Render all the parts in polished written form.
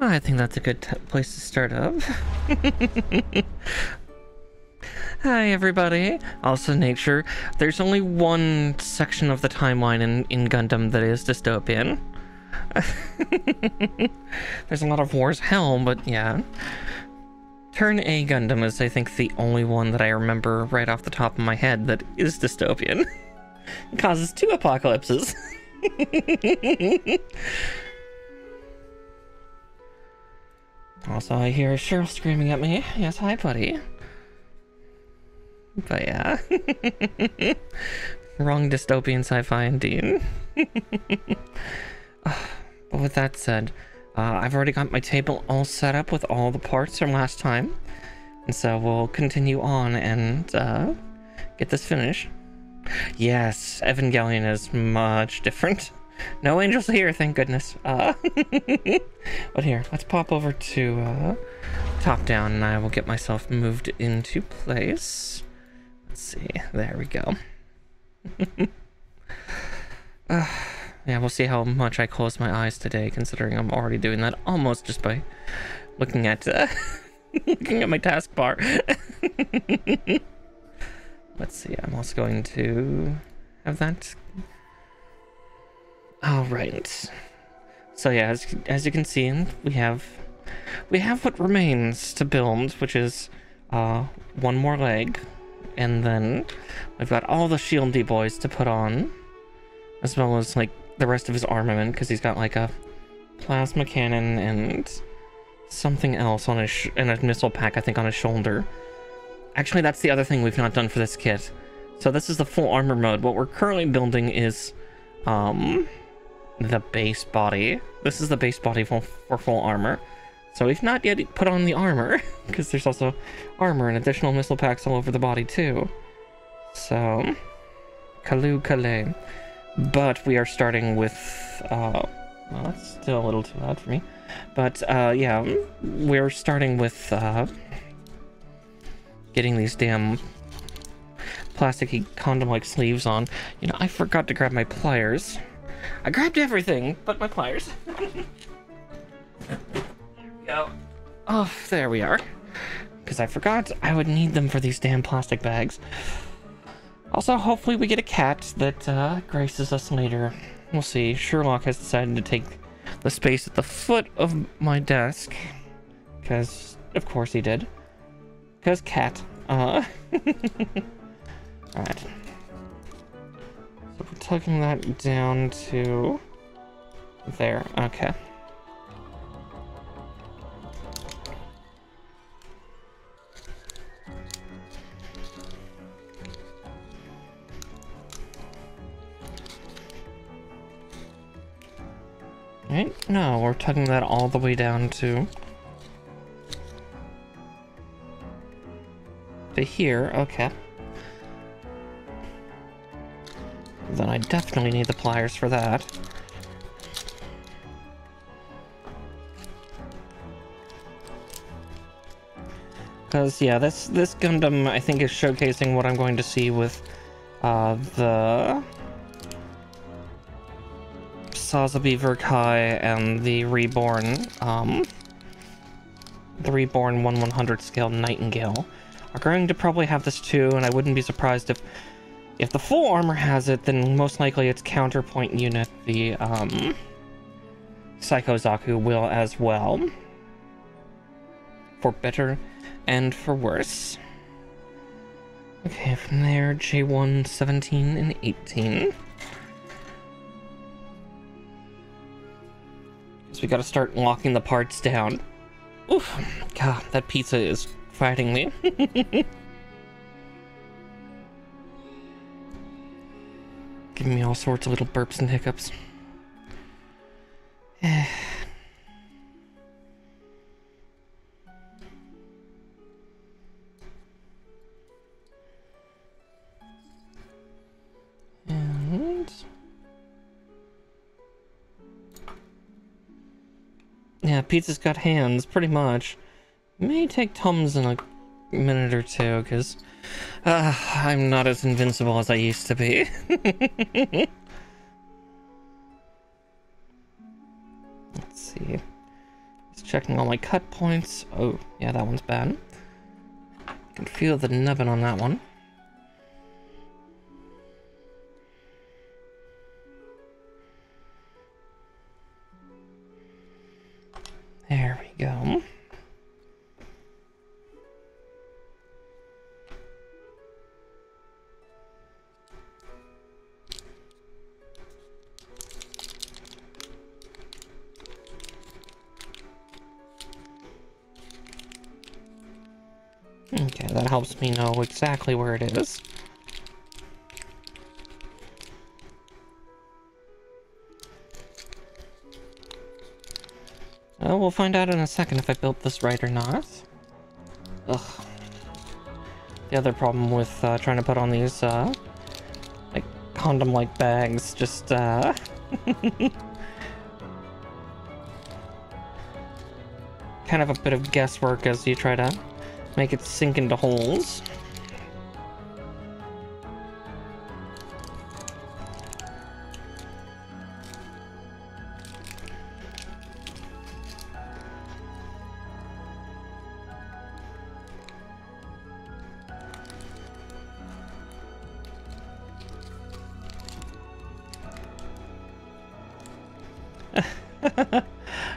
I think that's a good place to start up. Hi, everybody. Also, nature. There's only one section of the timeline in Gundam that is dystopian. There's a lot of wars. Hell, but yeah. Turn A Gundam is, I think, the only one that I remember right off the top of my head that is dystopian. It causes 2 apocalypses. Also, I hear Cheryl screaming at me. Yes, hi, buddy. But yeah. Wrong dystopian sci-fi indeed. But with that said, I've already got my table all set up with all the parts from last time. And so we'll continue on and get this finished. Yes, Evangelion is much different. No angels here, thank goodness. But here, let's pop over to top down and I will get myself moved into place. Let's see, there we go. Yeah, we'll see how much I close my eyes today, considering I'm already doing that almost just by looking at looking at my taskbar. Let's see, I'm also going to have that. All right. So yeah, as you can see, we have what remains to build, which is one more leg, and then we've got all the shieldy boys to put on, as well as like the rest of his armament, because he's got like a plasma cannon and something else on his and a missile pack, I think, on his shoulder. Actually, that's the other thing we've not done for this kit. So this is the full armor mode. What we're currently building is the base body. This is the base body for full armor. So we've not yet put on the armor, because there's also armor and additional missile packs all over the body too. So, Kalu Kale. But we are starting with, well, that's still a little too loud for me. But, yeah, we're starting with, getting these damn plasticky condom-like sleeves on. You know, I forgot to grab my pliers. I grabbed everything but my pliers. There we go. Oh, there we are. Because I forgot I would need them for these damn plastic bags. Also, hopefully we get a cat that graces us later. We'll see. Sherlock has decided to take the space at the foot of my desk. Because, of course he did. Because cat. Alright. So we're tugging that down to there. Okay. Right? No, we're tugging that all the way down to here. Okay. Then I definitely need the pliers for that. Because, yeah, this Gundam, I think, is showcasing what I'm going to see with the Sazabi Verkai and the Reborn 1/100 scale Nightingale are going to probably have this too, and I wouldn't be surprised if the full armor has it, then most likely its counterpoint unit, the Psycho Zaku, will as well. For better and for worse. Okay, from there, J1, 17, and 18. So we gotta start locking the parts down. Oof, God, that pizza is fighting me. Giving me all sorts of little burps and hiccups. And yeah, pizza's got hands, pretty much. May take Tums in a minute or two, because I'm not as invincible as I used to be. Let's see. Is Checking all my cut points. Oh, yeah, that one's bad. I can feel the nubbin on that one. There we go. Okay, that helps me know exactly where it is. Well, we'll find out in a second if I built this right or not. Ugh. The other problem with trying to put on these, like, condom-like bags, just, kind of a bit of guesswork as you try to make it sink into holes.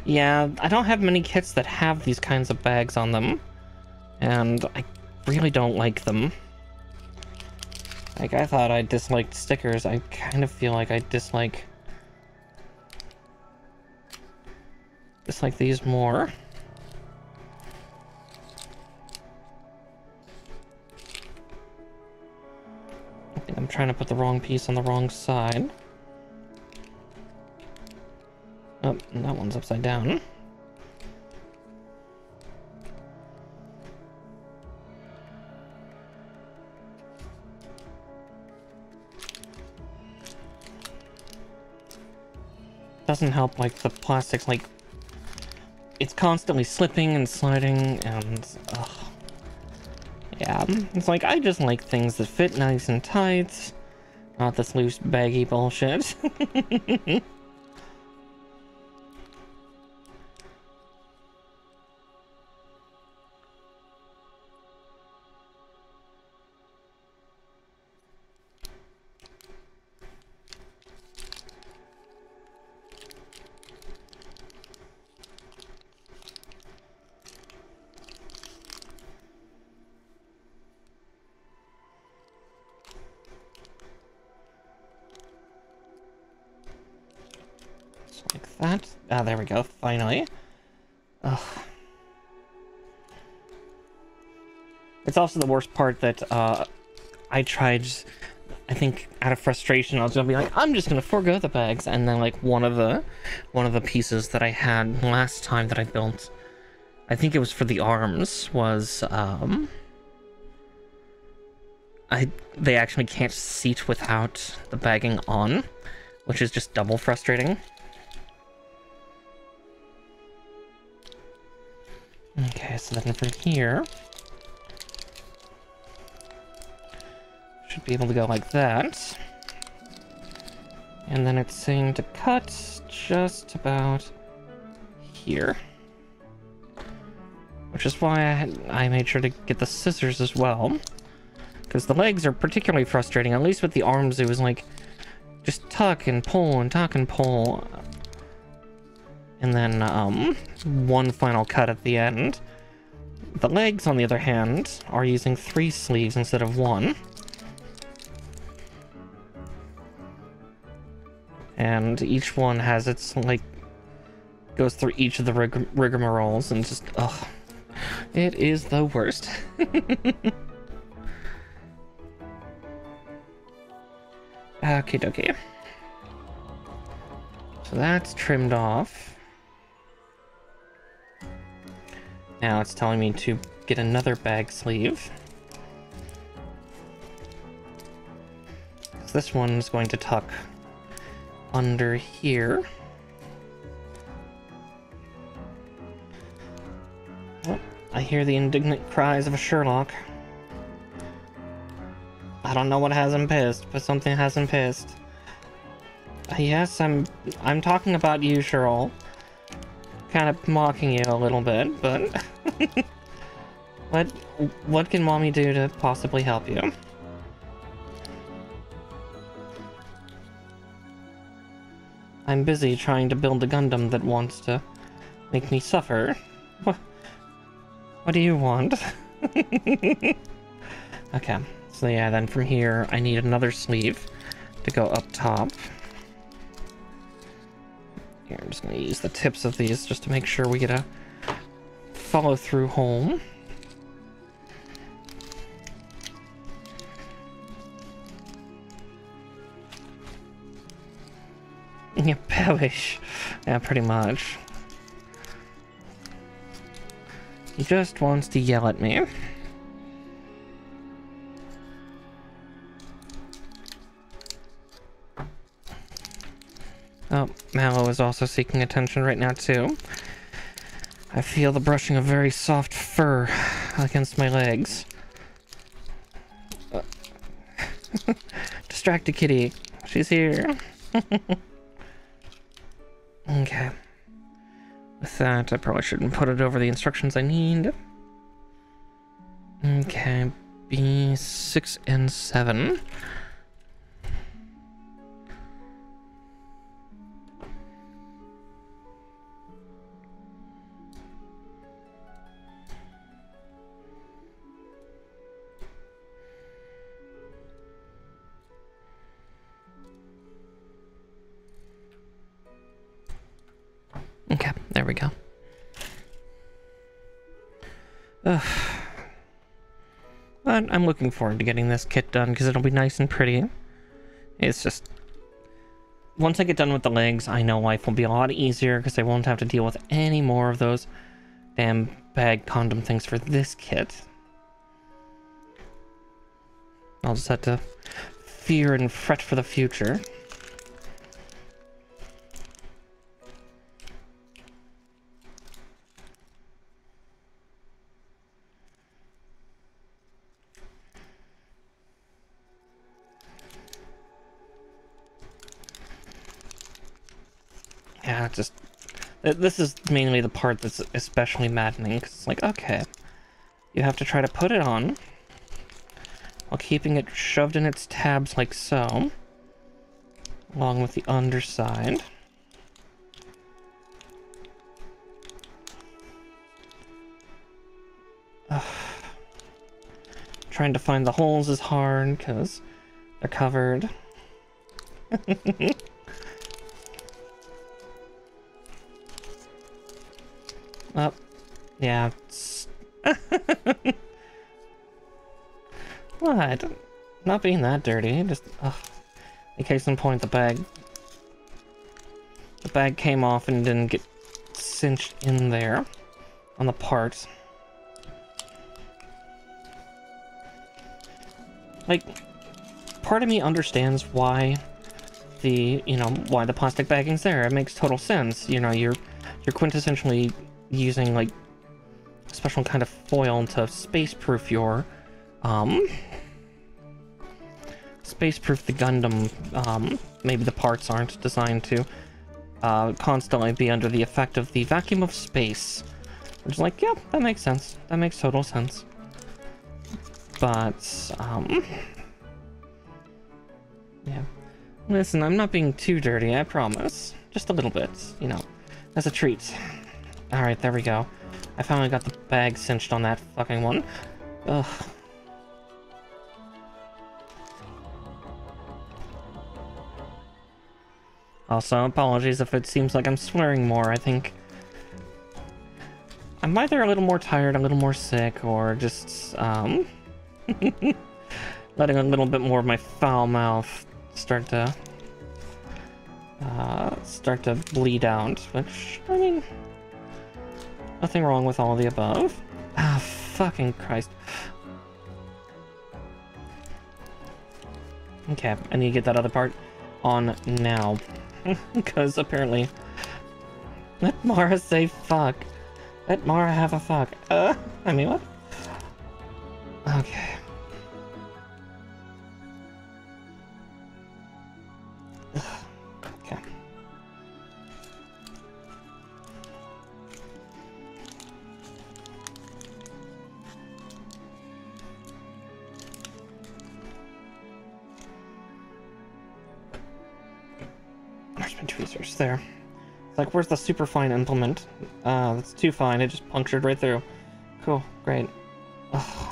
Yeah, I don't have many kits that have these kinds of bags on them, and I really don't like them. Like, I thought I disliked stickers. I kind of feel like I dislike these more. I think I'm trying to put the wrong piece on the wrong side. Oh, that one's upside down. Doesn't help, like, the plastic's, like, it's constantly slipping and sliding, and, ugh. Yeah, it's like, I just like things that fit nice and tight, not this loose, baggy bullshit. Like that. Ah, there we go, finally. Ugh. It's also the worst part that, I tried, I think, out of frustration, I was gonna be like, I'm just gonna forego the bags, and then, like, one of the pieces that I had last time that I built, I think it was for the arms, was, they actually can't seat without the bagging on, which is just double frustrating. Okay, so then from here, should be able to go like that. And then it's saying to cut just about here. Which is why I made sure to get the scissors as well. Because the legs are particularly frustrating. At least with the arms, it was like, just tuck and pull and tuck and pull. And then, one final cut at the end. The legs, on the other hand, are using 3 sleeves instead of 1. And each one has its, like, goes through each of the rigmaroles and just, ugh. It is the worst. Okie dokie. So that's trimmed off. Now it's telling me to get another bag sleeve. This one's going to tuck under here. Oh, I hear the indignant cries of a Sherlock. I don't know what has him pissed, but something has him pissed. Yes, I'm talking about you, Cheryl. kind of mocking you a little bit, but what can mommy do to possibly help you? I'm busy trying to build a Gundam that wants to make me suffer. What do you want? Okay, so yeah, then from here, I need another sleeve to go up top. Here, I'm just gonna use the tips of these just to make sure we get a follow-through hole. Yeah, pellish. Yeah, pretty much. He just wants to yell at me. Oh, Mallow is also seeking attention right now, too. I feel the brushing of very soft fur against my legs. Distracted kitty. She's here. Okay. With that, I probably shouldn't put it over the instructions I need. Okay, B6 and 7. Okay, there we go. Ugh. But I'm looking forward to getting this kit done because it'll be nice and pretty. It's just... Once I get done with the legs, I know life will be a lot easier because I won't have to deal with any more of those damn bag condom things for this kit. I'll just have to fear and fret for the future. Yeah, just... This is mainly the part that's especially maddening, because it's like, okay, you have to try to put it on, while keeping it shoved in its tabs like so, along with the underside. Ugh. Trying to find the holes is hard, because they're covered. Oh, yeah. What? Not being that dirty, just, ugh. In case in point, the bag came off and didn't get cinched in there on the part. Like, part of me understands why why the plastic bagging's there. It makes total sense. You know, you're quintessentially using like a special kind of foil to space-proof your space-proof the Gundam. Maybe the parts aren't designed to constantly be under the effect of the vacuum of space. Which is like, yeah, that makes sense. That makes total sense. But yeah. Listen, I'm not being too dirty, I promise. Just a little bit, you know, as a treat. Alright, there we go. I finally got the bag cinched on that fucking one. Ugh. Also, apologies if it seems like I'm swearing more. I think I'm either a little more tired, a little more sick, or just, letting a little bit more of my foul mouth start to bleed out, which, I mean, nothing wrong with all of the above. Ah, fucking Christ. Okay, I need to get that other part on now. Because apparently... Let Mara say fuck. Let Mara have a fuck. I mean, what? Okay. Okay. where's my tweezers? There. It's like, where's the super fine implement? That's too fine. It just punctured right through. Cool. Great. Ugh.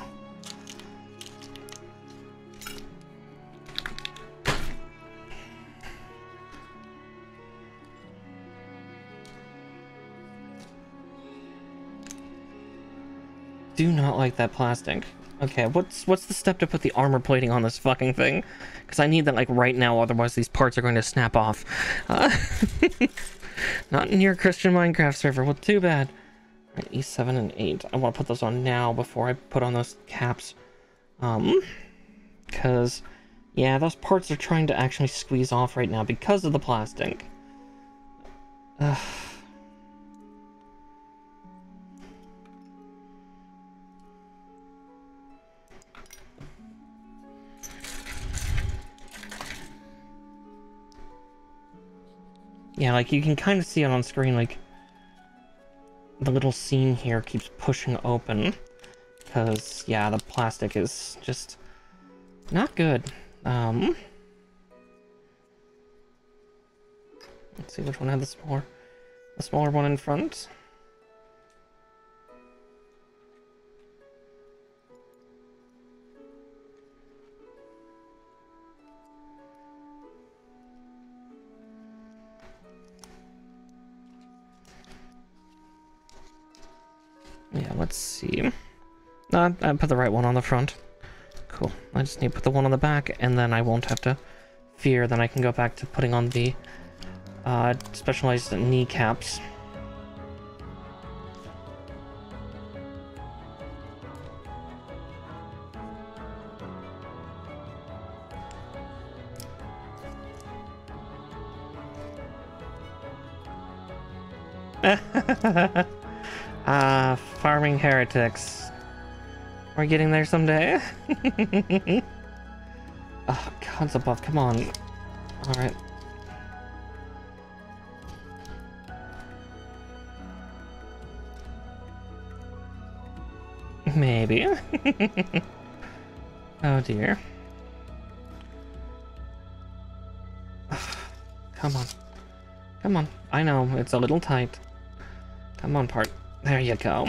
Do not like that plastic. Okay, what's the step to put the armor plating on this fucking thing? Because I need that like right now, otherwise these parts are going to snap off. Not in your Christian Minecraft server. Well, too bad. Right, E7 and 8. I want to put those on now before I put on those caps. Because, yeah, those parts are trying to actually squeeze off right now because of the plastic. Ugh. Yeah, like, you can kind of see it on screen, like, the little seam here keeps pushing open. Because, yeah, the plastic is just not good. Let's see which one had the smaller one in front. Yeah, let's see. I put the right one on the front. Cool. I just need to put the one on the back, and then I won't have to fear. Then I can go back to putting on the specialized kneecaps. Farming heretics. We're getting there someday. Oh, God's above, come on. Alright. Maybe. Oh dear. Come on. Come on. I know, it's a little tight. Come on, part. There you go.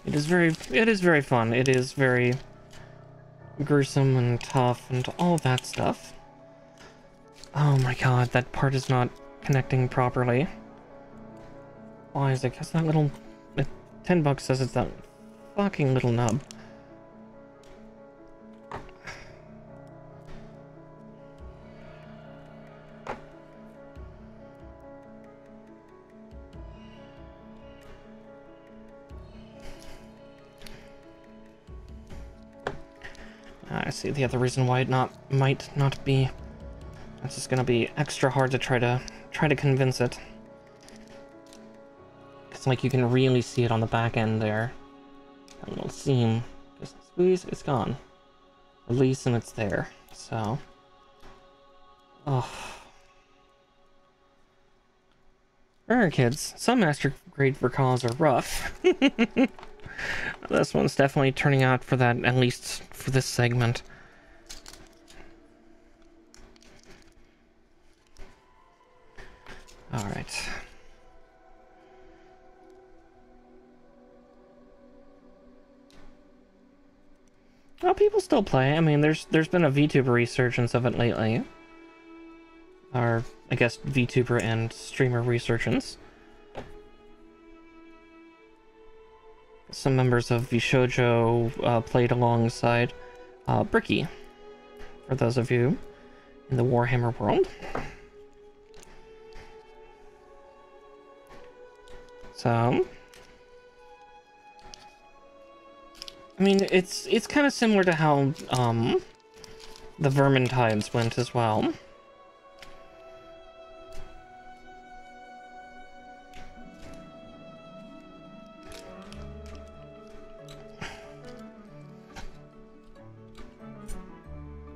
It is very fun. It is very gruesome and tough and all that stuff. Oh my god, that part is not connecting properly. Why is it? Because that little... $10 says it's that fucking little nub. I see the other reason why it might not be. It's just gonna be extra hard to try to convince it. Cause like you can really see it on the back end there. That little seam. Just squeeze, it's gone. Release and it's there. So. Oh. Alright kids, some master grade recalls are rough. This one's definitely turning out for that, at least for this segment. Alright. Well, people still play. I mean, there's been a VTuber resurgence of it lately. Or, I guess, VTuber and streamer resurgence. Some members of VShojo played alongside Bricky, for those of you in the Warhammer world. So, I mean, it's kind of similar to how the Vermintides went as well.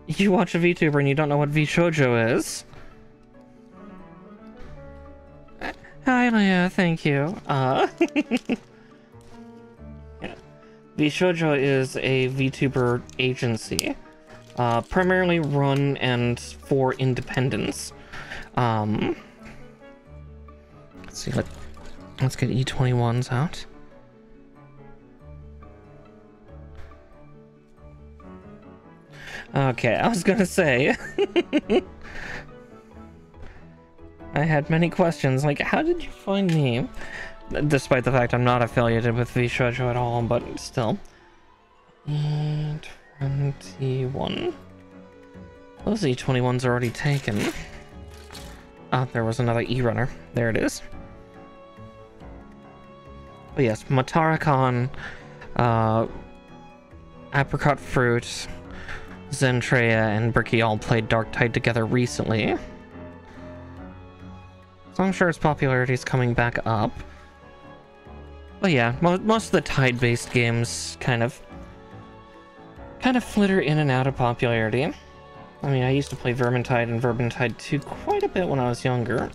You watch a VTuber and you don't know what VShojo is? Hi, Leia, thank you. Yeah. VShojo is a VTuber agency primarily run and for independence. Let's see, let's get E21s out. Okay, I was gonna say, I had many questions, like, how did you find me? Despite the fact I'm not affiliated with V-Shoujo at all, but still. E21. Those E21s are already taken. Ah, there was another E-runner. There it is. But yes, Matara-Con, Apricot Fruit, Zentreya, and Bricky all played Dark Tide together recently. So I'm sure its popularity is coming back up. But yeah, most of the Tide-based games kind of flitter in and out of popularity. I mean, I used to play Vermintide and Vermintide 2 quite a bit when I was younger.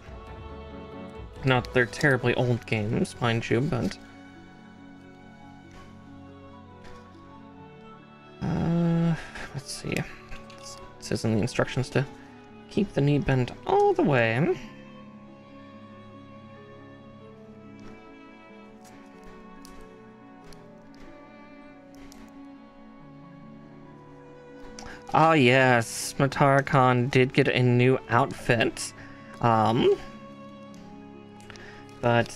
Not that they're terribly old games, mind you, but... let's see. It says in the instructions to keep the knee bent all the way. Ah yes, Matara-Con did get a new outfit. But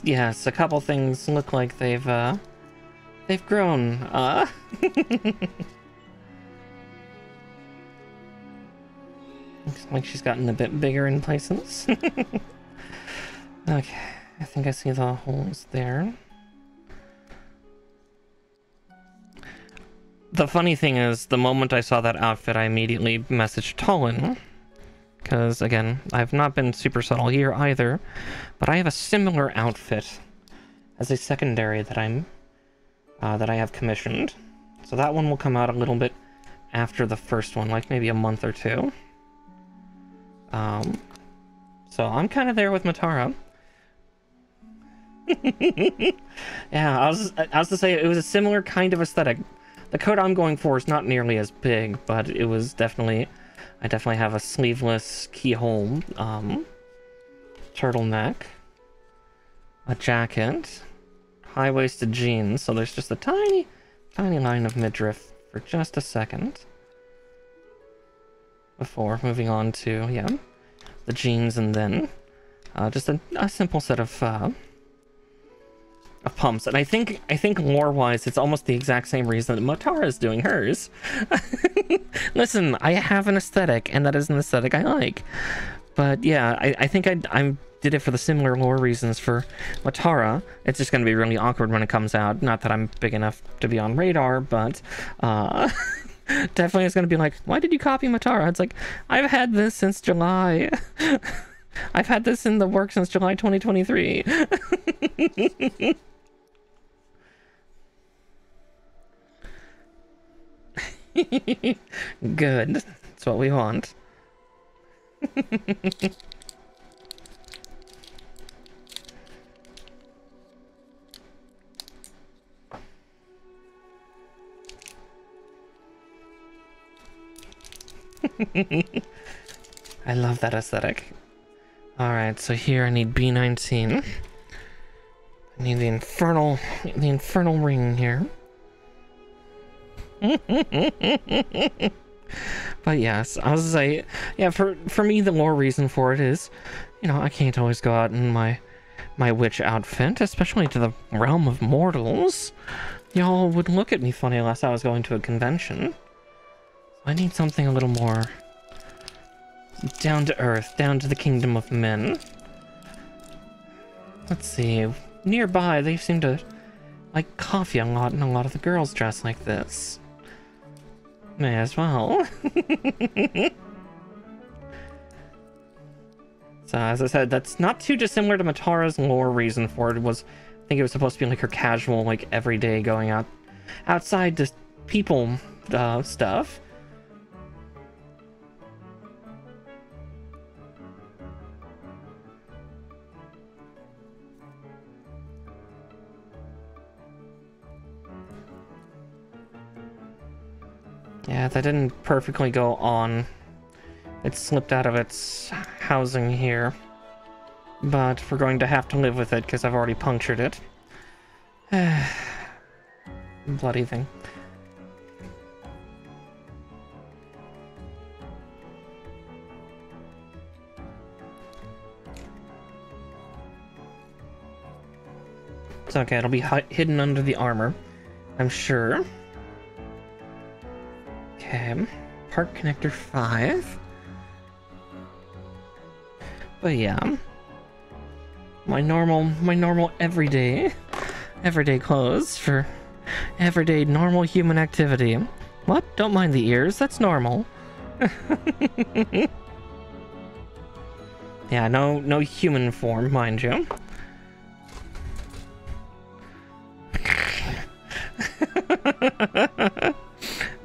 yes, a couple things look like they've grown. Looks like she's gotten a bit bigger in places. Okay, I think I see the holes there. The funny thing is, the moment I saw that outfit, I immediately messaged Tolan. Because, again, I've not been super subtle here either. But I have a similar outfit as a secondary that that I have commissioned. So that one will come out a little bit after the first one, like maybe a month or two. So I'm kind of there with Matara. Yeah, I was to say it was a similar kind of aesthetic. The coat I'm going for is not nearly as big, but it was definitely... I definitely have a sleeveless keyhole turtleneck, a jacket, high-waisted jeans, so there's just a tiny line of midriff for just a second before moving on to, yeah, the jeans, and then just a simple set of pumps. And I think lore-wise, it's almost the exact same reason that Motara is doing hers. Listen, I have an aesthetic, and that is an aesthetic I like. But yeah, I think I did it for the similar lore reasons for Matara. It's just going to be really awkward when it comes out. Not that I'm big enough to be on radar, but definitely it's going to be like, why did you copy Matara? It's like, I've had this since July. I've had this in the works since July 2023. Good. That's what we want. I love that aesthetic. Alright, so here I need B19. I need the infernal ring here. But yes, I was gonna say, yeah, for me, the lore reason for it is, you know, I can't always go out in my witch outfit, especially to the realm of mortals. Y'all would look at me funny unless I was going to a convention. I need something a little more down to earth, down to the kingdom of men. Let's see, nearby they seem to like coffee a lot, and a lot of the girls dress like this. May as well. So as I said, that's not too dissimilar to Matara's lore reason for it. I think it was supposed to be like her casual, like everyday going outside to people stuff. Yeah, that didn't perfectly go on. It slipped out of its housing here. But we're going to have to live with it because I've already punctured it. Bloody thing. It's okay, it'll be hidden under the armor, I'm sure. Okay, part connector 5. But yeah, my normal everyday clothes for everyday normal human activity. What? Don't mind the ears, that's normal. Yeah, no human form, mind you.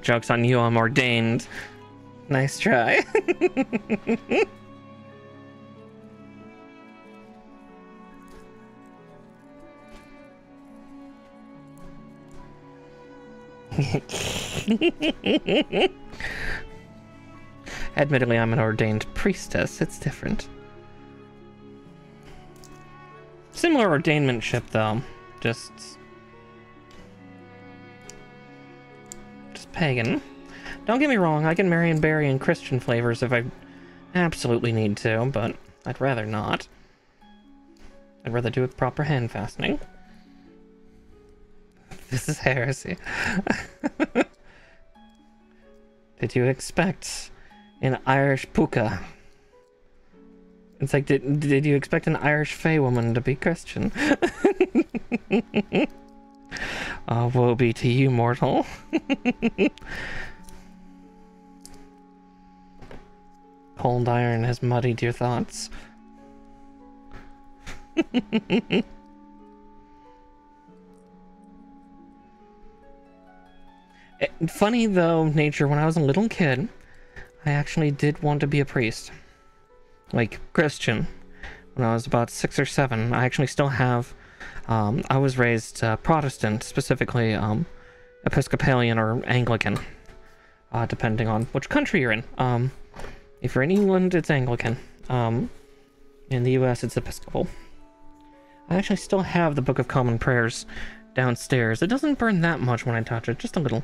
Joke's on you, I'm ordained. Nice try. Admittedly, I'm an ordained priestess. It's different. Similar ordainmentship, though. Just pagan. Don't get me wrong, I can marry and bury in Christian flavors if I absolutely need to, but I'd rather not. I'd rather do it with proper hand fastening. This is heresy. Did you expect an Irish puka? It's like, did you expect an Irish fey woman to be Christian? Woe be to you, mortal. Cold iron has muddied your thoughts. Funny though, nature, when I was a little kid, I actually did want to be a priest. Like, Christian. When I was about 6 or 7, I actually still have, I was raised Protestant, specifically Episcopalian or Anglican, depending on which country you're in. If you're in England, it's Anglican. In the US, it's Episcopal. I actually still have the Book of Common Prayers downstairs. It doesn't burn that much when I touch it, just a little.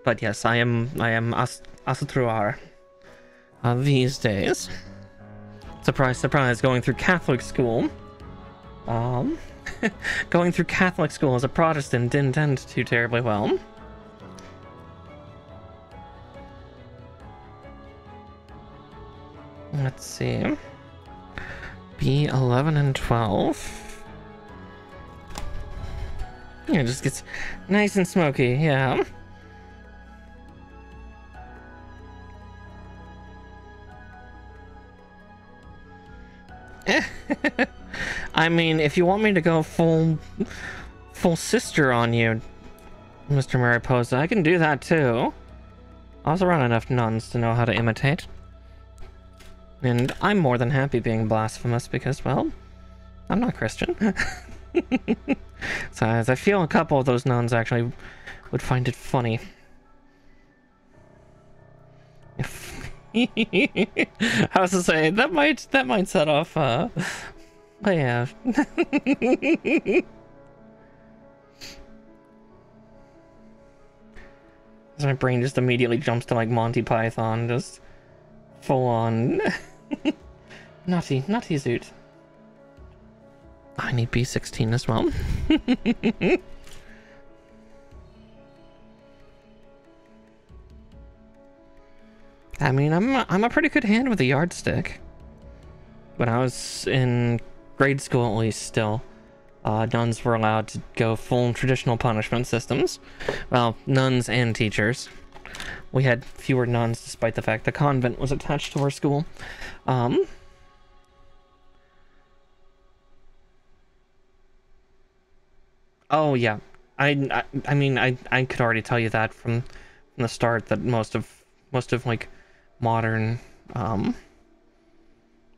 But yes, I am Asatruar these days. Surprise, surprise, going through Catholic school. Going through Catholic school as a Protestant didn't end too terribly well. Let's see. B11 and 12. Yeah, it just gets nice and smoky, yeah. I mean, if you want me to go full sister on you, Mr. Mariposa, I can do that too. I was around enough nuns to know how to imitate. And I'm more than happy being blasphemous because, well, I'm not Christian. So as I feel a couple of those nuns actually would find it funny. I was to say that might set off but yeah. My brain just immediately jumps to like Monty Python, just full on nutty zoot. I need B16 as well. I mean, I'm a pretty good hand with a yardstick. When I was in grade school, at least, still, nuns were allowed to go full traditional punishment systems. Well, nuns and teachers. We had fewer nuns, despite the fact the convent was attached to our school. Oh yeah, I mean, I could already tell you that from the start that most of like modern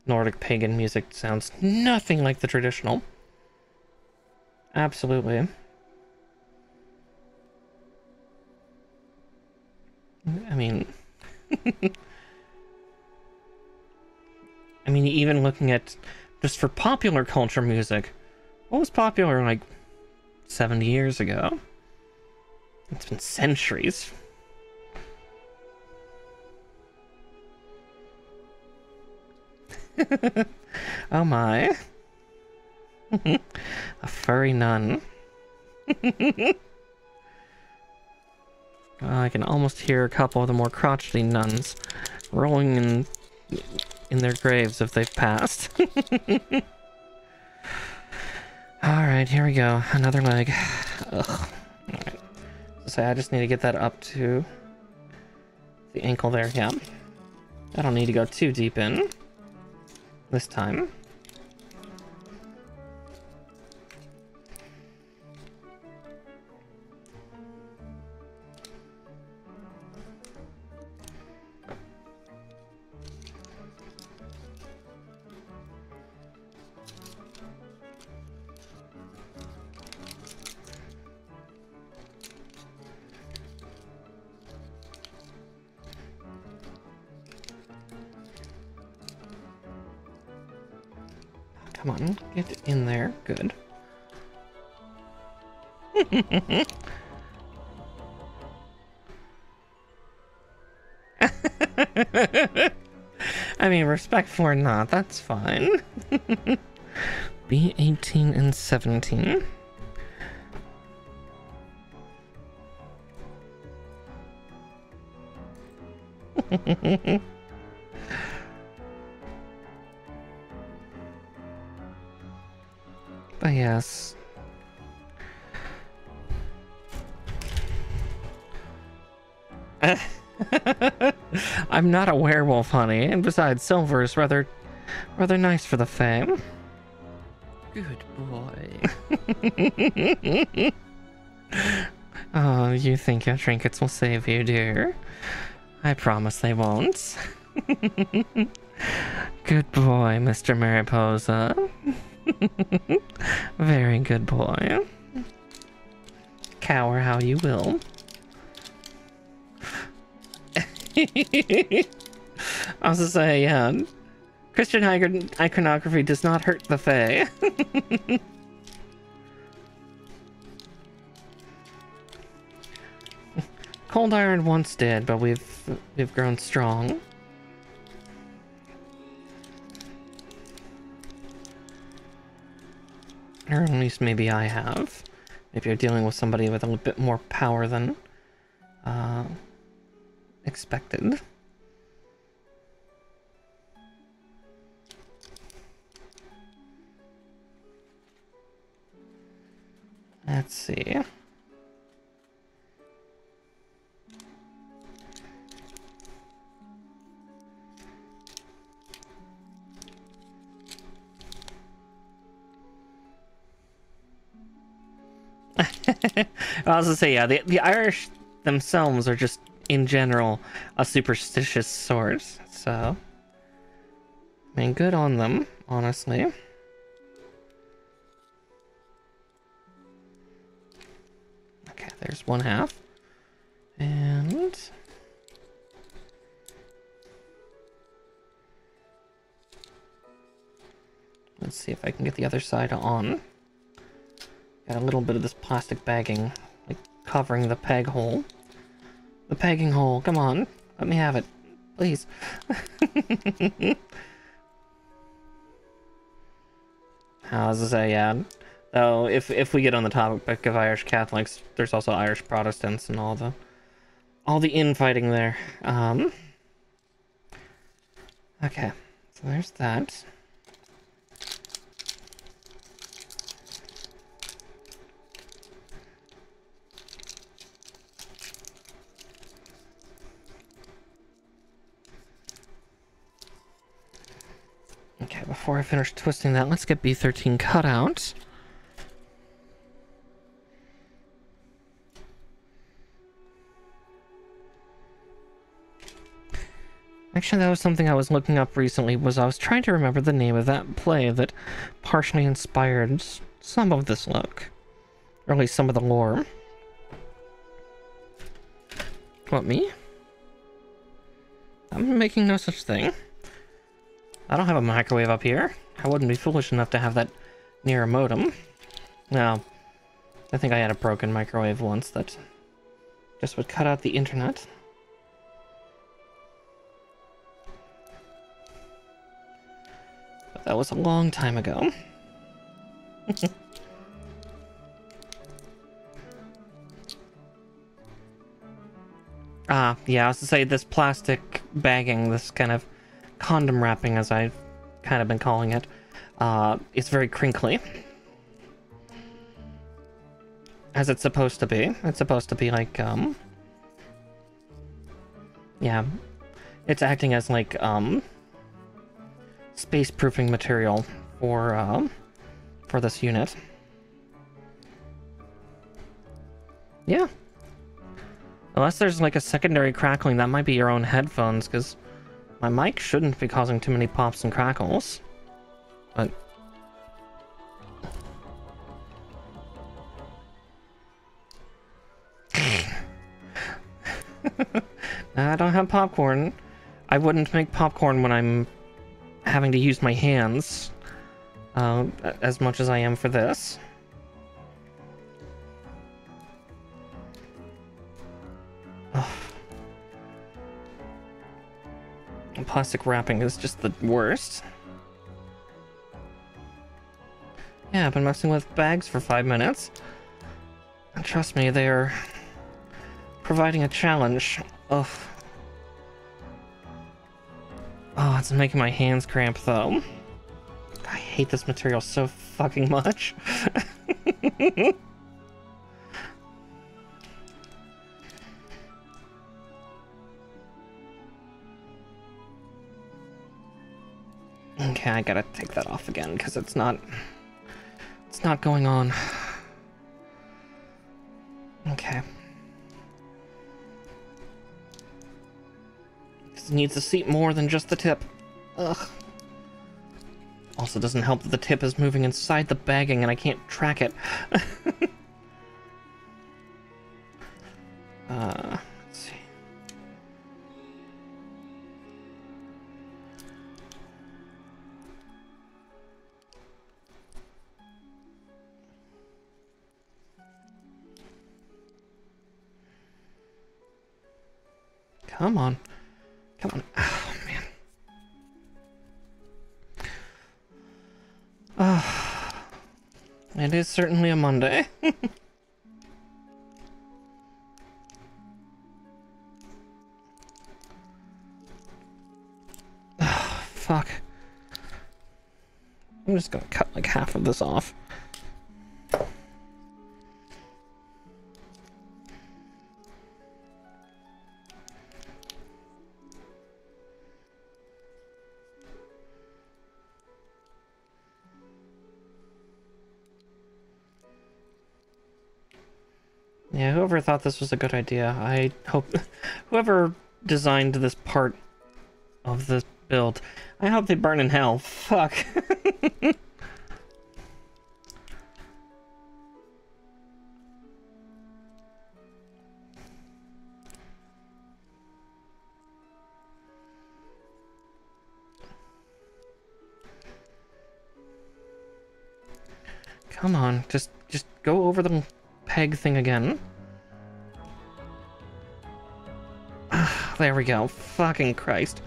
Nordic pagan music sounds nothing like the traditional. Absolutely. I mean, even looking at just for popular culture music, what was popular like 70 years ago? It's been centuries. Oh my. A furry nun. I can almost hear a couple of the more crotchety nuns rolling in their graves if they've passed. Alright, here we go. Another leg. Ugh. Alright. So I just need to get that up to the ankle there. Yeah. I don't need to go too deep in this time. Come on, get in there. Good. I mean, respectful or not, that's fine. Be 18 and 17. But yes. I'm not a werewolf, honey, and besides, silver is rather nice for the fame. Good boy. Oh, you think your trinkets will save you, dear? I promise they won't. Good boy, Mr. Mariposa. Very good boy. Cower how you will. I was to say, yeah, Christian iconography does not hurt the Fae. Cold Iron once did, but we've grown strong. Or at least maybe I have. If you're dealing with somebody with a little bit more power than expected. Let's see. I was gonna say, yeah, the Irish themselves are just, in general, a superstitious sort, so... I mean, good on them, honestly. Okay, there's one half. And... let's see if I can get the other side on. Got a little bit of this plastic bagging, like, covering the peg hole. The pegging hole, come on. Let me have it. Please. I was to say, yeah. Though, if we get on the topic of Irish Catholics, there's also Irish Protestants and all the infighting there. Okay. So there's that. Okay, before I finish twisting that, let's get B13 cut out. Actually, that was something I was looking up recently, was I was trying to remember the name of that play that partially inspired some of this look. Or at least some of the lore. What, me? I'm making no such thing. I don't have a microwave up here. I wouldn't be foolish enough to have that near a modem. No. I think I had a broken microwave once that just would cut out the internet. But that was a long time ago. Yeah, I was to say this plastic bagging, this kind of condom wrapping, as I've kind of been calling it, it's very crinkly. As it's supposed to be. It's supposed to be like, yeah. It's acting as like, space-proofing material for this unit. Yeah. Unless there's like a secondary crackling, that might be your own headphones, because my mic shouldn't be causing too many pops and crackles. But... I don't have popcorn. I wouldn't make popcorn when I'm having to use my hands as much as I am for this. Plastic wrapping is just the worst. Yeah, I've been messing with bags for 5 minutes. And trust me, they're providing a challenge. Ugh. Oh, it's making my hands cramp, though. I hate this material so fucking much. Okay, I gotta take that off again, because it's not going on. Okay. It needs a seat more than just the tip. Ugh. Also doesn't help that the tip is moving inside the bagging and I can't track it. Let's see. Come on. Come on. Oh, man. It is certainly a Monday. Oh, fuck. I'm just gonna cut like half of this off. Yeah, whoever thought this was a good idea, I hope... Whoever designed this part of this build, I hope they burn in hell. Fuck. Come on, just go over the peg thing again. There we go. Fucking Christ.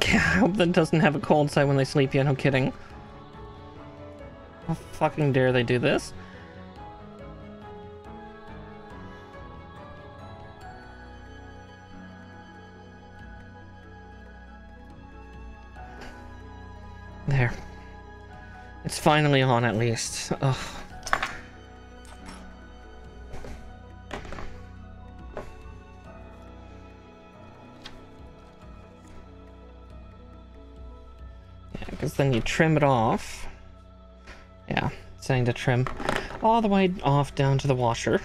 Yeah, I hope that doesn't have a cold side when they sleep. Yeah, no kidding. How fucking dare they do this? There. It's finally on, at least. Ugh. Yeah, because then you trim it off. Yeah, saying to trim all the way off down to the washer.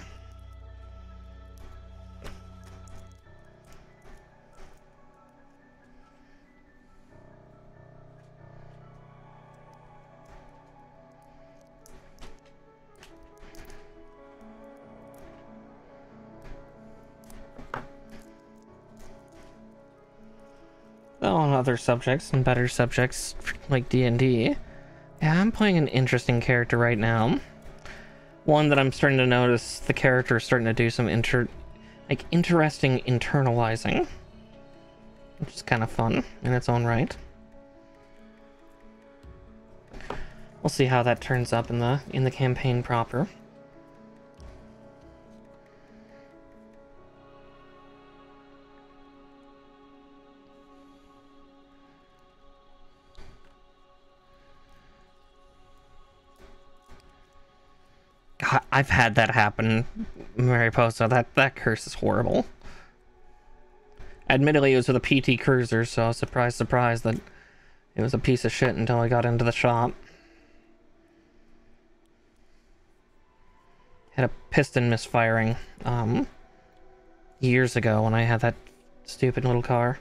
on other subjects and better subjects like D&D, yeah, I'm playing an interesting character right now. One that I'm starting to notice the character is starting to do some interesting internalizing, which is kind of fun in its own right. We'll see how that turns up in the campaign proper. God, I've had that happen, Mariposa. That curse is horrible. Admittedly, it was with a PT Cruiser, so surprise, surprise that it was a piece of shit until I got into the shop. Had a piston misfiring years ago when I had that stupid little car.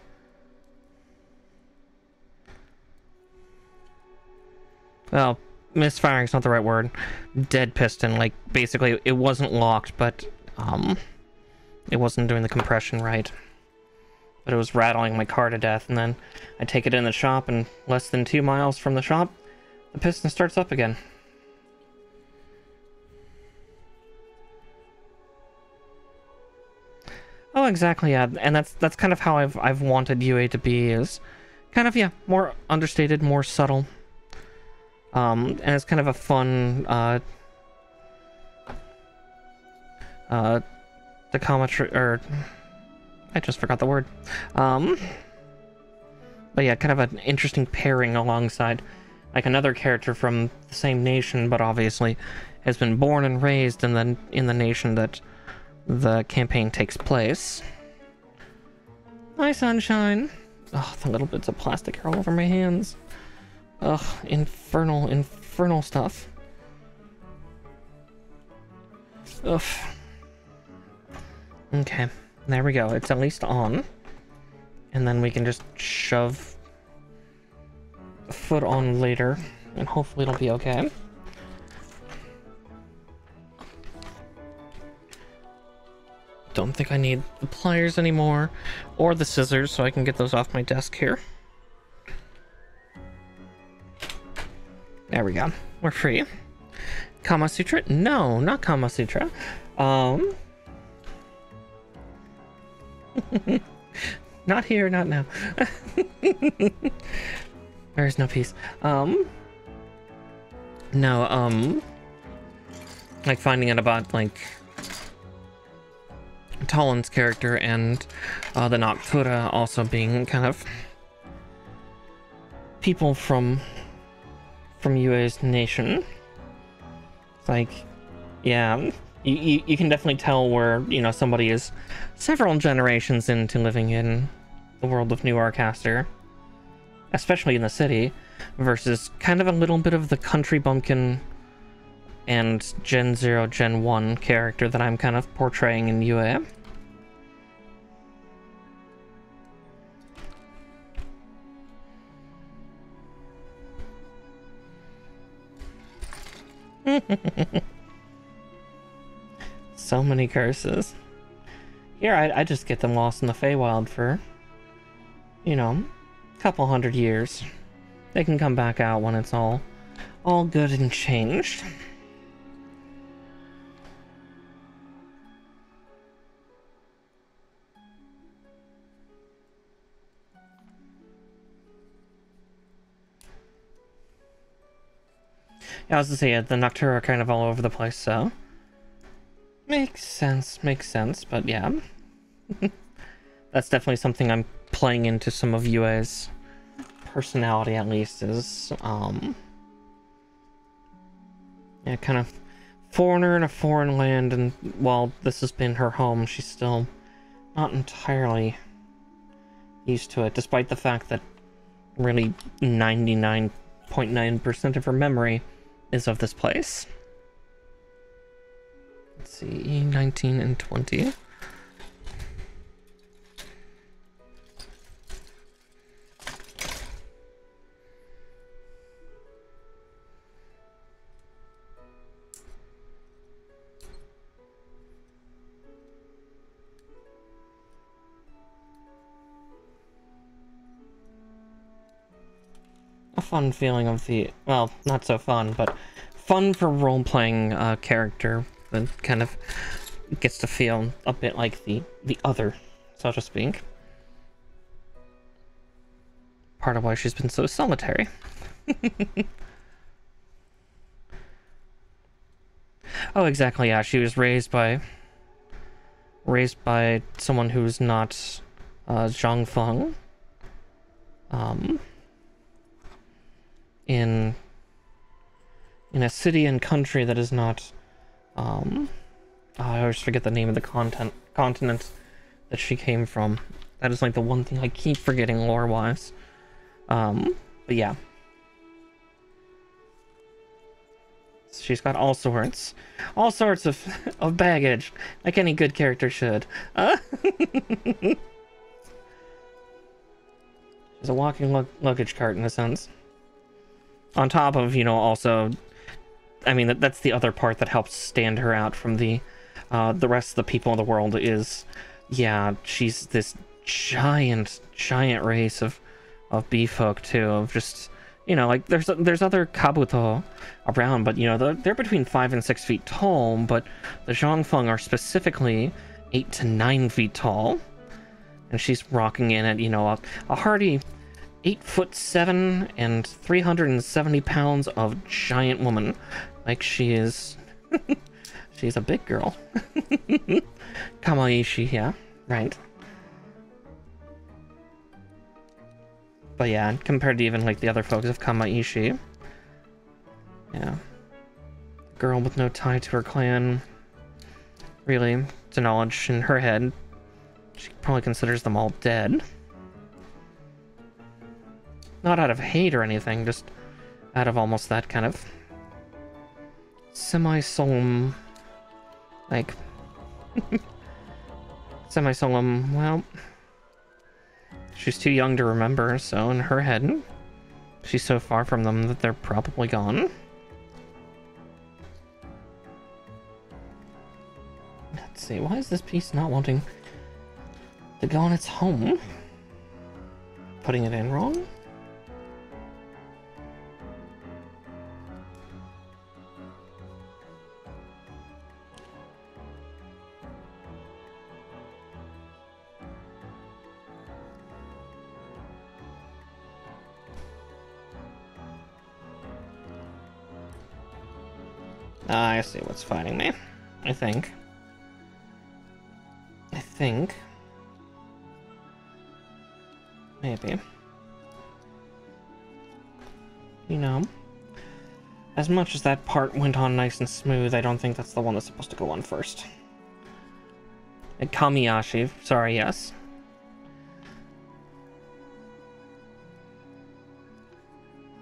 Well, misfiring's not the right word. Dead piston, like basically it wasn't locked, but it wasn't doing the compression right. But it was rattling my car to death, and then I take it in the shop, and less than 2 miles from the shop, the piston starts up again. Oh, exactly, yeah, and that's kind of how I've wanted UA to be, is kind of, yeah, more understated, more subtle. And it's kind of a fun, decometry, or I just forgot the word. But yeah, kind of an interesting pairing alongside, like, another character from the same nation, but obviously has been born and raised in the nation that the campaign takes place. Hi, sunshine. Oh, the little bits of plastic are all over my hands. Ugh, infernal stuff. Ugh. Okay, there we go. It's at least on. And then we can just shove a foot on later, and hopefully it'll be okay. Don't think I need the pliers anymore, or the scissors, so I can get those off my desk here. There we go. We're free. Kama Sutra? No, not Kama Sutra. Not here, not now. There is no peace. No, like finding out about, like, Talon's character and the Noctura also being kind of people from UA's nation. It's like, yeah, you can definitely tell where, you know, somebody is several generations into living in the world of New Arcaster, especially in the city, versus kind of a little bit of the country bumpkin and Gen 0, Gen 1 character that I'm kind of portraying in UA. So many curses. Here, I just get them lost in the Feywild for, you know, a couple hundred years. They can come back out when it's all good and changed. Yeah, I was to say, the Noctura are kind of all over the place, so makes sense, but yeah. That's definitely something I'm playing into some of UA's personality, at least, is, yeah, kind of foreigner in a foreign land, and while this has been her home, she's still not entirely used to it, despite the fact that really 99.9% of her memory is of this place. Let's see, 19 and 20. fun feeling of the, well, not so fun, but fun for role-playing character that kind of gets to feel a bit like the other, so to speak. Part of why she's been so solitary. Oh, exactly, yeah, she was raised by someone who's not Zhang Feng. In a city and country that is not I always forget the name of the continent that she came from. That is like the one thing I keep forgetting lore-wise. But yeah. She's got all sorts of baggage, like any good character should. She's a walking luggage cart in a sense. On top of, you know, also, I mean, that's the other part that helps stand her out from the rest of the people in the world is, yeah, she's this giant race of bee folk too, of just, you know, like there's other kabuto around, but you know, they're between 5 and 6 feet tall, but the Zhangfeng are specifically 8 to 9 feet tall, and she's rocking in at, you know, a hearty 8'7" and 370 pounds of giant woman. Like she is, she's a big girl. Kamaishi, yeah, right. But yeah, compared to even like the other folks of Kamaishi, yeah, girl with no tie to her clan. Really, to knowledge in her head, she probably considers them all dead. Not out of hate or anything, just out of almost that kind of semi-solemn, like, semi-solemn, well, she's too young to remember, so in her head, she's so far from them that they're probably gone. Let's see, why is this piece not wanting to go on its home? Putting it in wrong? I see what's fighting me. I think. Maybe. You know, as much as that part went on nice and smooth, I don't think that's the one that's supposed to go on first. And Kamiyashi, sorry, yes.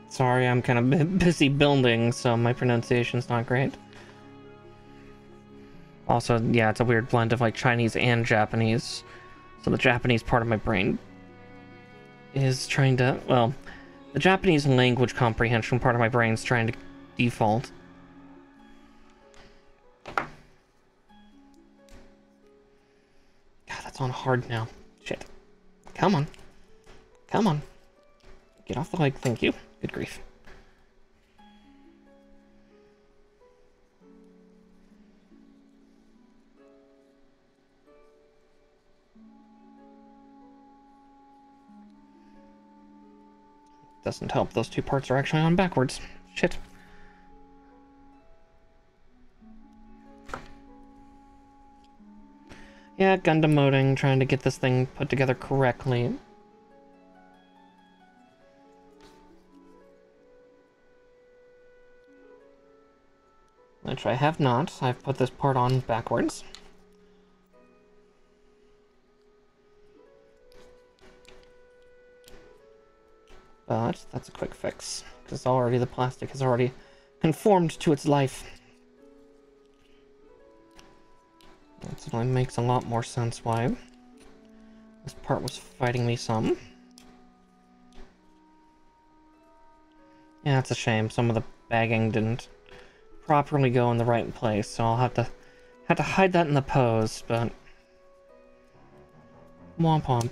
Sorry, I'm kind of busy building, so my pronunciation's not great. Also, yeah, it's a weird blend of like Chinese and Japanese. So the Japanese part of my brain is trying to, well, the Japanese language comprehension part of my brain's trying to default. God, that's on hard now. Shit. Come on. Come on. Get off the leg, thank you. Good grief. Doesn't help, those two parts are actually on backwards. Shit. Yeah, Gundam moding, trying to get this thing put together correctly. Which I have not. I've put this part on backwards. But that's a quick fix, because already the plastic has already conformed to its life. That certainly makes a lot more sense why this part was fighting me some. Yeah, it's a shame. Some of the bagging didn't properly go in the right place, so I'll have to hide that in the pose, but womp womp.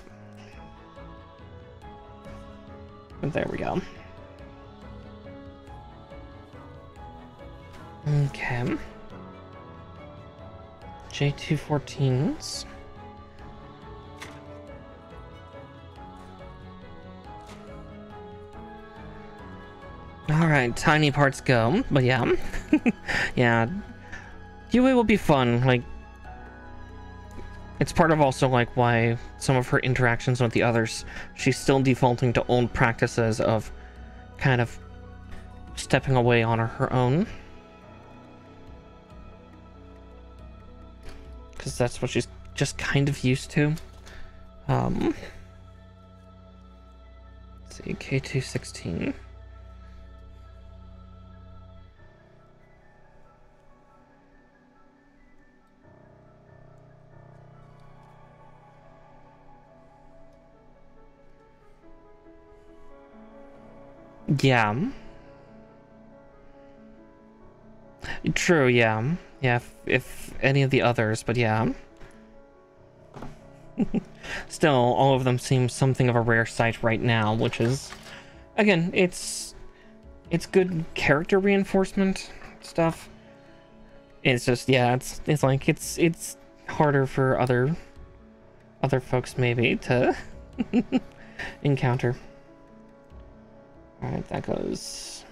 But there we go. Okay. J214s. Alright, tiny parts go, but yeah. Yeah. UA will be fun, like... It's part of also, like, why some of her interactions with the others, she's still defaulting to old practices of kind of stepping away on her own. Because that's what she's just kind of used to. Let's see, K216. Yeah. True, yeah. Yeah, if any of the others, but yeah. Still, all of them seem something of a rare sight right now, which is... Again, it's good character reinforcement stuff. It's just, yeah, it's like, it's harder for other folks, maybe, to encounter. Alright, that goes...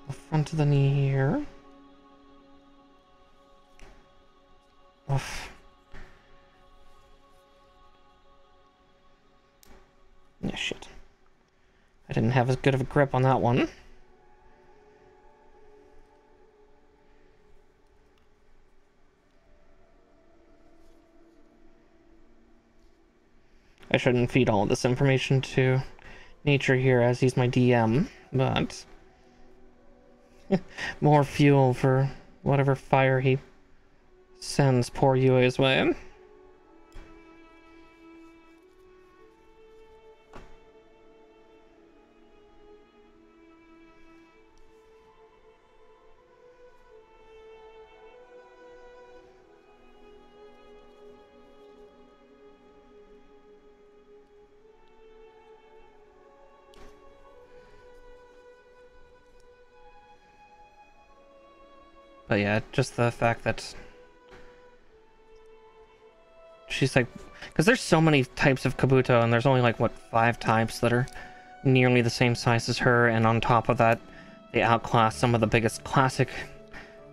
the front of the knee here. Oof. Yeah, shit. I didn't have as good of a grip on that one. I shouldn't feed all of this information to Nature here as he's my DM, but... more fuel for whatever fire he sends poor UA's way. But yeah, just the fact that she's like, because there's so many types of Kabuto, and there's only like, what, 5 types that are nearly the same size as her, and on top of that, they outclass some of the biggest classic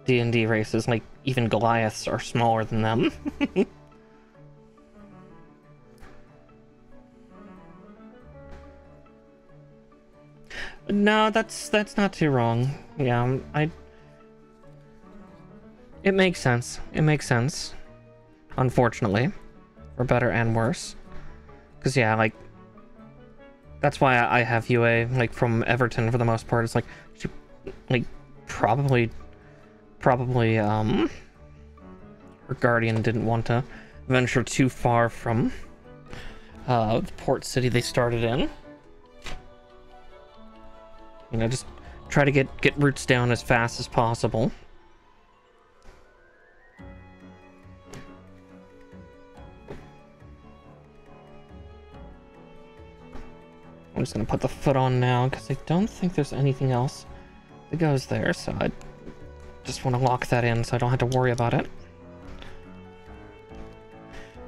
D&D races, like even Goliaths are smaller than them. No, that's not too wrong. Yeah, it makes sense. It makes sense. Unfortunately. For better and worse. Because, yeah, like... That's why I have UA, like, from Everton for the most part. It's like, she, like, probably, her guardian didn't want to venture too far from, the port city they started in. You know, just try to get roots down as fast as possible. I'm just gonna put the foot on now because I don't think there's anything else that goes there, so I just want to lock that in so I don't have to worry about it.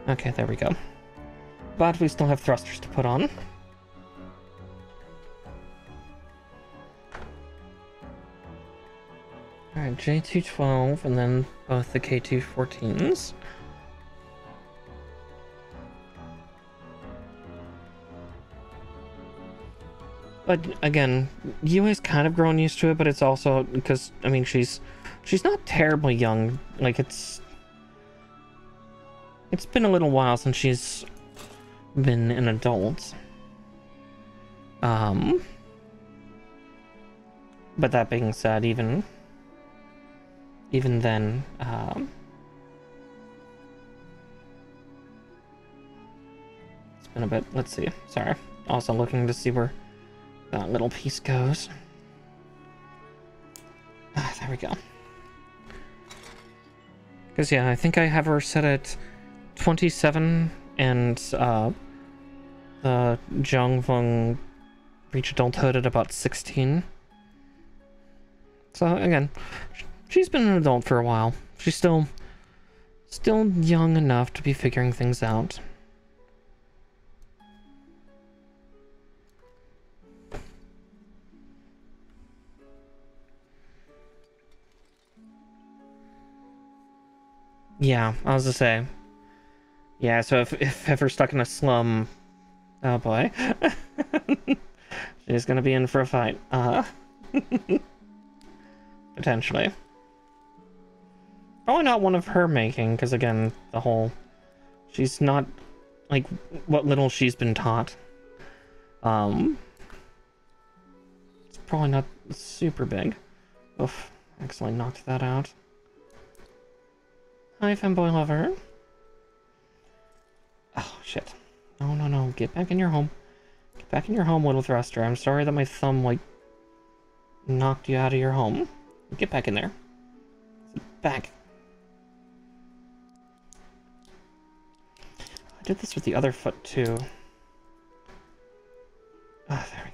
Okay, there we go. But we still have thrusters to put on. Alright, J212 and then both the K214s. But again, UA's kind of grown used to it, but it's also because, I mean, she's not terribly young. Like, it's been a little while since she's been an adult. But that being said, even then, it's been a bit. Let's see. Sorry. Also looking to see where that little piece goes. Ah, there we go. Because, yeah, I think I have her set at 27, and the Zhangfeng reach adulthood at about 16. So again, she's been an adult for a while. She's still young enough to be figuring things out. Yeah, I was to say. Yeah, so if ever stuck in a slum, oh boy, she's gonna be in for a fight. Potentially. Probably not one of her making, because again, she's not, like, what little she's been taught. It's probably not super big. Oof, accidentally knocked that out. Hi, femboy lover. Oh, shit. No, get back in your home. Get back in your home, little thruster. I'm sorry that my thumb, like, knocked you out of your home. Get back in there. Back. I did this with the other foot, too. Ah, there we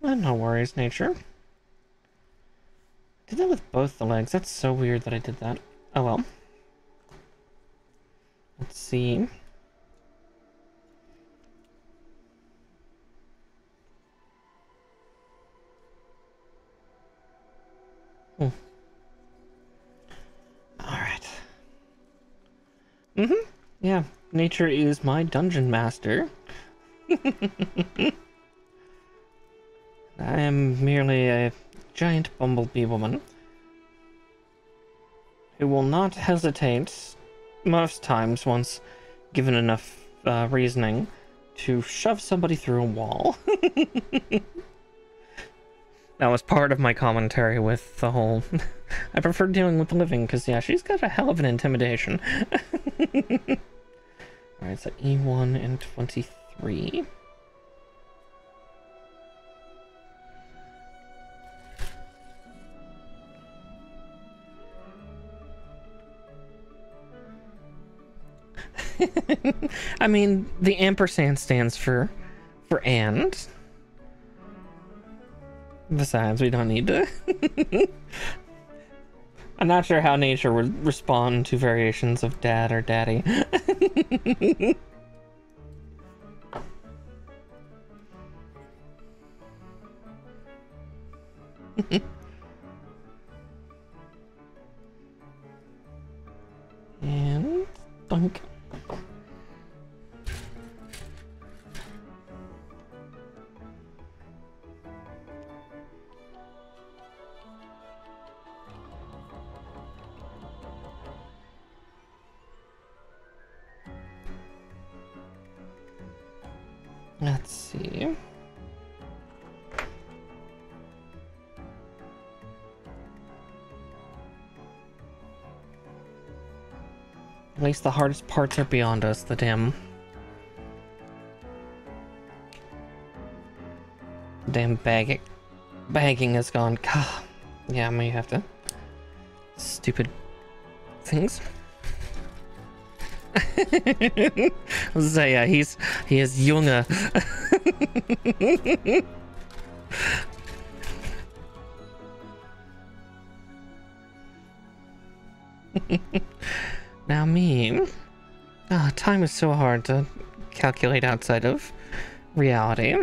go. No worries, nature. Did that with both the legs. That's so weird that I did that. Oh well. Let's see. Alright. Yeah, nature is my dungeon master. I am merely a giant bumblebee woman who will not hesitate, most times once given enough reasoning, to shove somebody through a wall. That was part of my commentary with the whole... I prefer dealing with the living, because, yeah, she's got a hell of an intimidation. Alright, so E1 and 23. I mean, the ampersand stands for and. Besides, we don't need to. I'm not sure how nature would respond to variations of dad or daddy. And dunk. Let's see. At least the hardest parts are beyond us, the damn bagging is gone. God. Yeah, I may have to. Stupid things. So yeah, he is Junge. Now me. Time is so hard to calculate outside of reality.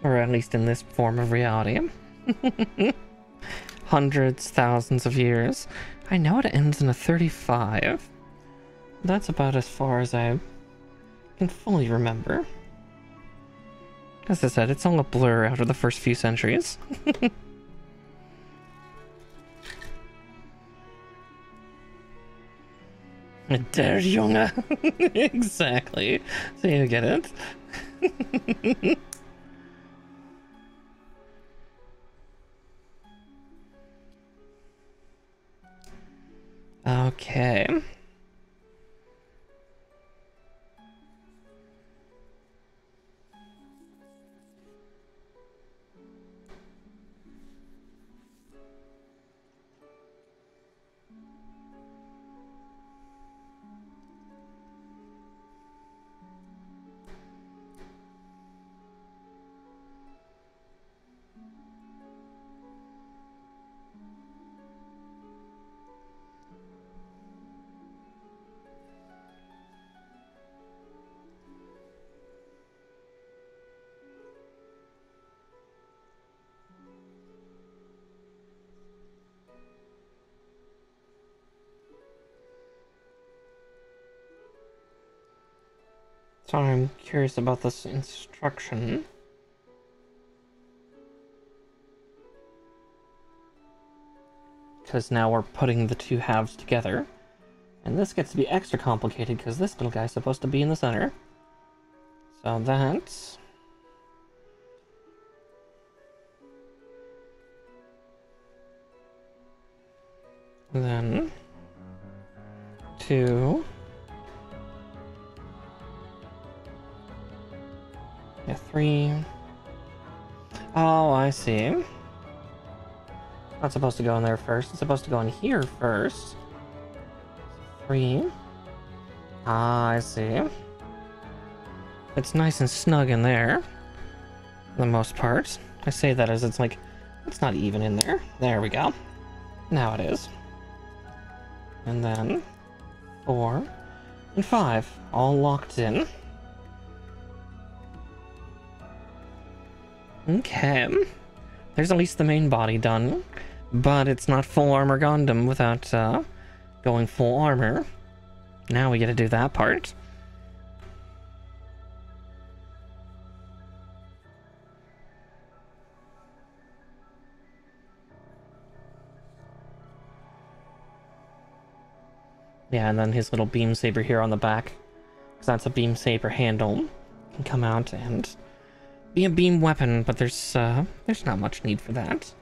Or at least in this form of reality. Hundreds, thousands of years. I know it ends in a 35. That's about as far as I can fully remember. As I said, it's all a blur after the first few centuries. Der Junge. Exactly. So you get it. Okay. Sorry, I'm curious about this instruction. Because now we're putting the two halves together. And this gets to be extra complicated because this little guy's supposed to be in the center. So that's... then... 2... yeah, 3... oh, I see. Not supposed to go in there first. It's supposed to go in here first. 3. Ah, I see. It's nice and snug in there. For the most part. I say that as it's like, it's not even in there. There we go. Now it is. And then 4 and 5. All locked in. Okay. There's at least the main body done. But it's not full armor Gundam without going full armor. Now we get to do that part. Yeah, and then his little beam saber here on the back, because that's a beam saber handle, can come out and be a beam weapon, but there's not much need for that.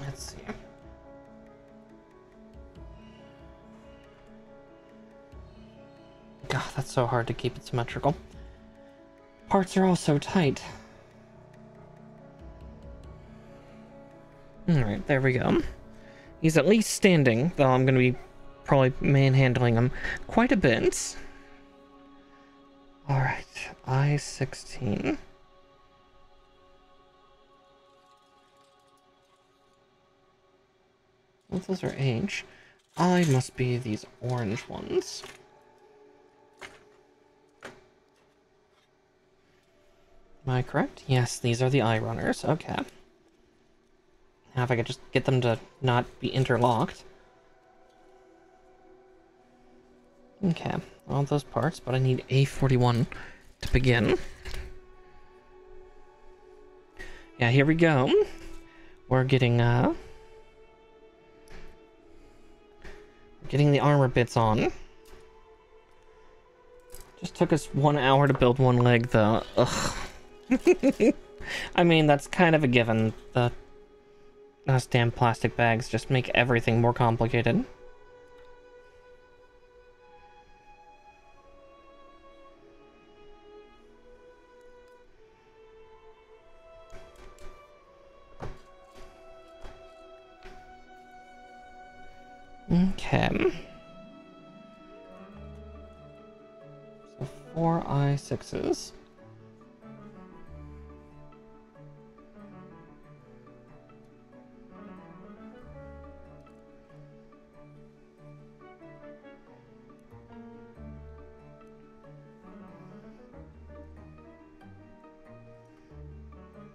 Let's see. God, that's so hard to keep it symmetrical. Parts are all so tight. Alright, there we go. He's at least standing, though I'm going to be probably manhandling him quite a bit. Alright, I-16. Well, those are H. I must be these orange ones. Am I correct? Yes, these are the eye runners. Okay. Now if I could just get them to not be interlocked. Okay, all those parts, but I need A41 to begin. Yeah, here we go. We're getting the armor bits on. Just took us 1 hour to build one leg, though. Ugh. I mean, that's kind of a given. Those damn plastic bags just make everything more complicated. Okay. So 4 I6s.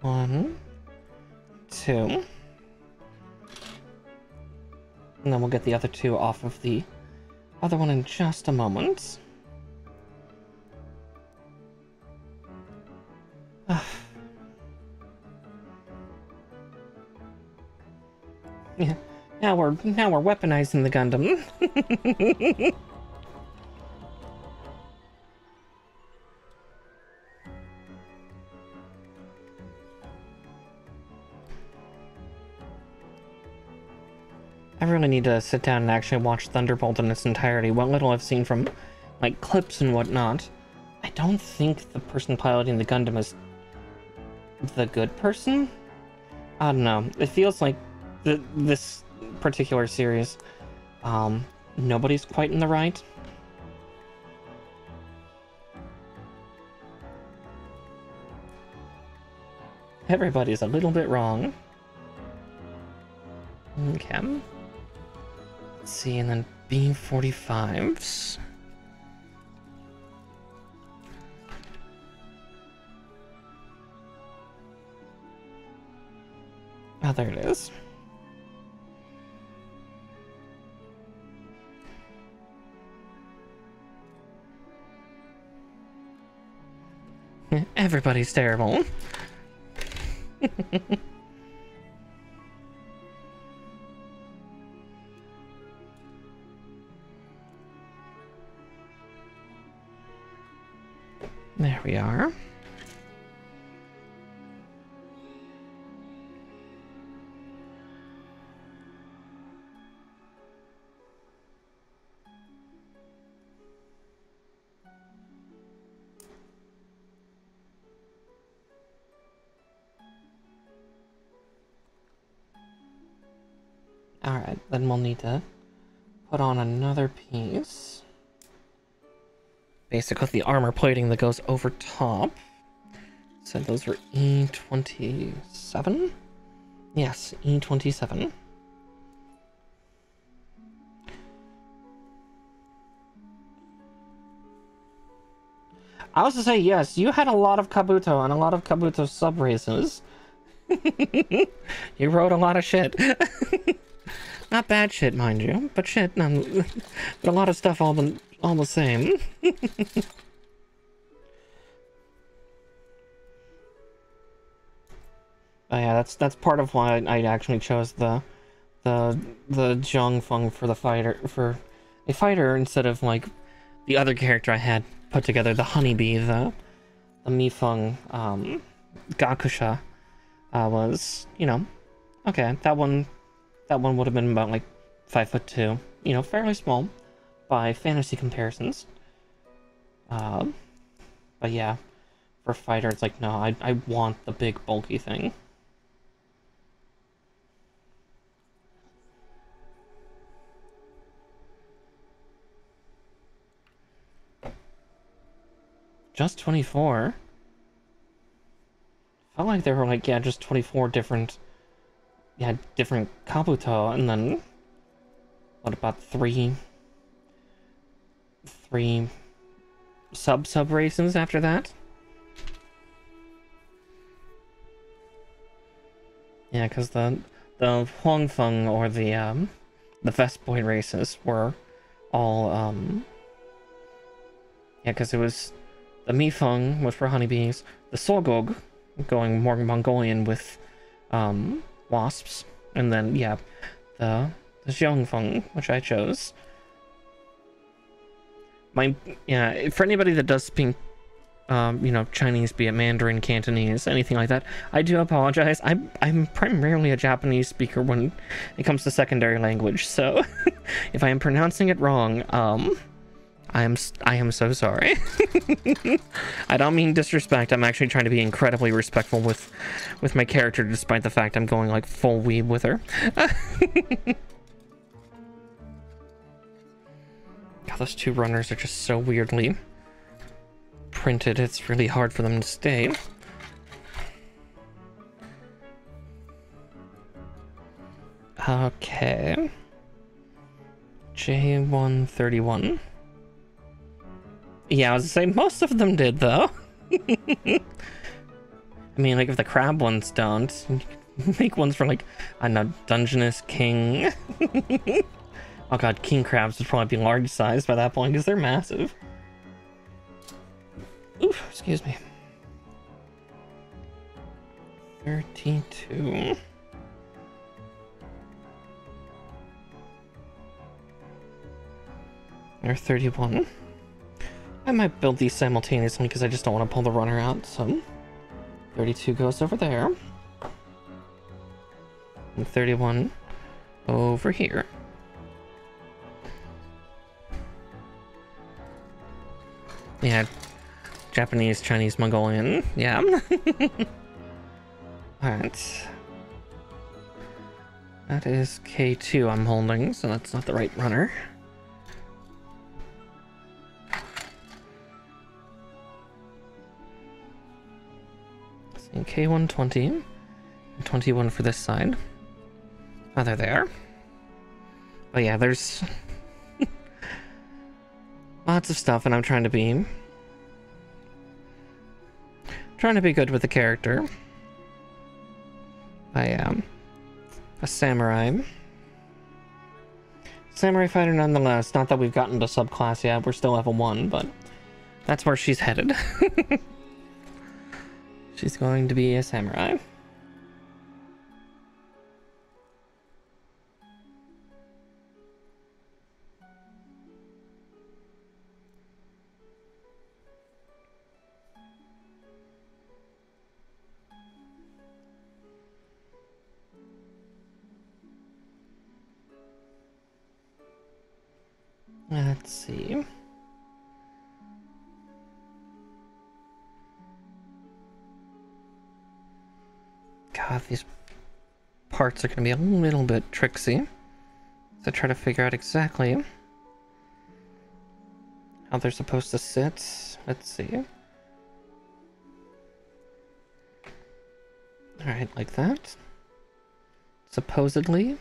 One, 2. And then we'll get the other 2 off of the other one in just a moment. Yeah, now we're weaponizing the Gundam. I really need to sit down and actually watch Thunderbolt in its entirety. What little I've seen from, like, clips and whatnot, I don't think the person piloting the Gundam is the good person? I don't know. It feels like this particular series, nobody's quite in the right. Everybody's a little bit wrong. Okay. Let's see, and then B-45s. Oh, there it is. Everybody's terrible. There we are. Alright, then we'll need to put on another piece. Basically the armor plating that goes over top. So those were E27? Yes, E27. I was to say, yes, you had a lot of Kabuto and a lot of Kabuto sub-races. You wrote a lot of shit. Not bad shit, mind you, but shit, but a lot of stuff all the same. Oh yeah, that's part of why I actually chose the Zhongfeng for a fighter instead of like the other character I had put together, the honeybee, the Mifeng Gakusha was, you know, okay, that one would have been about like 5'2", you know, fairly small by fantasy comparisons. But yeah, for a fighter, it's like, no, I want the big bulky thing. Just 24? Felt like there were like, yeah, just 24 different Kabuto, and then what about three sub races after that? Yeah, because the Huangfeng or the Vespoid races were all yeah, because it was the Mifeng was for honeybees, the Sogog going more Mongolian with wasps, and then yeah, the Xiongfeng, which I chose. Yeah, for anybody that does speak you know, Chinese, be it Mandarin, Cantonese, anything like that, I do apologize. I'm primarily a Japanese speaker when it comes to secondary language, so if I am pronouncing it wrong, I am so sorry. I don't mean disrespect. I'm actually trying to be incredibly respectful with my character, despite the fact I'm going like full weeb with her. God, those two runners are just so weirdly printed. It's really hard for them to stay. Okay. J131. Yeah, I was gonna say, most of them did, though. I mean, like, if the crab ones don't, you can make ones for, like, I don't know, Dungeness King. Oh god, king crabs would probably be large sized by that point, because they're massive. Oof, excuse me. 32. Or 31. I might build these simultaneously because I just don't want to pull the runner out, so 32 goes over there. And 31 over here. Yeah, Japanese, Chinese, Mongolian, yeah. Alright. That is K2 I'm holding, so that's not the right runner. K120 and 21 for this side. Oh, they're there. But yeah, there's lots of stuff, and I'm trying to be good with the character. I am a samurai fighter nonetheless. Not that we've gotten to subclass yet, we're still level 1, but that's where she's headed. She's going to be a samurai. Let's see. God, these parts are going to be a little bit tricksy. So try to figure out exactly how they're supposed to sit. Let's see. Alright, like that. Supposedly.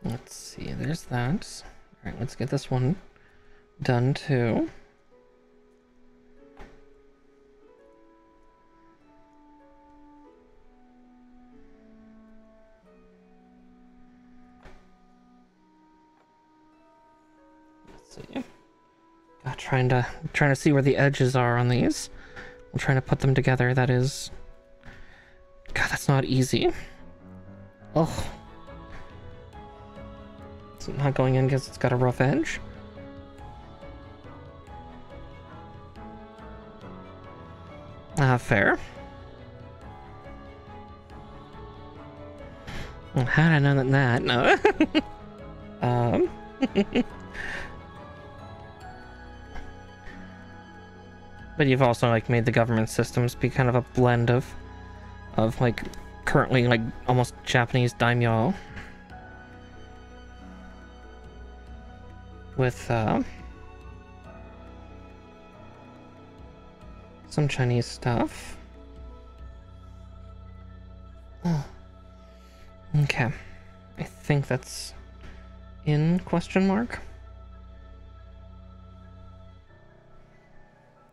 Let's see, there's that. Alright, let's get this one done too. Let's see. God, trying to see where the edges are on these. I'm trying to put them together. That is, God, that's not easy. Oh. It's not going in because it's got a rough edge. Fair. Well, how did I know that? No. But you've also like made the government systems be kind of a blend of like currently like almost Japanese daimyo with some Chinese stuff. Oh. Okay. I think that's in question mark.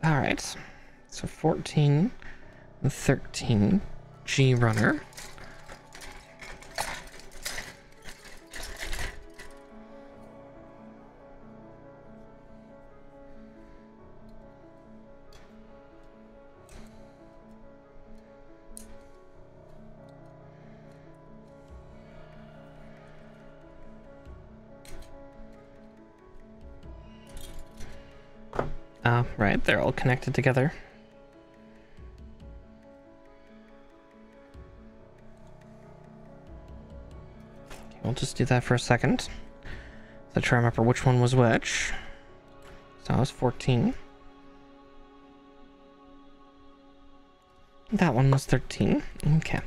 Alright. So 14 and 13 G runner. Right, they're all connected together. Okay, we'll just do that for a second. So try to remember which one was which. So that was 14. That one was 13. Okay.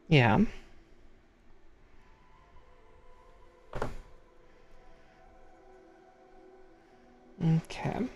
Yeah. Okay.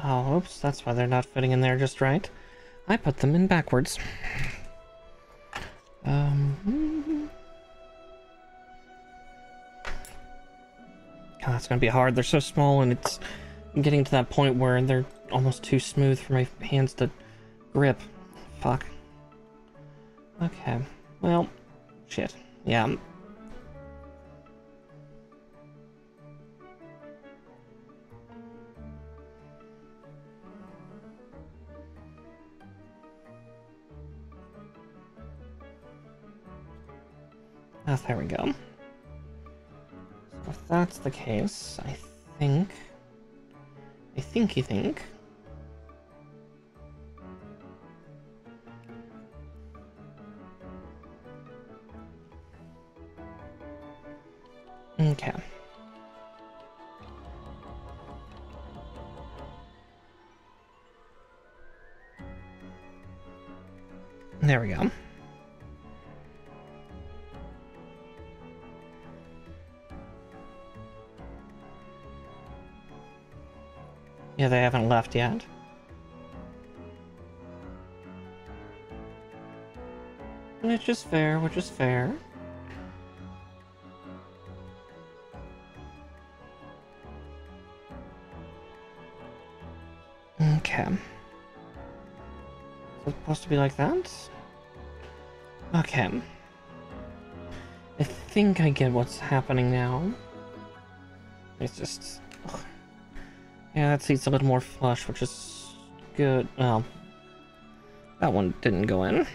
Oh, oops, that's why they're not fitting in there just right. I put them in backwards. God, it's gonna be hard. They're so small and it's getting to that point where they're almost too smooth for my hands to grip. Fuck. Okay. Well, shit. Yeah. Oh, there we go. So if that's the case, I think... Okay. There we go. Yeah, they haven't left yet. Which is fair, which is fair. Okay. Is it supposed to be like that? Okay. I think I get what's happening now. It's just... ugh. Yeah, that seat's a little more flush, which is good. Well, that one didn't go in.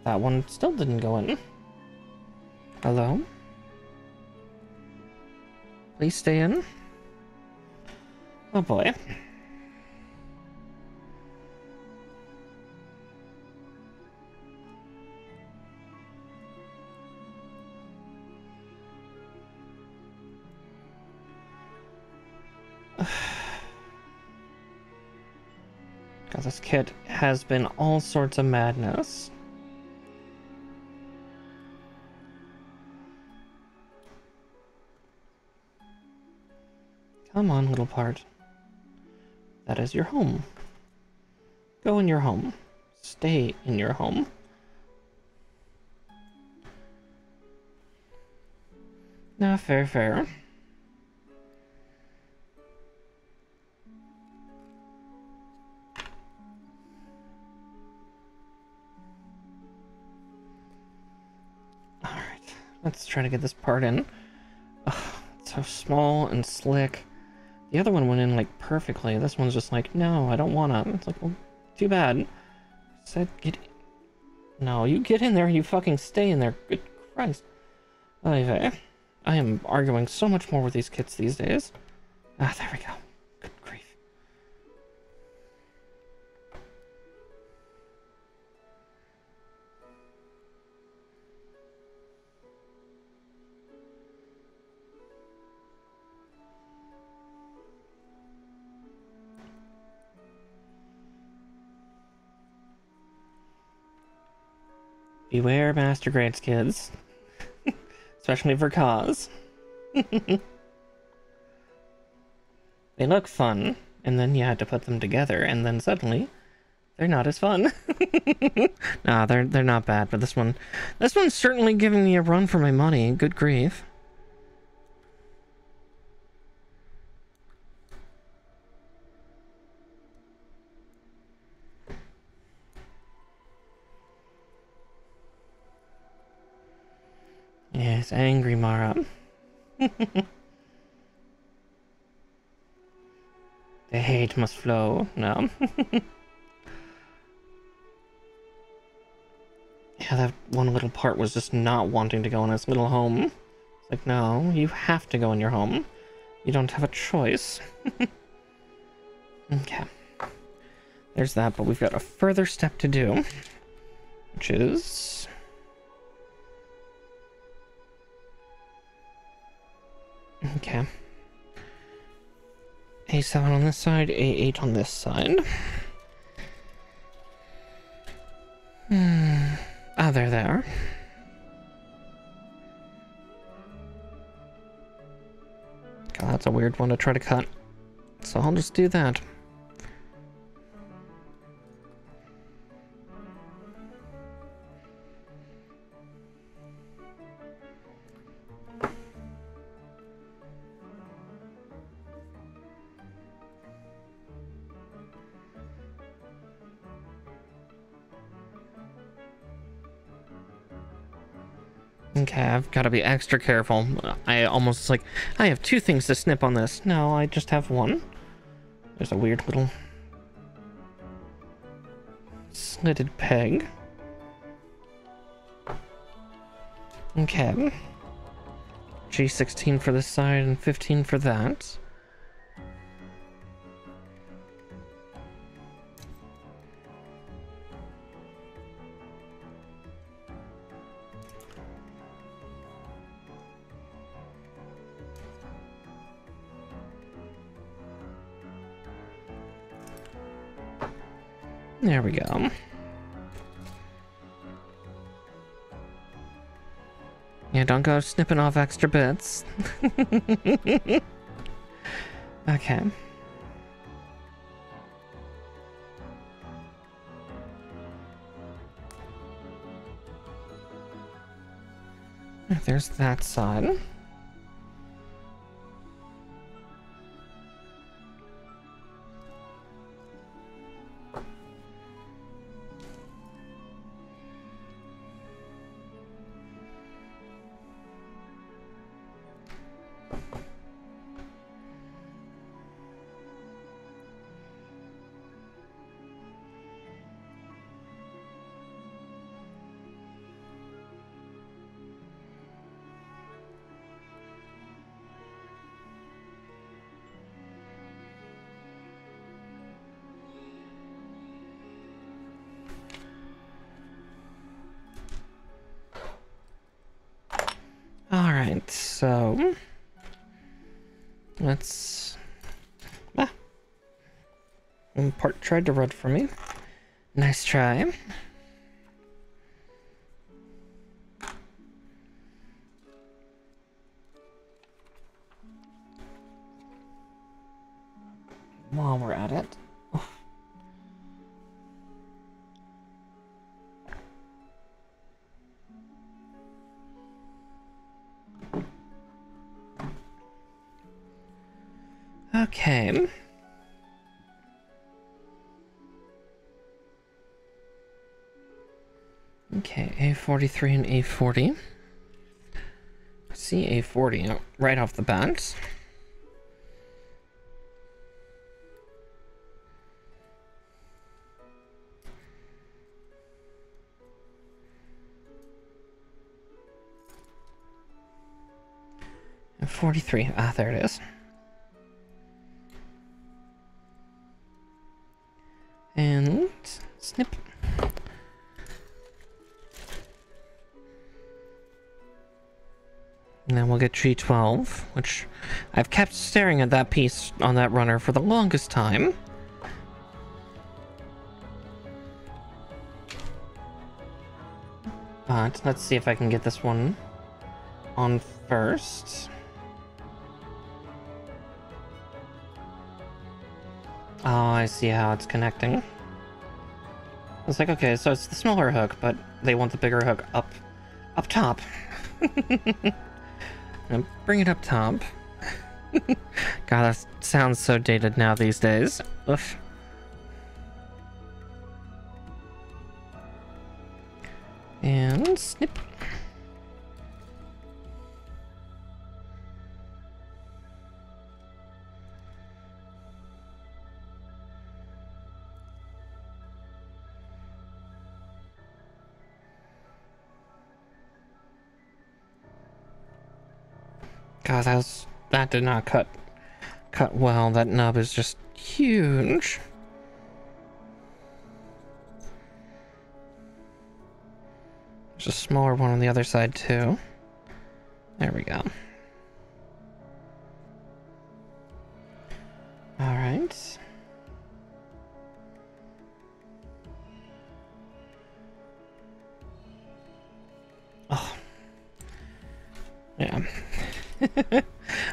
That one still didn't go in. Hello? Please stay in. Oh boy. God, this kid has been all sorts of madness. Come on, little part. That is your home. Go in your home. Stay in your home. Nah, fair, fair. Alright, let's try to get this part in. Ugh, it's so small and slick. The other one went in, like, perfectly. This one's just like, no, I don't wanna. It's like, well, too bad. Said get in. No, you get in there, you fucking stay in there. Good Christ. Anyway, I am arguing so much more with these kids these days. Ah, there we go. Good grief. Beware master grades, kids. Especially for cause. They look fun, and then you had to put them together, and then suddenly they're not as fun. Nah, they're not bad, but this one's certainly giving me a run for my money. Good grief. Yes, angry Mara. The hate must flow. No. Yeah, that one little part was just not wanting to go in his little home. It's like, no, you have to go in your home. You don't have a choice. Okay. There's that, but we've got a further step to do, which is... okay. A7 on this side, A8 on this side. Ah, they're there. God, that's a weird one to try to cut. So I'll just do that. Okay, I've got to be extra careful. I almost like, I have two things to snip on this. No, I just have one. There's a weird little slitted peg. Okay. G16 for this side and 15 for that. There we go. Yeah, don't go snipping off extra bits. Okay. There's that side. Alright, so let's... One part tried to run for me. Nice try. While we're at it. Okay. Okay, A43 and A40. I see A40 right off the bat. And 43. Ah, there it is. And snip. And then we'll get G12, which I've kept staring at that piece on that runner for the longest time. But let's see if I can get this one on first. Oh, I see how it's connecting. It's like, okay, so it's the smaller hook, but they want the bigger hook up top. And bring it up top. God, that sounds so dated now these days. Oof. And snip. God, that did not cut well. That nub is just huge. There's a smaller one on the other side too. There we go. All right. Oh. Yeah.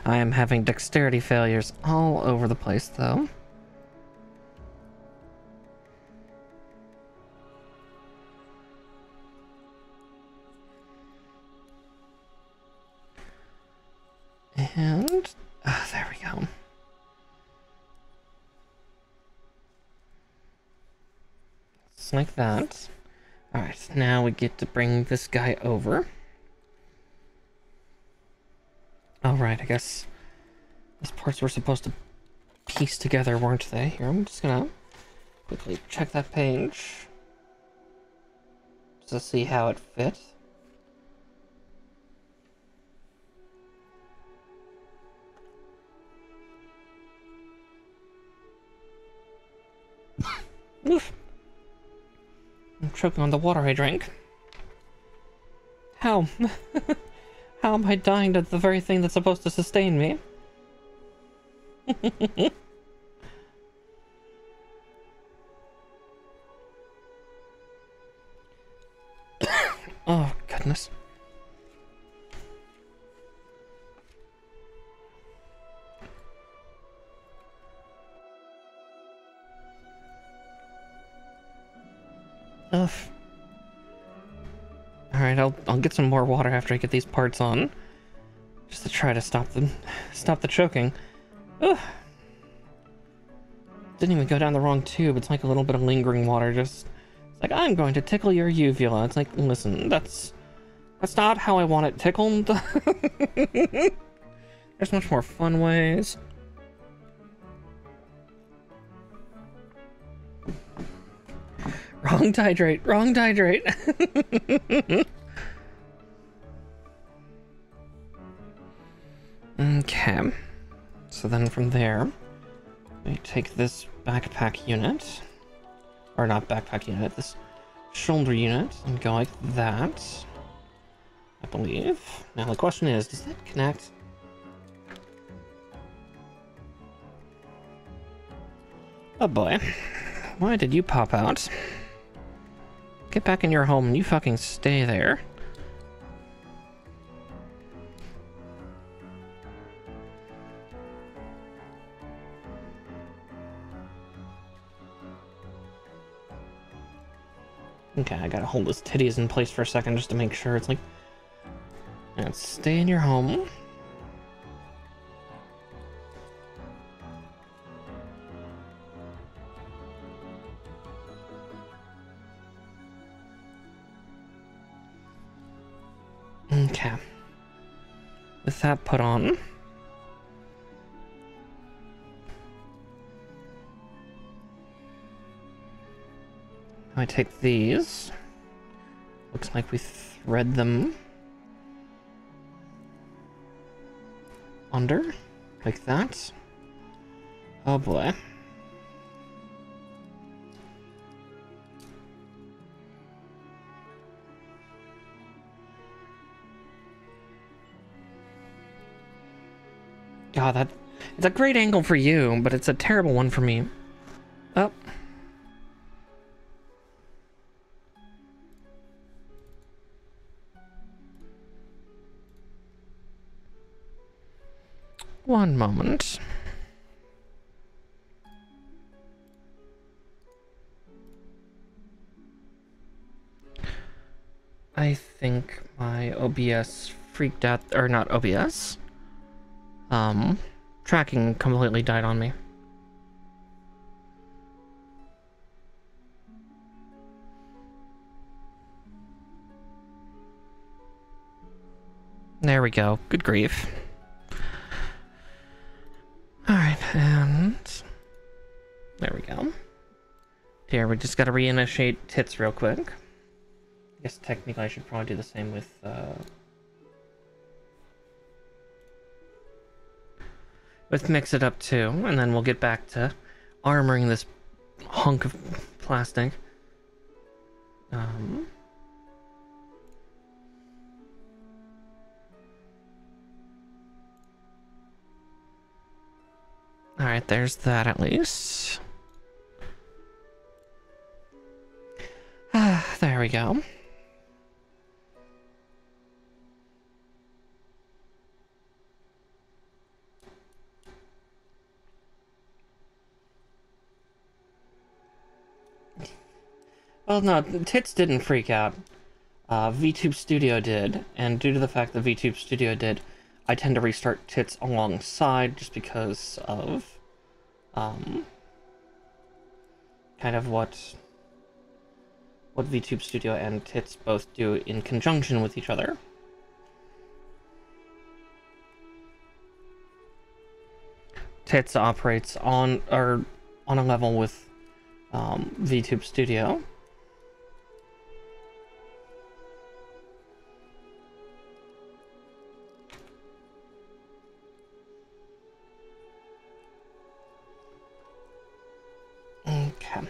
I am having dexterity failures all over the place, though. And... there we go. Just like that. Alright, now we get to bring this guy over. Alright, I guess these parts were supposed to piece together, weren't they? Here, I'm just gonna quickly check that page just to see how it fit. Oof. I'm choking on the water I drank. How? How am I dying to the very thing that's supposed to sustain me? Oh, goodness. Ugh. Alright, I'll get some more water after I get these parts on. Just to try to stop the choking. Ugh. Didn't even go down the wrong tube. It's like a little bit of lingering water. Just it's like, I'm going to tickle your uvula. It's like, listen, that's not how I want it tickled. There's much more fun ways. Wrong hydrate. Wrong hydrate. Okay. So then from there, we take this backpack unit, or not backpack unit, this shoulder unit, and go like that, I believe. Now the question is, does that connect? Oh boy. Why did you pop out? Get back in your home and you fucking stay there. Okay, I gotta hold his titties in place for a second just to make sure. It's like, and stay in your home. Okay. With that put on, I take these. Looks like we thread them under, like that. Oh boy. God, it's a great angle for you, but it's a terrible one for me. Oh. One moment. I think my OBS freaked out, or not OBS. Tracking completely died on me. There we go. Good grief. Alright, and there we go. Here, we just gotta reinitiate tits real quick. I guess technically I should probably do the same with, let's mix it up too, and then we'll get back to armoring this hunk of plastic. Alright, there's that at least. There we go. Well, no, tits didn't freak out. VTube Studio did, and due to the fact that VTube Studio did, I tend to restart tits alongside just because of, kind of what VTube Studio and tits both do in conjunction with each other. Tits operates on a level with VTube Studio. Okay,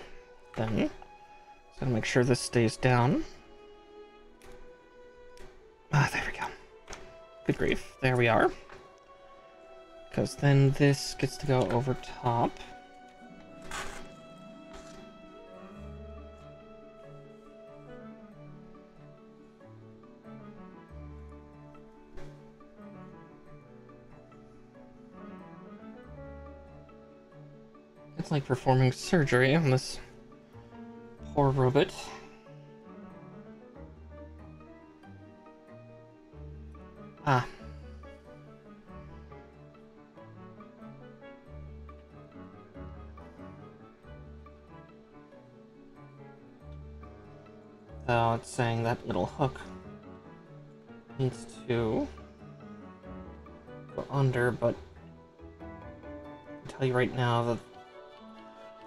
then just gotta make sure this stays down. Ah, there we go. Good grief, there we are. Because then this gets to go over top. It's like performing surgery on this poor robot. So it's saying that little hook needs to go under, but I can tell you right now that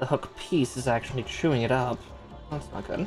the hook piece is actually chewing it up. That's not good.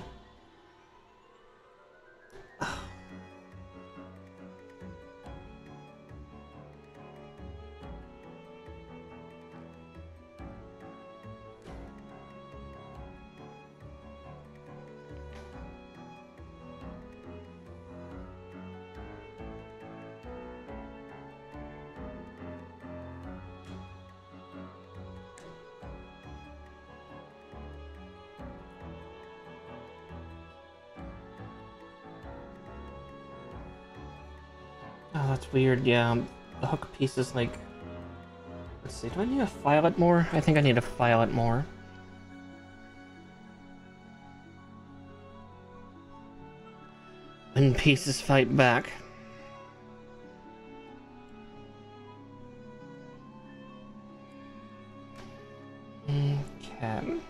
Oh, that's weird. Yeah, the hook piece is like... Let's see, do I need to file it more? I think I need to file it more. When pieces fight back. Okay.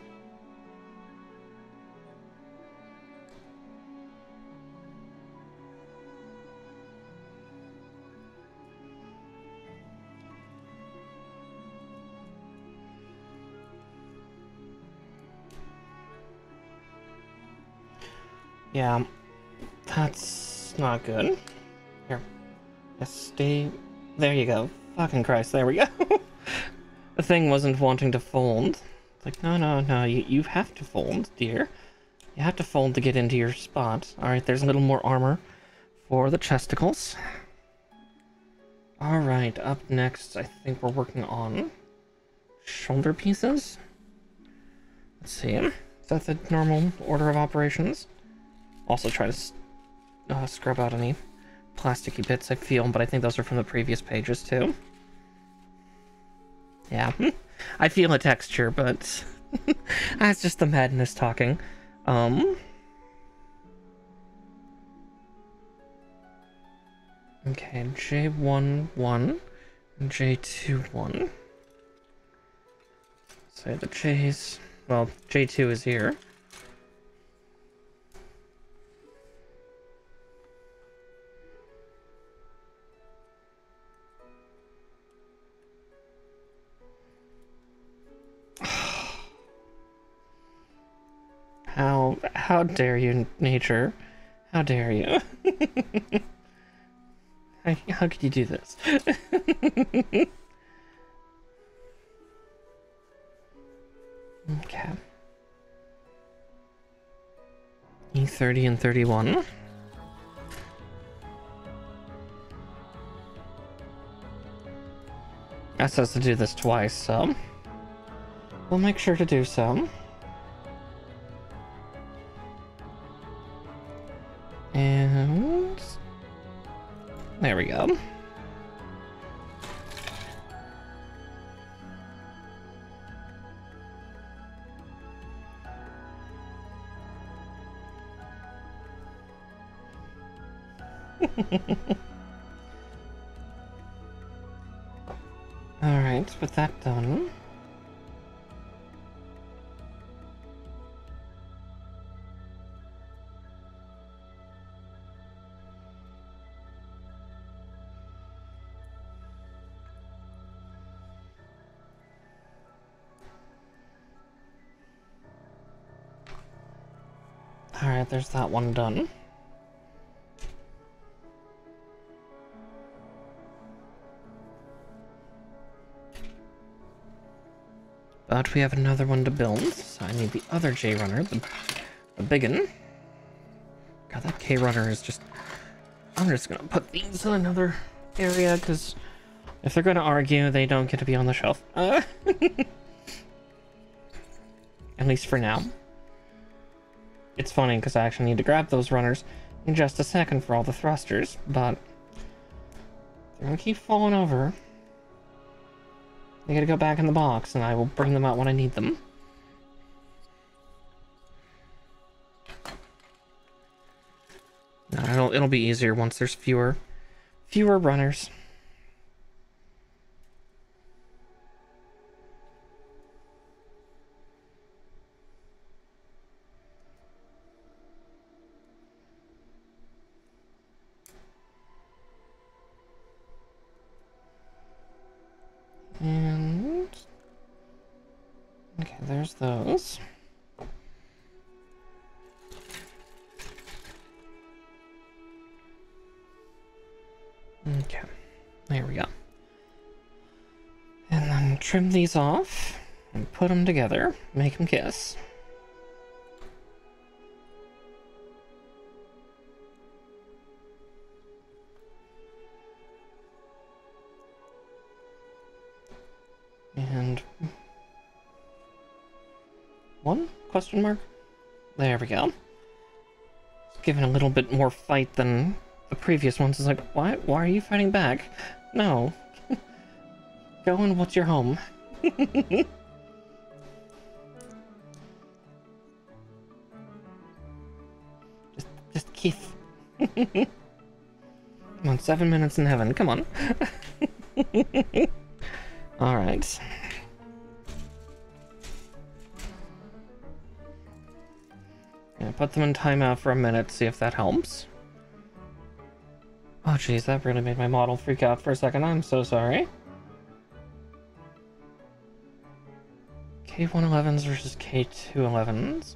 Yeah, that's not good. Here. Just stay... There you go. Fucking Christ, there we go. The thing wasn't wanting to fold. It's like, no, you have to fold, dear. You have to fold to get into your spot. Alright, there's a little more armor for the chesticles. Alright, up next, I think we're working on shoulder pieces. Let's see. Is that the normal order of operations? Also try to scrub out any plasticky bits I feel, but I think those are from the previous pages too. Yeah, I feel a texture, but that's just the madness talking. Okay, J1-1 and J2-1. So the J's, well, J2 is here. How dare you, nature? How dare you? How could you do this? Okay. E30 and 31. Asked us to do this twice, so we'll make sure to do so. And there we go. Alright, with that done. Alright, there's that one done. But we have another one to build, so I need the other J runner, the big one. God, that K runner is just... I'm just gonna put these in another area, because if they're gonna argue, they don't get to be on the shelf. At least for now. It's funny, because I actually need to grab those runners in just a second for all the thrusters, but they're gonna keep falling over. They gotta go back in the box, and I will bring them out when I need them. No, it'll be easier once there's fewer runners. And okay, there's those. Okay, there we go. And then trim these off and put them together, make them kiss. And one question mark? There we go. It's given a little bit more fight than the previous ones. It's like, why are you fighting back? No. Go and what's your home? just kiss. Come on, 7 minutes in heaven, come on. Alright. Yeah, put them in timeout for a minute, see if that helps. Oh jeez, that really made my model freak out for a second. I'm so sorry. K111s versus K211s.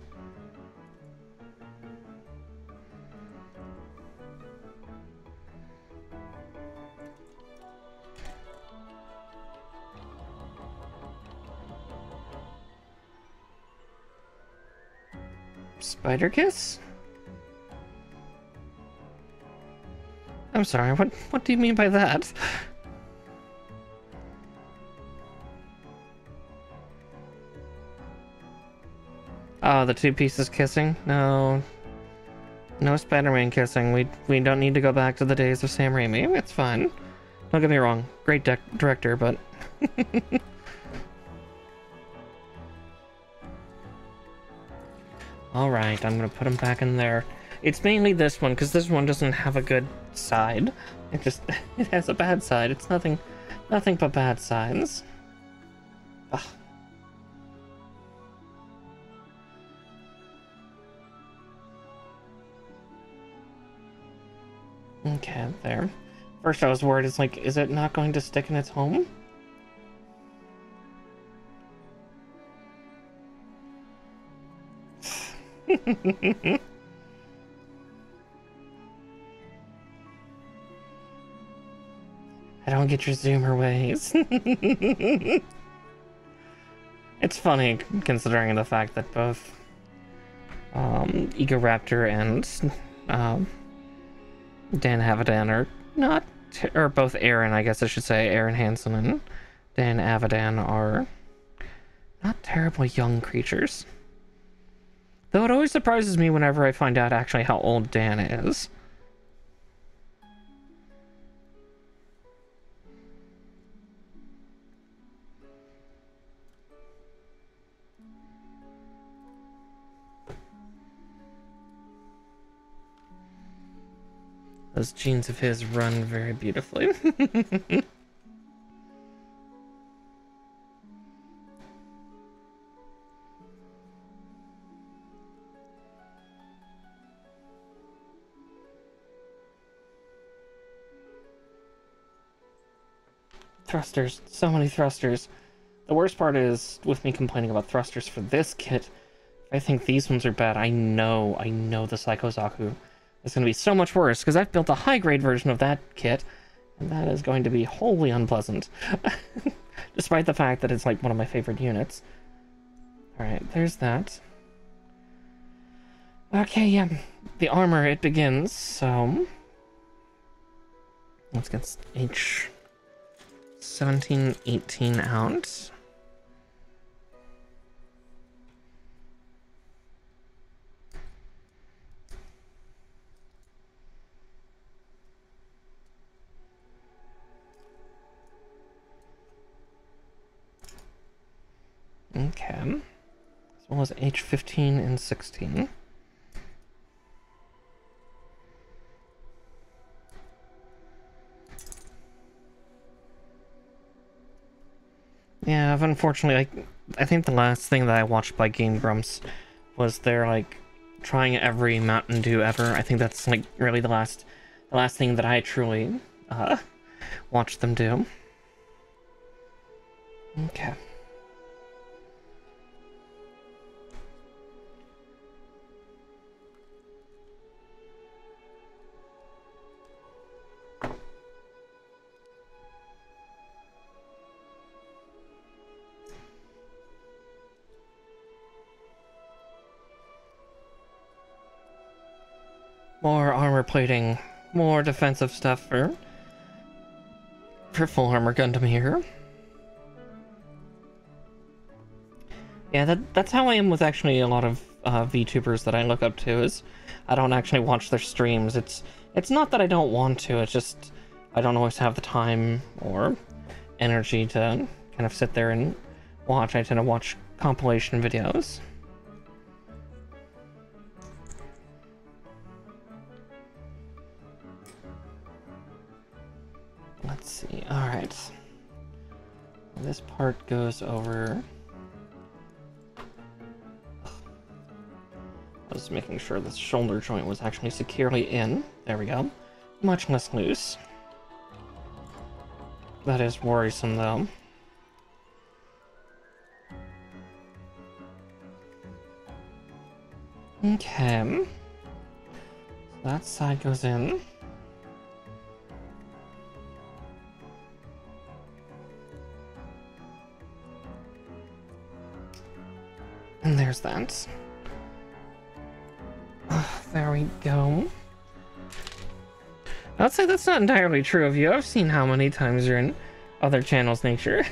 Spider kiss? I'm sorry, what do you mean by that? Oh, the two pieces kissing? No. No Spider-Man kissing. We don't need to go back to the days of Sam Raimi. It's fine. Don't get me wrong. Great director, but... Alright, I'm gonna put them back in there. It's mainly this one, because this one doesn't have a good side. It has a bad side. It's nothing but bad sides. Ugh. Okay, there. First I was worried, it's like, is it not going to stick in its home? I don't get your zoomer ways. It's funny considering the fact that both Egoraptor and Dan Avidan are not, or both Aaron, I guess I should say, Aaron Hansen and Dan Avidan are not terribly young creatures. Though it always surprises me whenever I find out actually how old Dan is. Those genes of his run very beautifully. Thrusters. So many thrusters. The worst part is, with me complaining about thrusters for this kit, I think these ones are bad. I know the Psycho Zaku is going to be so much worse, because I've built a high-grade version of that kit, and that is going to be wholly unpleasant. Despite the fact that it's, like, one of my favorite units. Alright, there's that. Okay, yeah. The armor, it begins, so... Let's get H... 17, 18 out. Okay. As well as H15 and 16. Yeah, unfortunately, I think the last thing that I watched by Game Grumps was their, like, trying every Mountain Dew ever. I think that's, like, really the last thing that I truly, watched them do. Okay. More armor plating, more defensive stuff for full armor Gundam here. Yeah, that's how I am with actually a lot of VTubers that I look up to. Is I don't actually watch their streams. It's not that I don't want to. It's just I don't always have the time or energy to kind of sit there and watch. I tend to watch compilation videos. Let's see. All right. This part goes over. I was making sure the shoulder joint was actually securely in. There we go. Much less loose. That is worrisome, though. Okay. So that side goes in. And there's that. There we go. I'd say that's not entirely true of you. I've seen how many times you're in other channels' nature.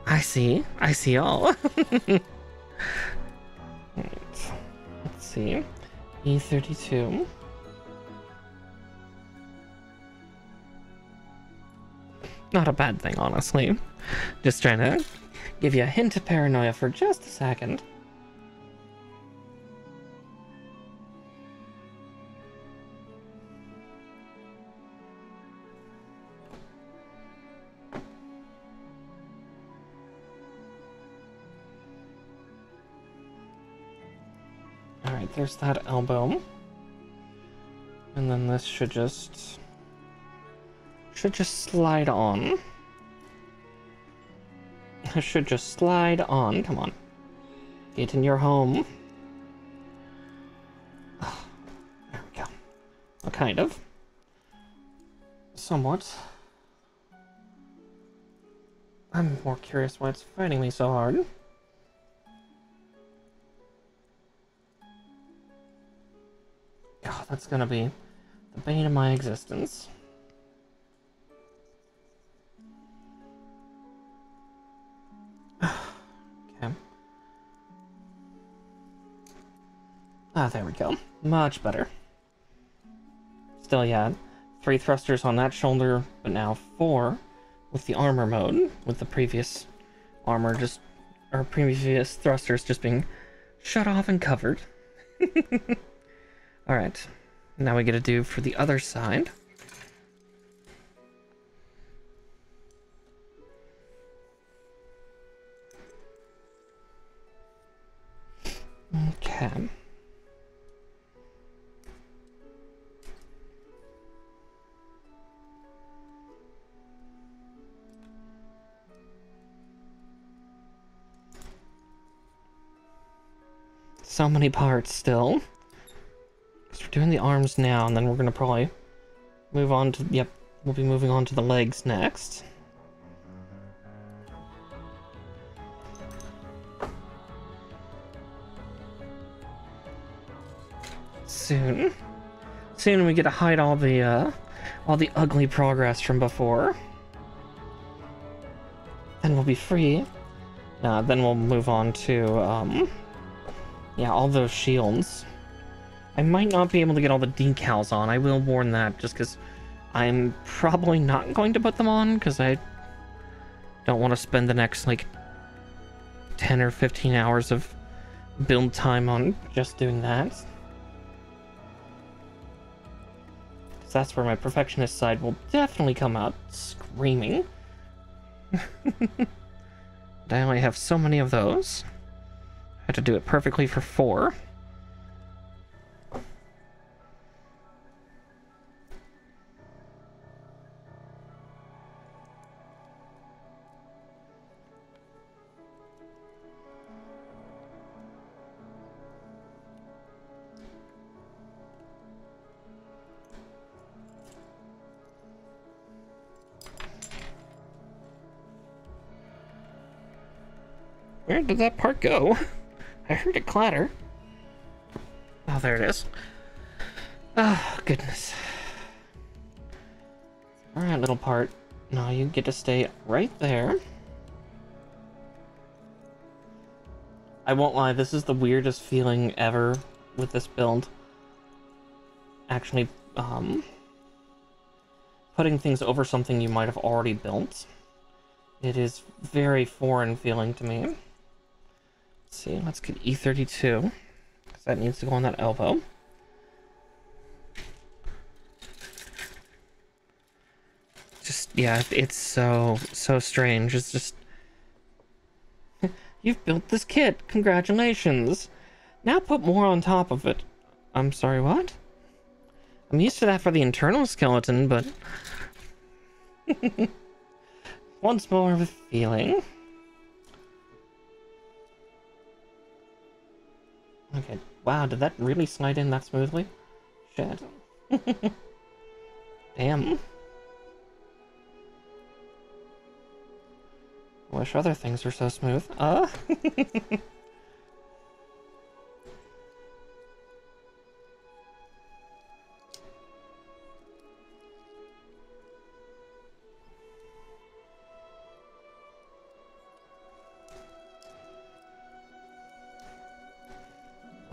I see all. Right. Let's see. E32. Not a bad thing, honestly. Just trying to give you a hint of paranoia for just a second. Alright, there's that elbow. And then this should just slide on. It should just slide on. Come on. Get in your home. There we go. Well, kind of. Somewhat. I'm more curious why it's fighting me so hard. God, that's gonna be the bane of my existence. Okay. Ah, there we go. Much better. Still, yeah, 3 thrusters on that shoulder, but now 4 with the armor mode, with the previous armor or previous thrusters just being shut off and covered. Alright, now we get to do for the other side. Okay. So many parts still. Because we're doing the arms now, and then we're gonna probably move on to, yep, we'll be moving on to the legs next. Soon we get to hide all the ugly progress from before. Then we'll be free. Then we'll move on to, yeah, all those shields. I might not be able to get all the decals on. I will warn that, just because I'm probably not going to put them on, because I don't want to spend the next, like, 10 or 15 hours of build time on just doing that. Because that's where my perfectionist side will definitely come out screaming. I only have so many of those. I had to do it perfectly for 4. Where did that part go? I heard it clatter. Oh, there it is. Oh, goodness. Alright, little part. Now you get to stay right there. I won't lie, this is the weirdest feeling ever with this build. Actually, putting things over something you might have already built. It is very foreign feeling to me. Let's see, let's get E32, because that needs to go on that elbow. Just, yeah, it's so strange. It's just... You've built this kit. Congratulations. Now put more on top of it. I'm sorry, what? I'm used to that for the internal skeleton, but... Once more of a feeling. Okay, wow, did that really slide in that smoothly? Shit. Damn. Wish other things were so smooth. Oh,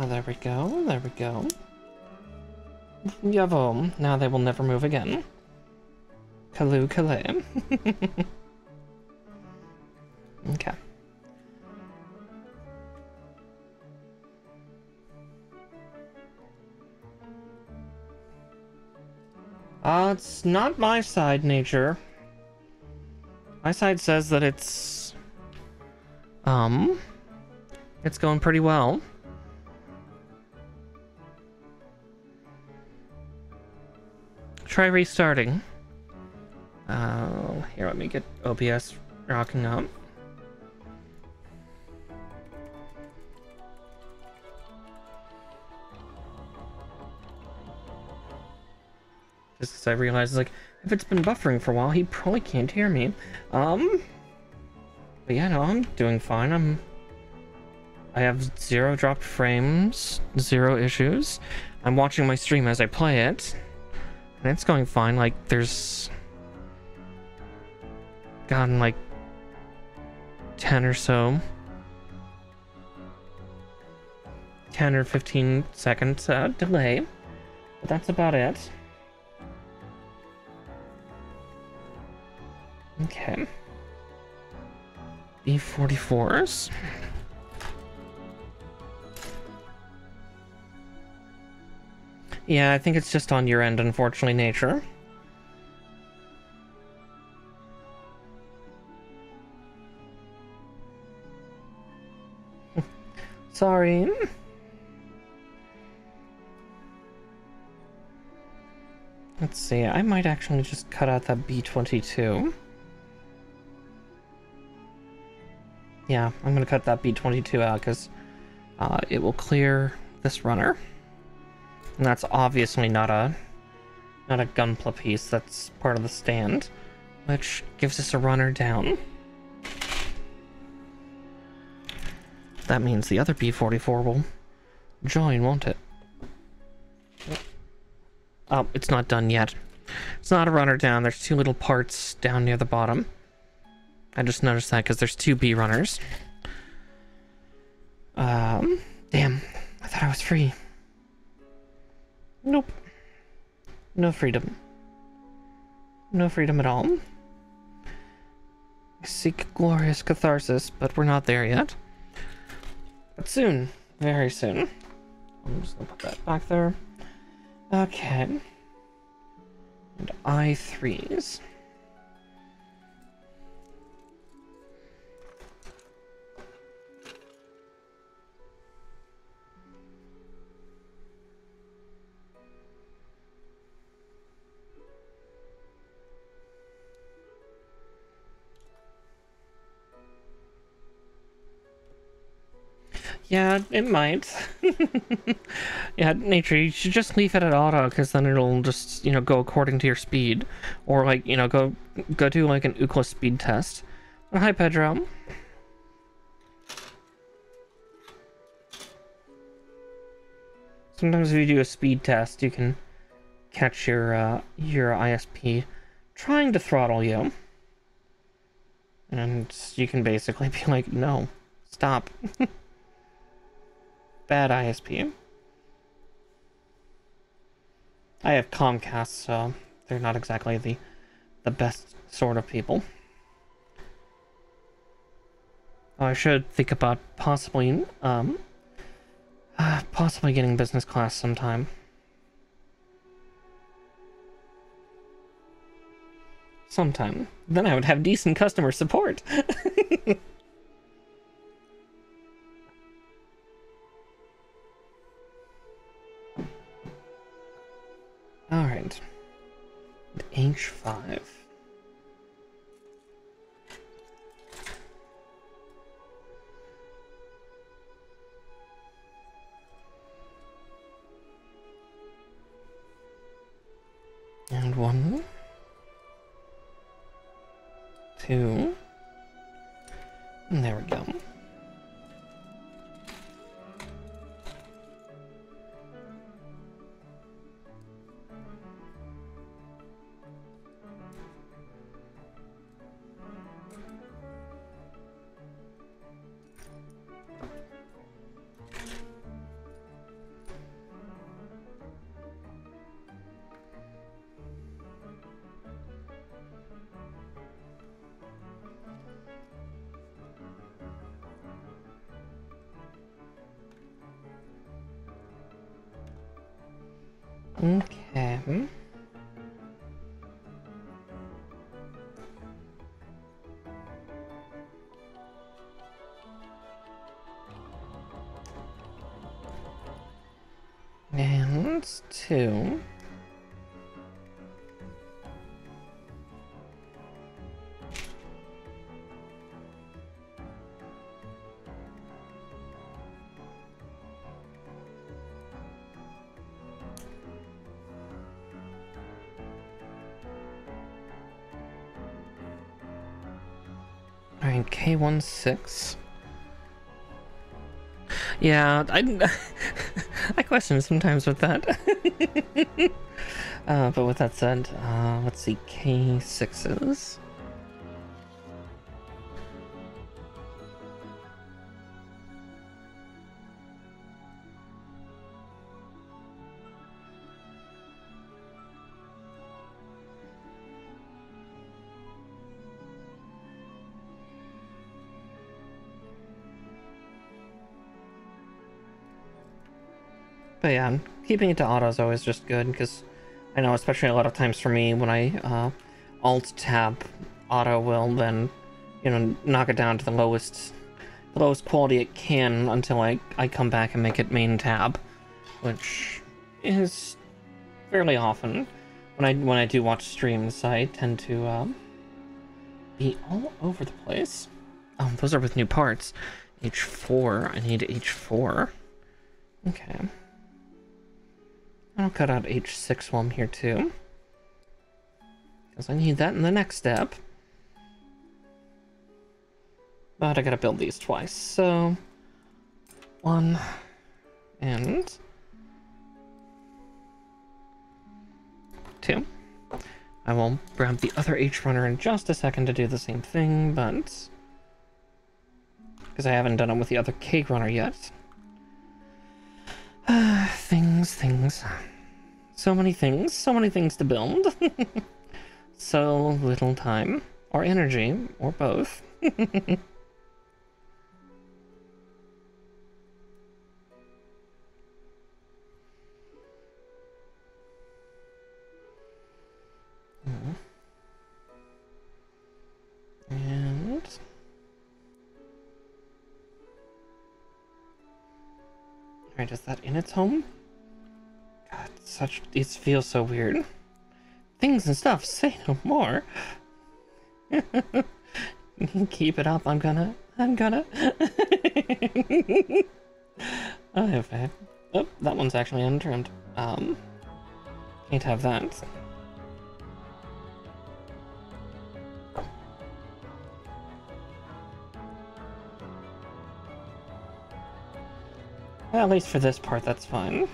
there we go, there we go. Yavo, now they will never move again. Kalu Kale. Okay. It's not my side, nature. My side says that it's going pretty well. Try restarting. Here, let me get OBS rocking up. Just because I realized, like, if it's been buffering for a while, he probably can't hear me. But yeah, no, I'm doing fine. I have 0 dropped frames, 0 issues. I'm watching my stream as I play it, and it's going fine. Like, there's gotten like 10 or so, 10 or 15 seconds delay, but that's about it. Okay. B44s. Yeah, I think it's just on your end, unfortunately, nature. Sorry. Let's see, I might actually just cut out that B22. Yeah, I'm gonna cut that B22 out because it will clear this runner. And that's obviously not a gunpla piece, that's part of the stand, which gives us a runner down. That means the other B44 will join, won't it? Oh, it's not done yet. It's not a runner down, there's 2 little parts down near the bottom. I just noticed that because there's 2 B runners. Damn, I thought I was free. Nope. No freedom. No freedom at all. Seek glorious catharsis, but we're not there yet. But soon. Very soon. I'm just gonna put that back there. Okay. And I3s. Yeah, it might. Yeah, nature, you should just leave it at auto, because then it'll just, you know, go according to your speed. Or, like, you know, go do, like, an Ookla speed test. Hi, Pedro. Sometimes if you do a speed test, you can catch your ISP trying to throttle you. And you can basically be like, no, stop. Bad ISP. I have Comcast, so they're not exactly the best sort of people. I should think about possibly getting business class sometime. Sometime. Then I would have decent customer support. Alright. H5. And 1, 2, and there we go. Okay. And 2. Alright, K16. Yeah, I question sometimes with that. But with that said, let's see, K6s. But yeah, keeping it to auto is always just good, because I know, especially a lot of times for me, when I alt-tab auto will then, you know, knock it down to the lowest quality it can until I come back and make it main tab, which is fairly often. When I do watch streams, I tend to be all over the place. Oh, those are with new parts. H4, I need H4. Okay. I'll cut out H6 while I'm here too, because I need that in the next step. But I gotta build these twice, so 1 and 2. I will grab the other H runner in just a second to do the same thing, but because I haven't done it with the other K runner yet. Things. So many things to build. So little time, or energy, or both. And alright, is that in its home? God, it feels so weird. Things and stuff, say no more. Keep it up, I'm gonna. Okay. Oh, that one's actually untrimmed. Can't have that. Well, at least for this part, that's fine.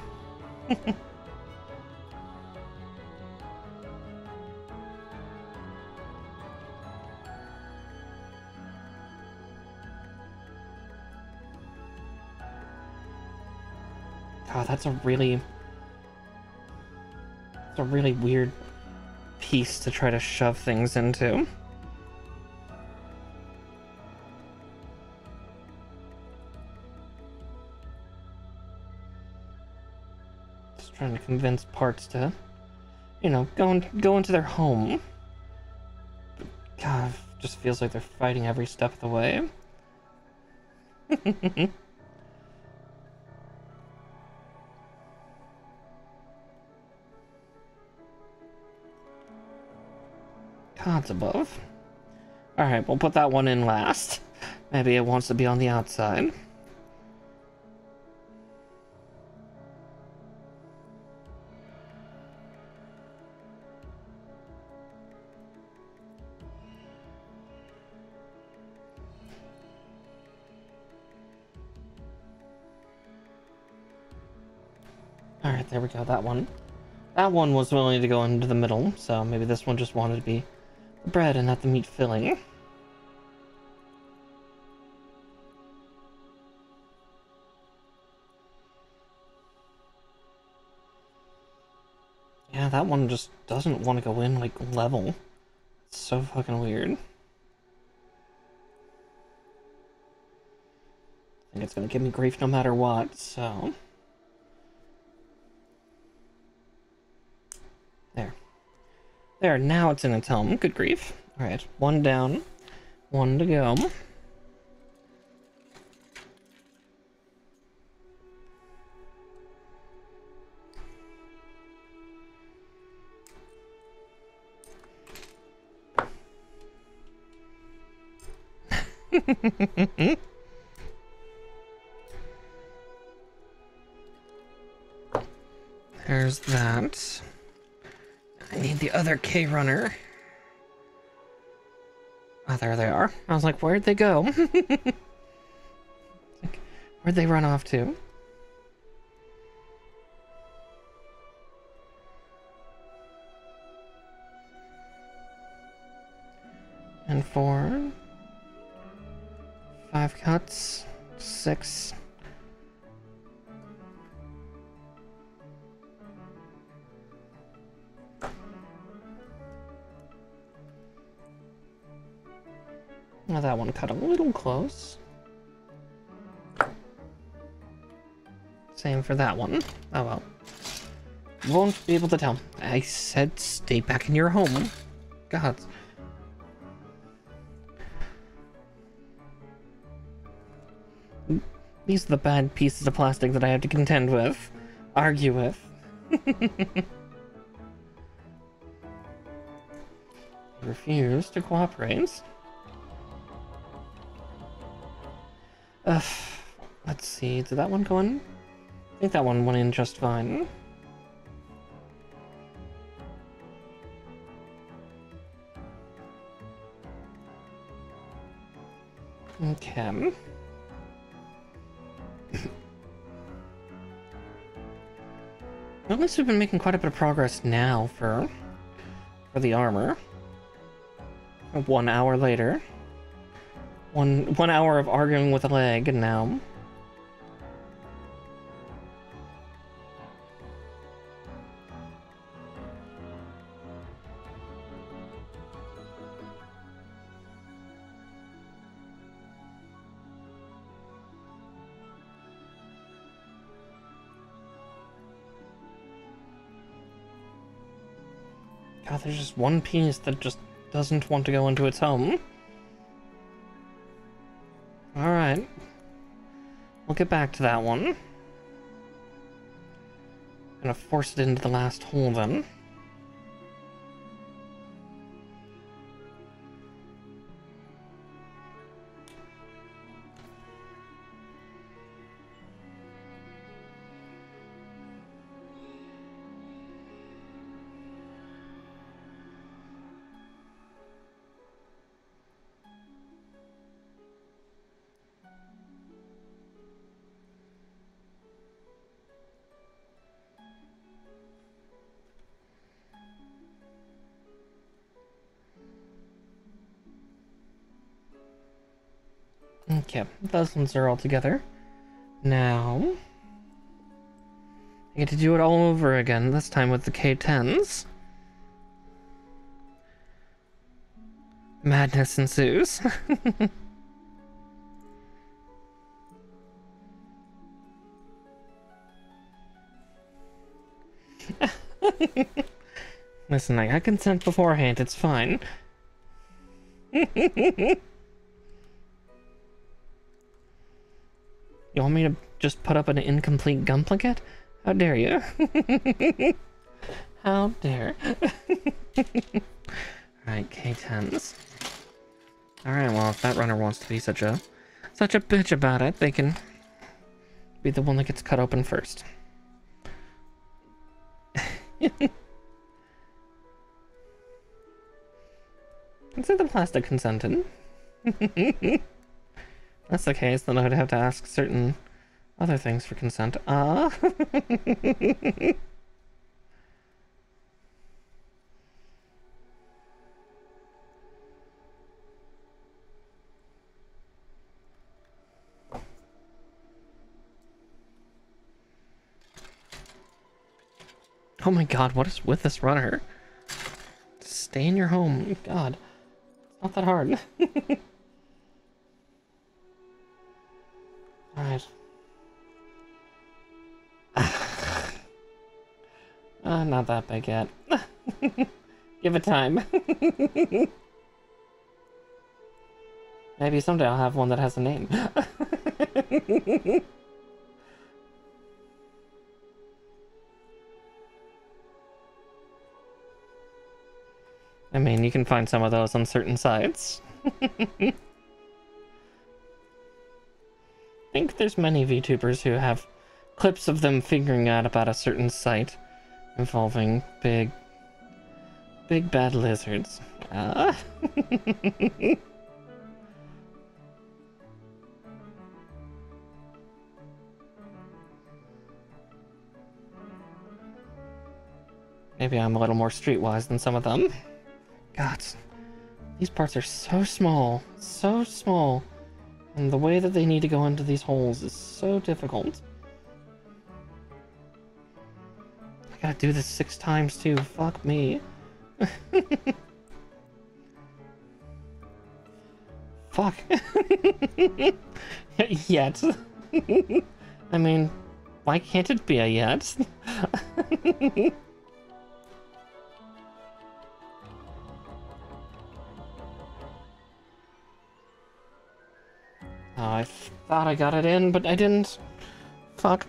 God, that's a really weird piece to try to shove things into. Just trying to convince parts to, you know, go into their home. But God, just feels like they're fighting every step of the way. God's above. Alright, we'll put that one in last. Maybe it wants to be on the outside. Alright, there we go, that one. That one was willing to go into the middle, so maybe this one just wanted to be the bread and not the meat filling. Yeah, that one just doesn't want to go in, like, level. It's so fucking weird. I think it's gonna give me grief no matter what, so... There. There, now it's in its home. Good grief. Alright, one down. One to go. There's that. I need the other K runner. Oh, there they are. I was like, where'd they go? Where'd they run off to? And 4. 5 cuts. 6. Well, that one cut a little close. Same for that one. Oh well. Won't be able to tell. I said stay back in your home. God. These are the bad pieces of plastic that I have to contend with. Argue with. Refuse to cooperate. Let's see, did that one go in? I think that one went in just fine. Okay. At least we've been making quite a bit of progress now for the armor. 1 hour later. One hour of arguing with a leg, and now... God, there's just one piece that just doesn't want to go into its home. Alright. We'll get back to that one. Gonna force it into the last hole then. Okay, those ones are all together. Now, I get to do it all over again, this time with the K10s. Madness ensues. Listen, I got consent beforehand, it's fine. You want me to just put up an incomplete gumplicate? How dare you? How dare. Alright, K10s. Alright, well, if that runner wants to be such a bitch about it, they can be the one that gets cut open first. Isn't the plastic consented? That's the case, then I'd have to ask certain other things for consent. Oh my god, what is with this runner? Stay in your home. God. It's not that hard. Alright. Not that big yet. Give it time. Maybe someday I'll have one that has a name. I mean, you can find some of those on certain sites. I think there's many VTubers who have clips of them figuring out about a certain site involving big bad lizards. Maybe I'm a little more streetwise than some of them. God, these parts are so small, and the way that they need to go into these holes is so difficult. I gotta do this 6 times too, fuck me. Fuck. Yet. I mean, why can't it be a yet? Oh, I thought I got it in, but I didn't. Fuck.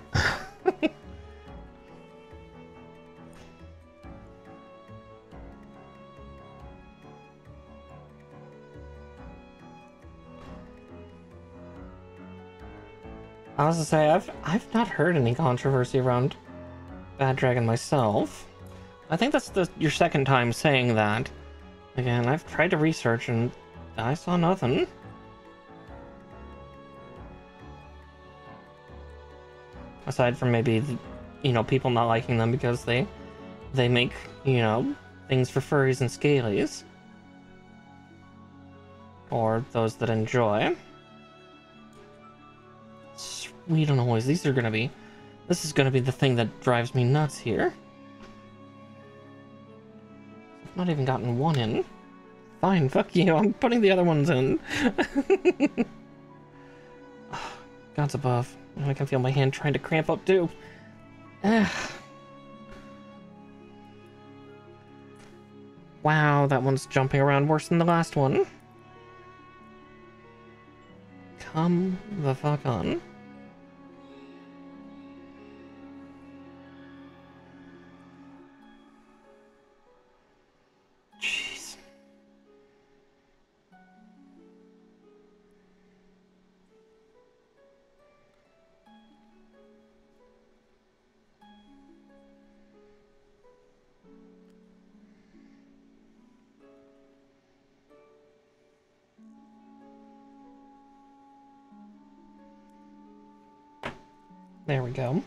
I was to say, I've not heard any controversy around Bad Dragon myself. I think that's your second time saying that. Again, I've tried to research and I saw nothing. Aside from maybe, you know, people not liking them because they make, you know, things for furries and scalies. Or those that enjoy. Sweet noise. This is gonna be the thing that drives me nuts here. I've not even gotten one in. Fine, fuck you, I'm putting the other ones in. God's above. I can feel my hand trying to cramp up too. Wow, that one's jumping around worse than the last one. Come the fuck on. Jeez. There we go.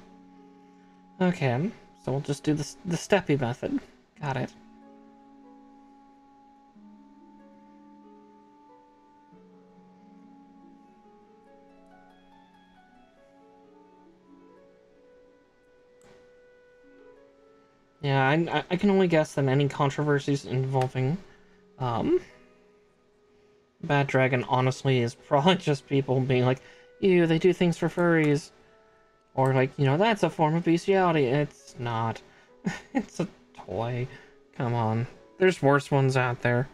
Okay, so we'll just do the steppy method. Got it. Yeah, I can only guess that any controversies involving um Bad Dragon honestly is probably just people being like, ew, they do things for furries. Or like, you know, that's a form of bestiality. It's not. It's a toy. Come on. There's worse ones out there.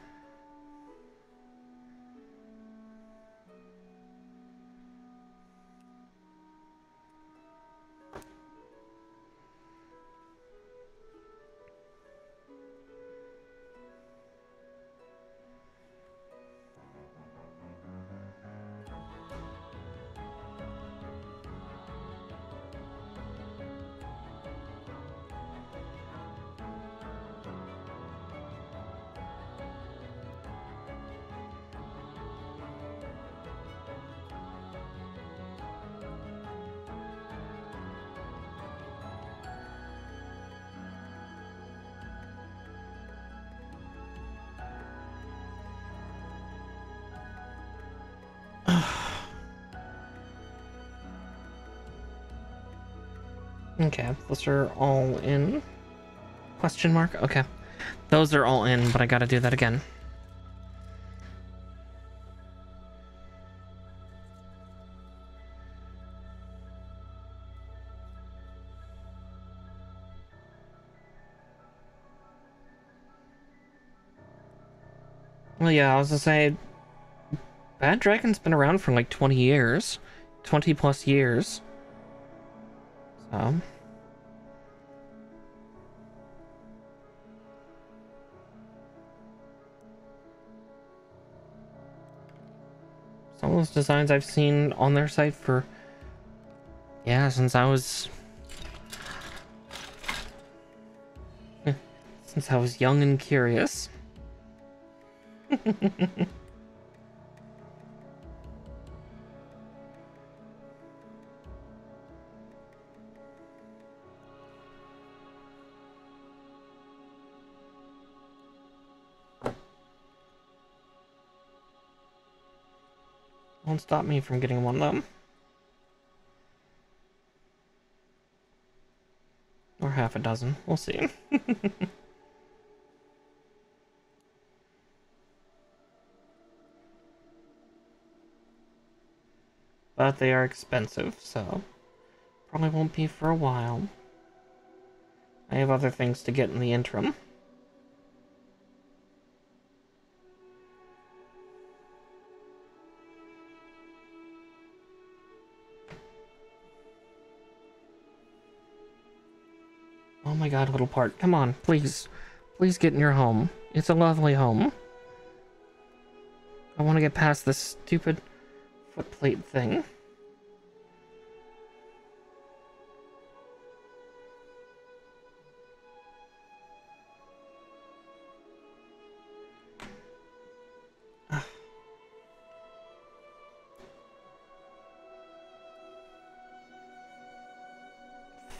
Okay, those are all in. Question mark? Okay. Those are all in, but I gotta do that again. Well, yeah, I was gonna say, Bad Dragon's been around for like 20 years. 20 plus years. So. Some of those designs I've seen on their site for, yeah, since I was young and curious. Won't stop me from getting one of them. Or half a dozen. We'll see. But they are expensive, so probably won't be for a while. I have other things to get in the interim. Oh my god, little part. Come on, please. Please get in your home. It's a lovely home. I want to get past this stupid footplate thing.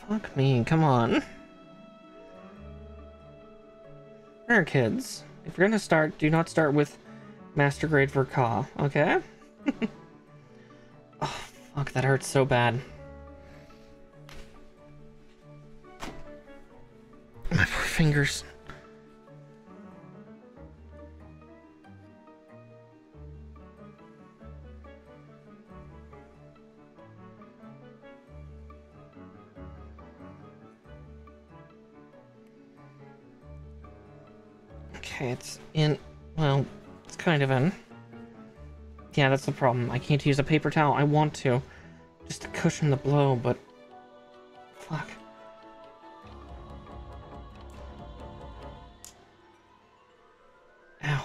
Fuck me, come on. There, kids. If you're gonna start, do not start with Master Grade for Ka, okay? Oh, fuck, that hurts so bad. My poor fingers. Okay, it's in. Well, it's kind of in. Yeah, that's the problem. I can't use a paper towel. I want to. Just to cushion the blow, but... Fuck. Ow.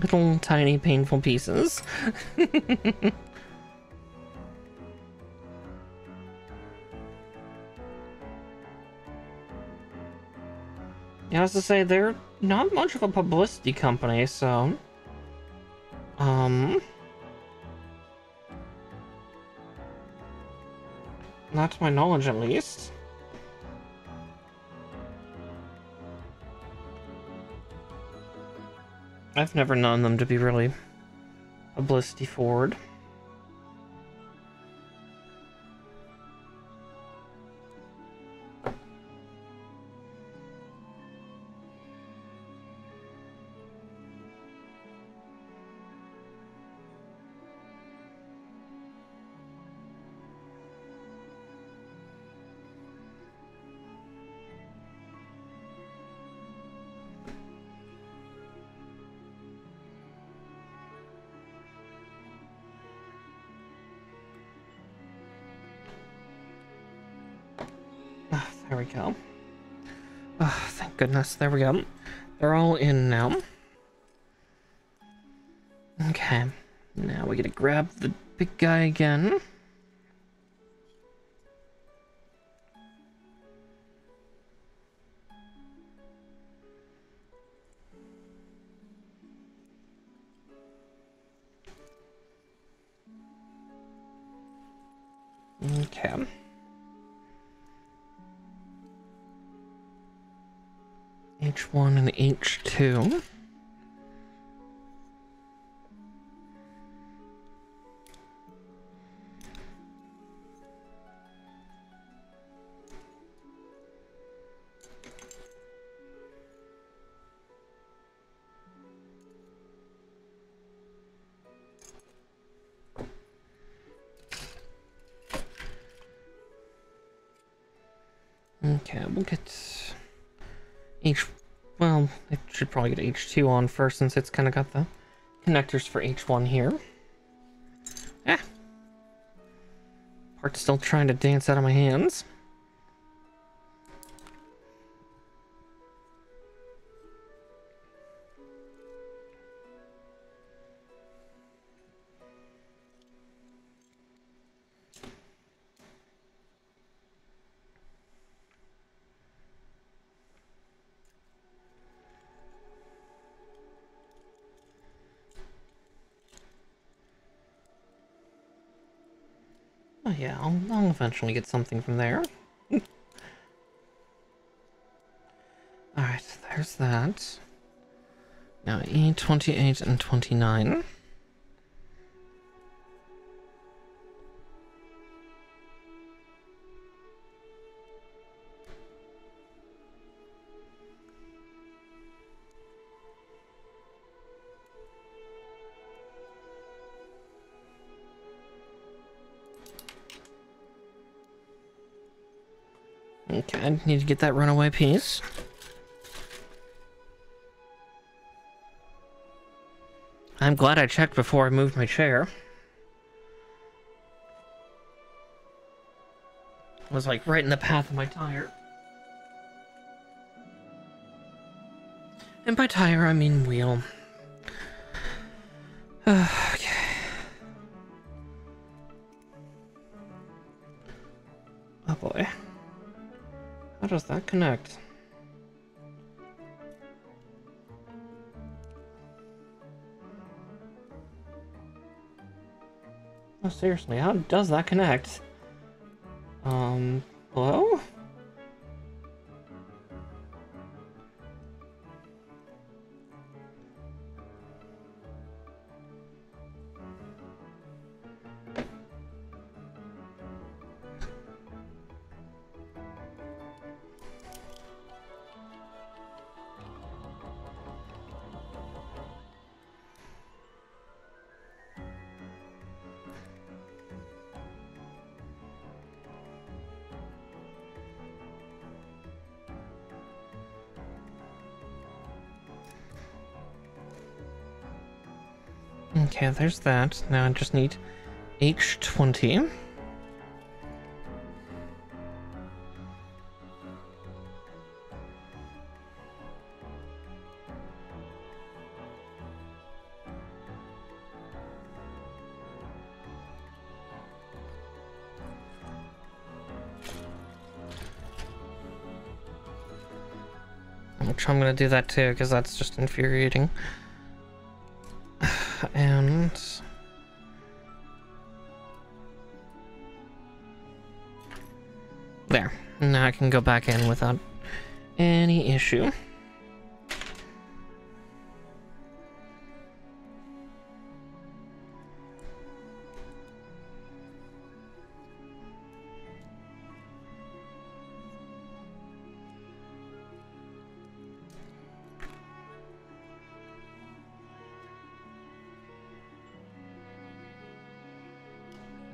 Little tiny painful pieces. Yeah, I was to say, they're not much of a publicity company, so... Not to my knowledge, at least. I've never known them to be really publicity forward. There we go. Oh, thank goodness. There we go. They're all in now. Okay. Now we gotta grab the big guy again. Okay. H1 and H2. Okay, we'll get well, it should probably get H2 on first since it's kind of got the connectors for H1 here. Ah! Part's still trying to dance out of my hands. Oh yeah, I'll eventually get something from there. Alright, there's that. Now E28 and 29. Okay, I need to get that runaway piece. I'm glad I checked before I moved my chair. It was like right in the path of my tire. And by tire, I mean wheel. Okay. Oh boy. How does that connect? Oh, seriously, how does that connect? Hello? Okay, there's that. Now I just need H20. Which I'm gonna do that too, because that's just infuriating. And there. Now I can go back in without any issue.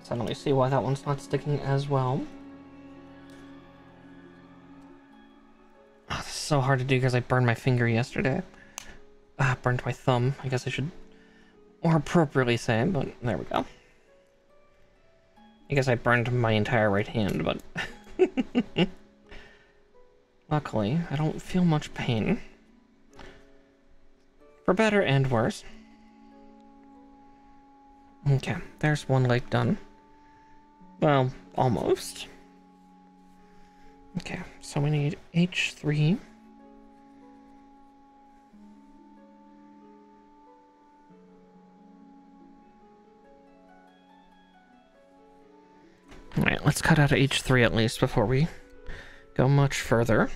suddenly see why that one's not sticking as well. Oh, this is so hard to do because I burned my finger yesterday. Burned my thumb, I guess I should more appropriately say, but there we go. I guess I burned my entire right hand, but luckily, I don't feel much pain. For better and worse. Okay, there's one leg done. Well, almost. Okay, so we need H3. Alright, let's cut out H3 at least before we go much further.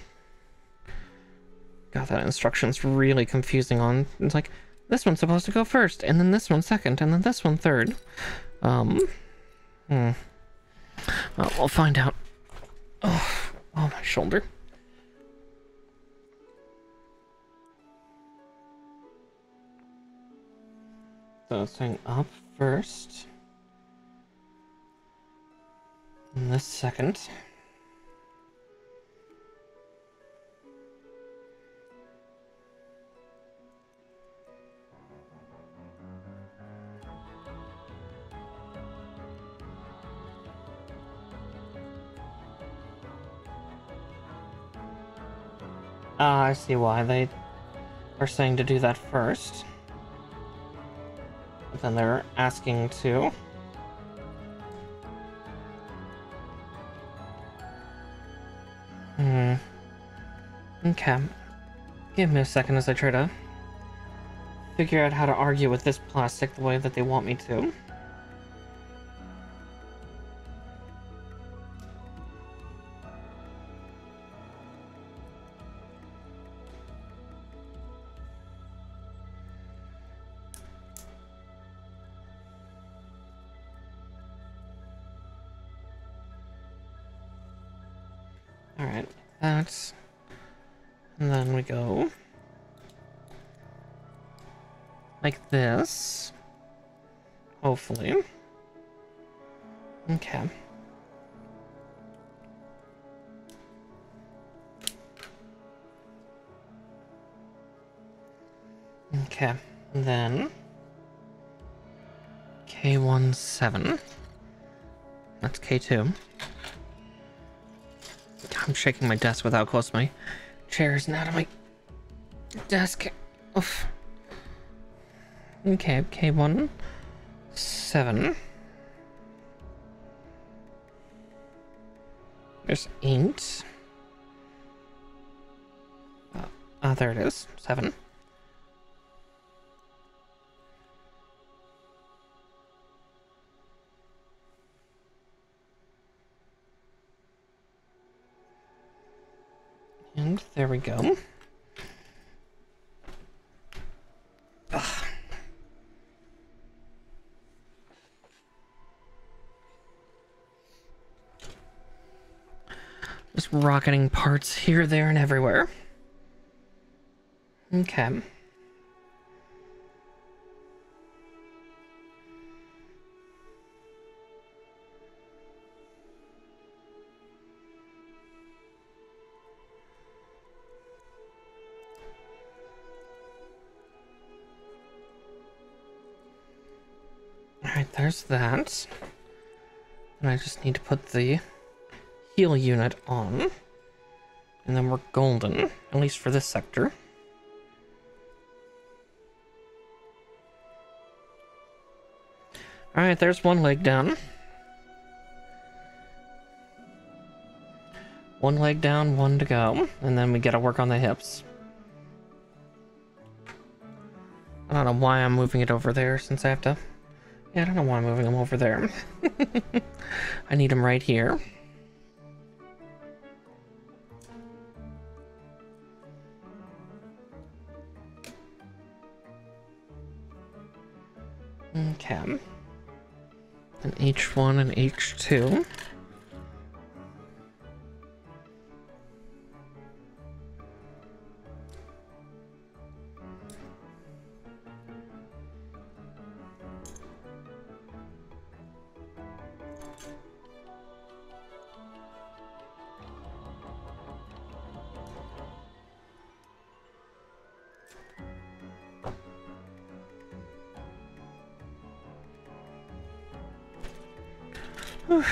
God, that instruction's really confusing on... It's like, this one's supposed to go first, and then this one second, and then this one third. Well, we'll find out. Oh, my shoulder. So it's saying up first. And this second. I see why they are saying to do that first. But then they're asking to. Okay. Give me a second as I try to figure out how to argue with this plastic the way that they want me to. Alright, that's... And then we go... like this. Hopefully. Okay. Okay, and then... K17. That's K2. I'm shaking my desk with how close my chair is now to my desk. Oof. Okay, K1, 7. There's 8. There it is, 7. And there we go. Ugh. Just rocketing parts here, there, and everywhere. Okay. Alright, there's that. And I just need to put the heal unit on. And then we're golden, at least for this sector. Alright, there's one leg down. One leg down, one to go. And then we gotta work on the hips. I don't know why I'm moving it over there since I have to... Yeah, I don't know why I'm moving them over there. I need them right here. Okay. And H1 and H2. I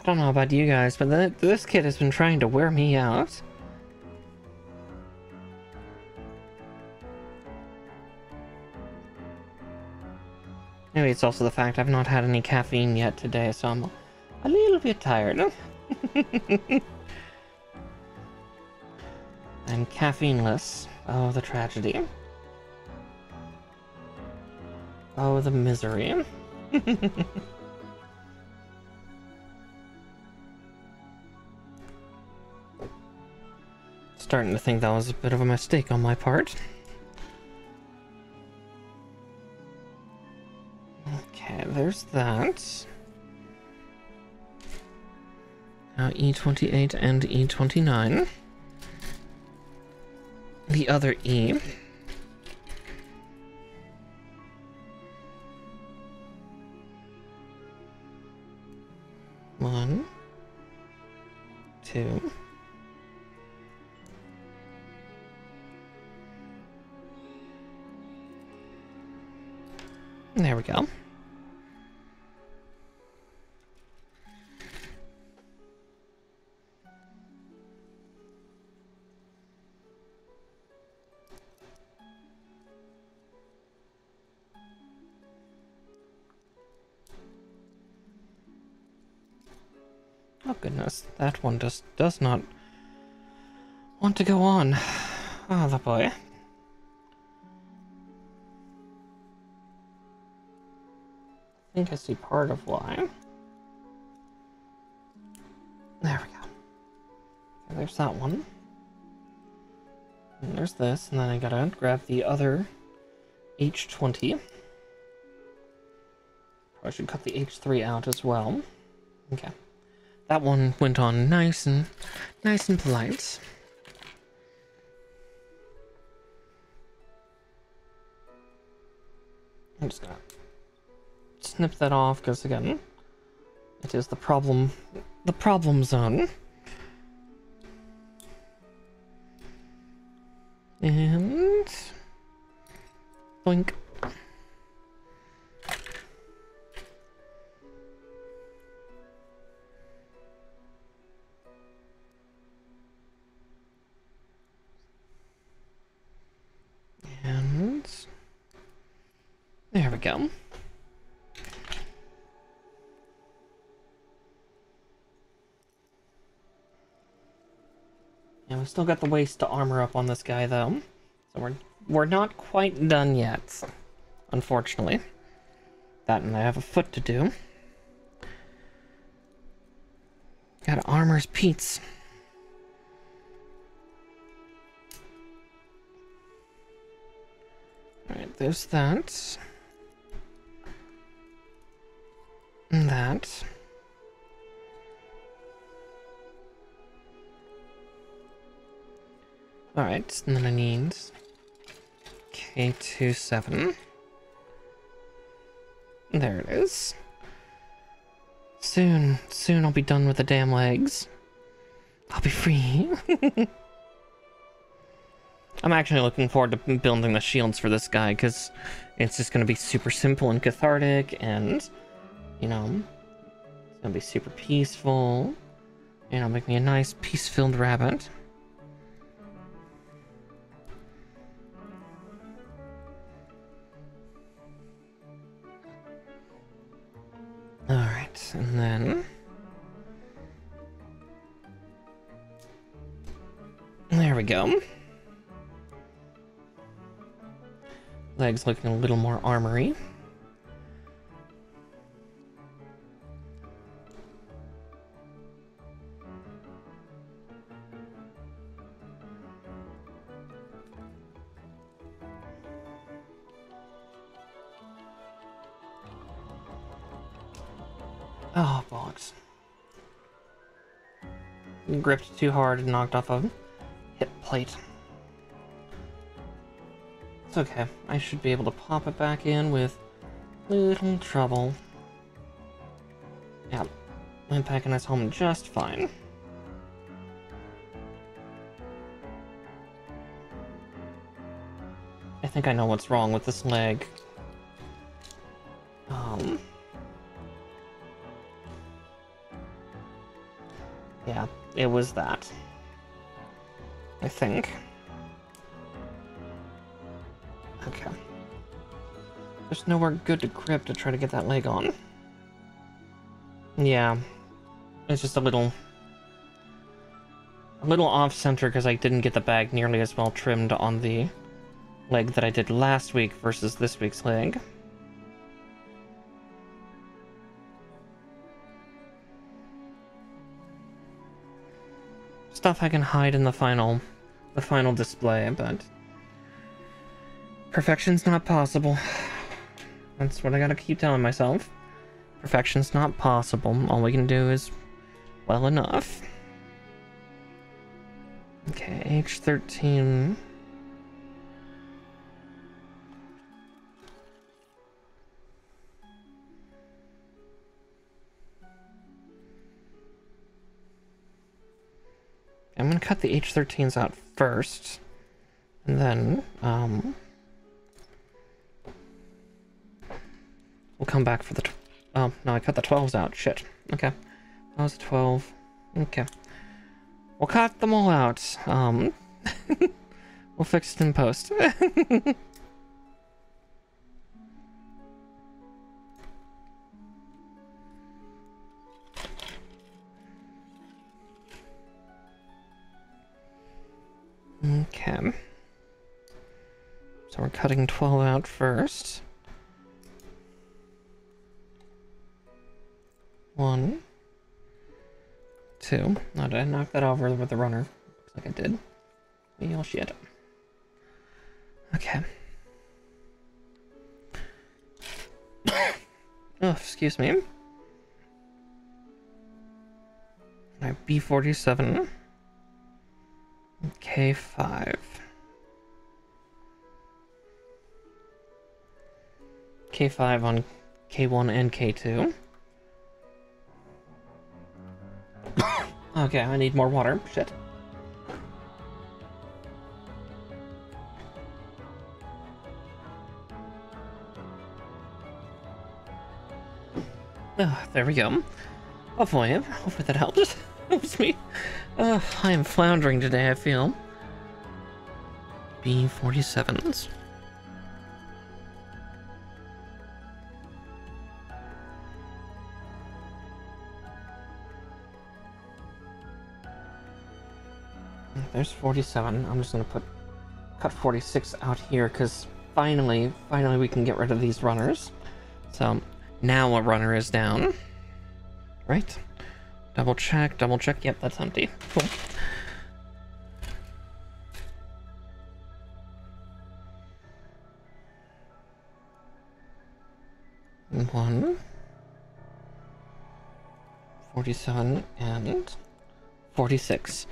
don't know about you guys, but this kid has been trying to wear me out. Maybe it's also the fact I've not had any caffeine yet today, so I'm a little bit tired. I'm caffeineless. Oh, the tragedy. Oh, the misery. Starting to think that was a bit of a mistake on my part. Okay, there's that. Now E28 and E29. The other E. One, two. There we go. Oh goodness, that one just does not want to go on. Oh, the boy. I think I see part of why. There we go. Okay, there's that one. And there's this, and then I gotta grab the other H20. I should cut the H3 out as well. Okay. That one went on nice and polite. I'm just gonna snip that off because again, it is the problem zone. And boink. And there we go. And we still got the waist to armor up on this guy though. So we're not quite done yet, unfortunately. That and I have a foot to do. Gotta armor his Pete's. Alright, there's that. And that. Alright, and then I need K27. There it is. Soon I'll be done with the damn legs. I'll be free. I'm actually looking forward to building the shields for this guy, because it's just going to be super simple and cathartic, and, you know, it's going to be super peaceful. You know, make me a nice, peace-filled rabbit. Alright, and then... there we go. Legs looking a little more armory. Oh, bollocks. Gripped too hard and knocked off a hip plate. It's okay. I should be able to pop it back in with little trouble. Yeah, I'm packing us home just fine. I think I know what's wrong with this leg. Yeah, it was that. I think. Okay. There's nowhere good to grip to try to get that leg on. Yeah. It's just a little off center because I didn't get the bag nearly as well trimmed on the leg that I did last week versus this week's leg. Stuff I can hide in the final display, but perfection's not possible. That's what I gotta keep telling myself. Perfection's not possible. All we can do is well enough. Okay, H13. I'm gonna cut the H13s out first, and then, we'll come back for the, oh, no, I cut the 12s out, shit. Okay, that was a 12, okay. We'll cut them all out, we'll fix it in post. Okay. So we're cutting 12 out first. 1, 2. Oh, did I knock that over with the runner? Looks like I did. Oh shit. Okay. Oh, excuse me. Alright, B47. K5. K5 on K1 and K2. Okay, I need more water. Shit. There we go. Hopefully that helps. Helps me. I am floundering today, I feel. B47s. There's 47. I'm just gonna cut 46 out here because finally we can get rid of these runners. So now a runner is down. Right? Double check. Yep, that's empty. Cool. One. 47 and 46.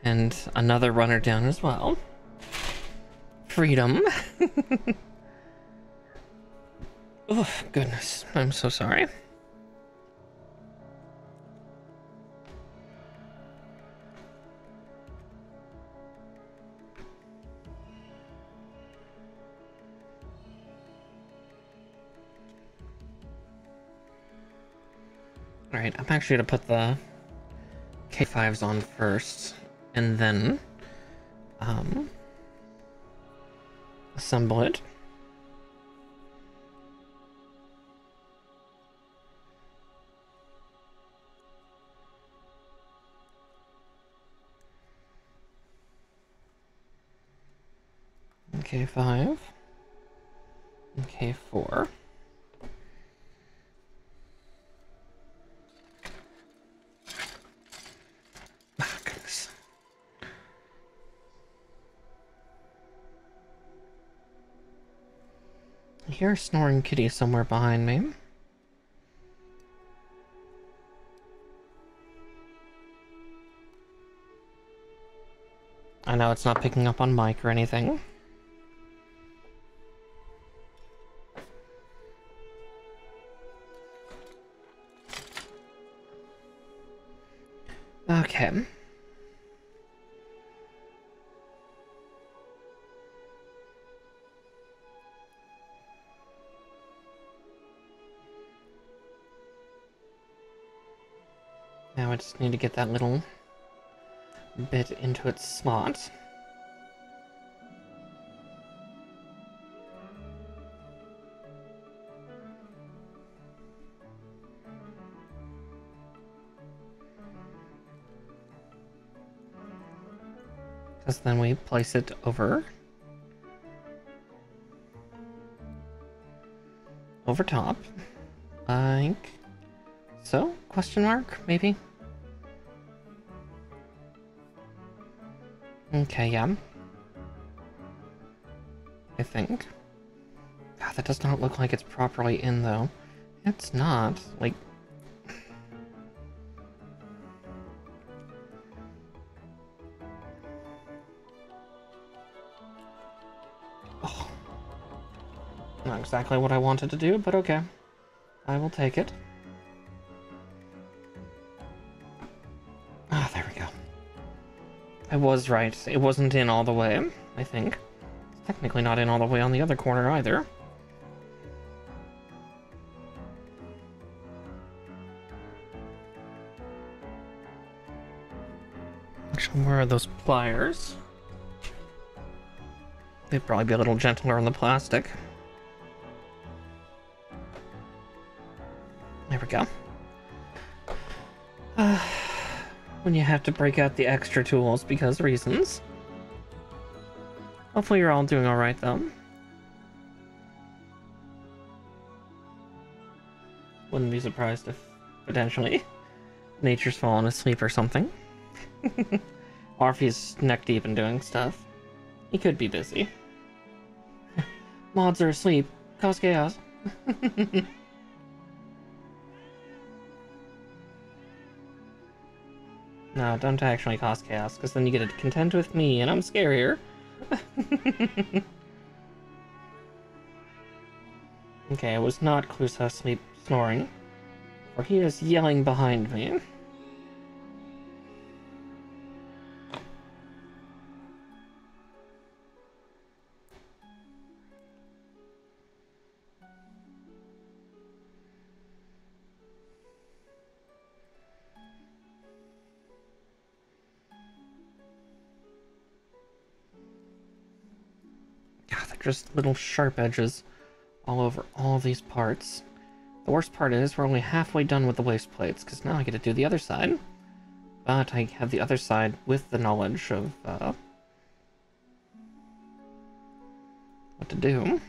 And another runner down as well. Freedom. Oh, goodness. I'm so sorry. Alright, I'm actually gonna put the K5s on first, and then, assemble it. K5, and K4. Ah, goodness. I hear a snoring kitty somewhere behind me. I know it's not picking up on mic or anything. Okay. Now I just need to get that little bit into its slot. Because then we place it over top, like so? Question mark, maybe? Okay, yeah. I think. God, that does not look like it's properly in, though. It's not. Like... Oh. Not exactly what I wanted to do, but okay. I will take it. Ah, there we go. I was right. It wasn't in all the way, I think. It's technically not in all the way on the other corner either. Actually, where are those pliers? They'd probably be a little gentler on the plastic. There we go. When you have to break out the extra tools because reasons. Hopefully you're all doing alright, though. Wouldn't be surprised if, potentially, nature's fallen asleep or something. Or if he's neck deep in doing stuff. He could be busy. Mods are asleep. Cause chaos. No, don't actually cause chaos, because then you get to contend with me, and I'm scarier. Okay, it was not Clusa sleep snoring, for he is yelling behind me. God, they're just little sharp edges all over all these parts. The worst part is we're only halfway done with the waist plates, because now I get to do the other side. But I have the other side with the knowledge of what to do.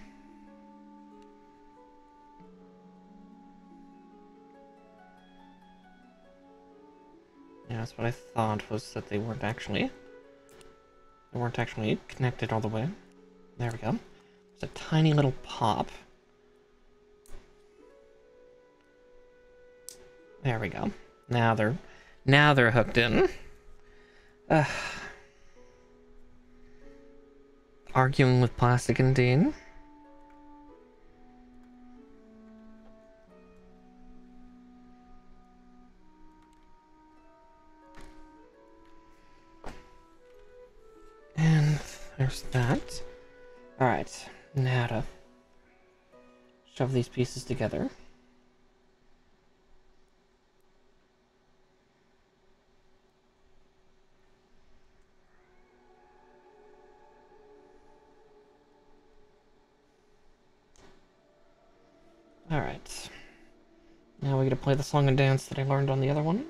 Yeah, that's what I thought, was that they weren't actually connected all the way. There we go. There's a tiny little pop. There we go. Now they're hooked in. Arguing with plastic indeed. And there's that. Alright, now to shove these pieces together. Alright. Now we get to play the song and dance that I learned on the other one.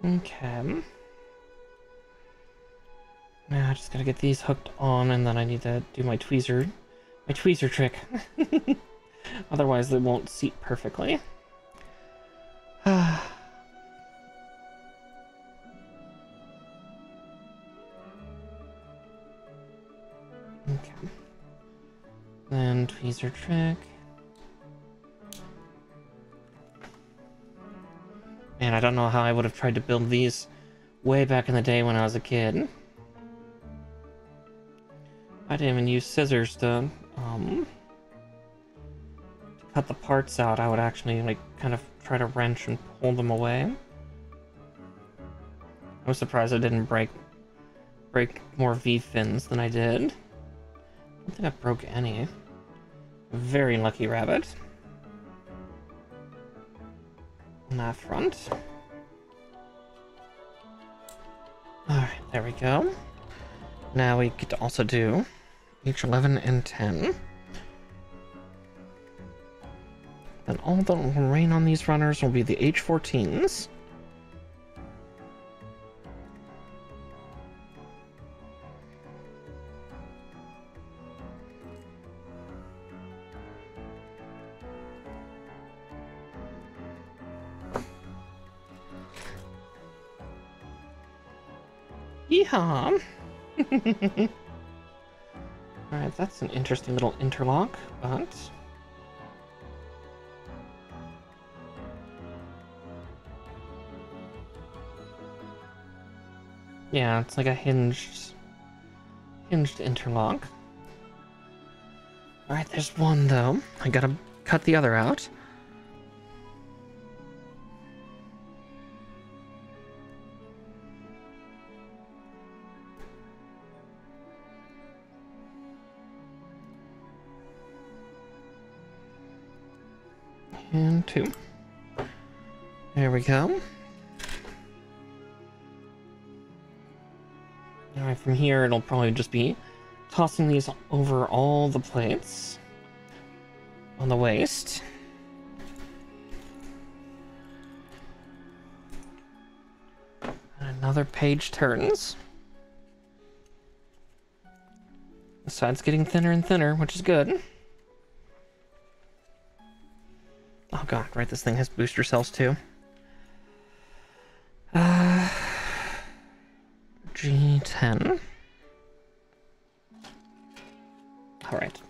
Okay. Now I just gotta get these hooked on, and then I need to do my tweezer trick. Otherwise they won't seat perfectly. Okay. Then tweezer trick. Man, I don't know how I would have tried to build these way back in the day when I was a kid. I didn't even use scissors to cut the parts out. I would actually, like, kind of try to wrench and pull them away. I was surprised I didn't break more V-fins than I did. I don't think I broke any. Very lucky rabbit. On that front. Alright, there we go. Now we get to also do H11 and 10. Then all that will remain on these runners will be the H14s. Yeehaw! Alright, that's an interesting little interlock, but... yeah, it's like a hinged interlock. Alright, there's one, though. I gotta cut the other out. And 2. There we go. Alright, from here it'll probably just be tossing these over all the plates on the waist. And another page turns. The side's getting thinner and thinner, which is good. Oh god, right, this thing has booster cells too. G10. Alright.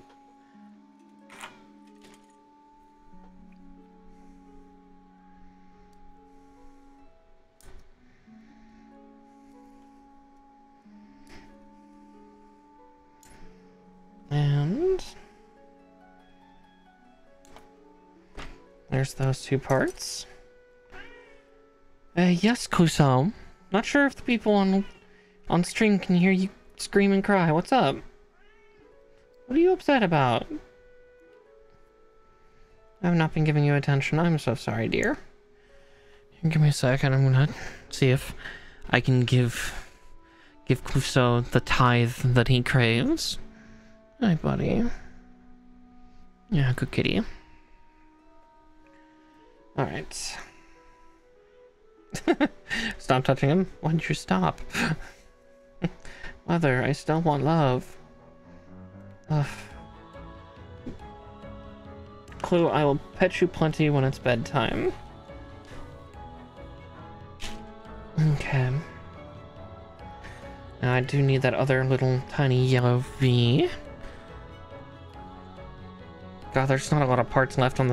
And there's those 2 parts. Yes, Kuso. Not sure if the people on stream can hear you scream and cry. What's up? What are you upset about? I've not been giving you attention. I'm so sorry, dear. Give me a second. I'm gonna see if I can give Kuso the tithe that he craves. Hi, buddy. Yeah, good kitty. Alright. Stop touching him. Why did you stop? Mother, I still want love. Ugh. Clue, I will pet you plenty when it's bedtime. Okay. Now I do need that other little tiny yellow V. God, there's not a lot of parts left on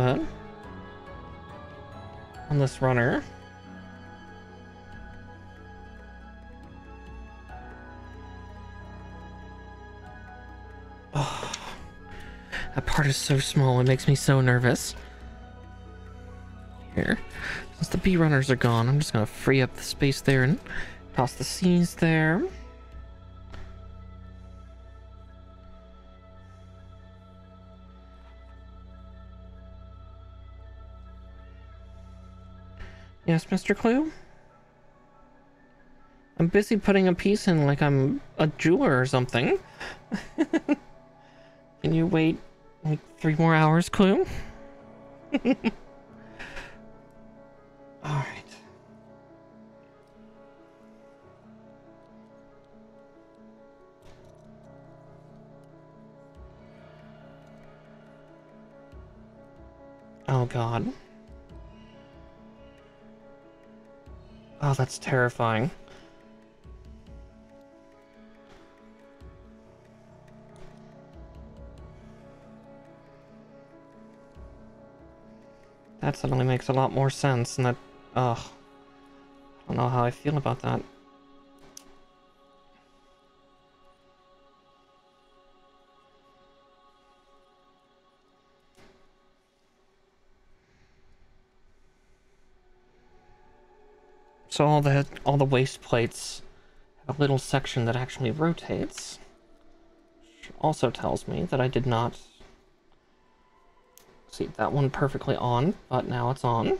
this runner. Oh, that part is so small, it makes me so nervous. Here, since the B runners are gone, I'm just gonna free up the space there and toss the C's there. Yes, Mr. Clue? I'm busy putting a piece in like I'm a jeweler or something. Can you wait like 3 more hours, Clue? Alright. Oh god. Oh, that's terrifying. That suddenly makes a lot more sense, and that... ugh. don't know how I feel about that. So all the waist plates have a little section that actually rotates, which also tells me that I did not see that one perfectly on, but now it's on.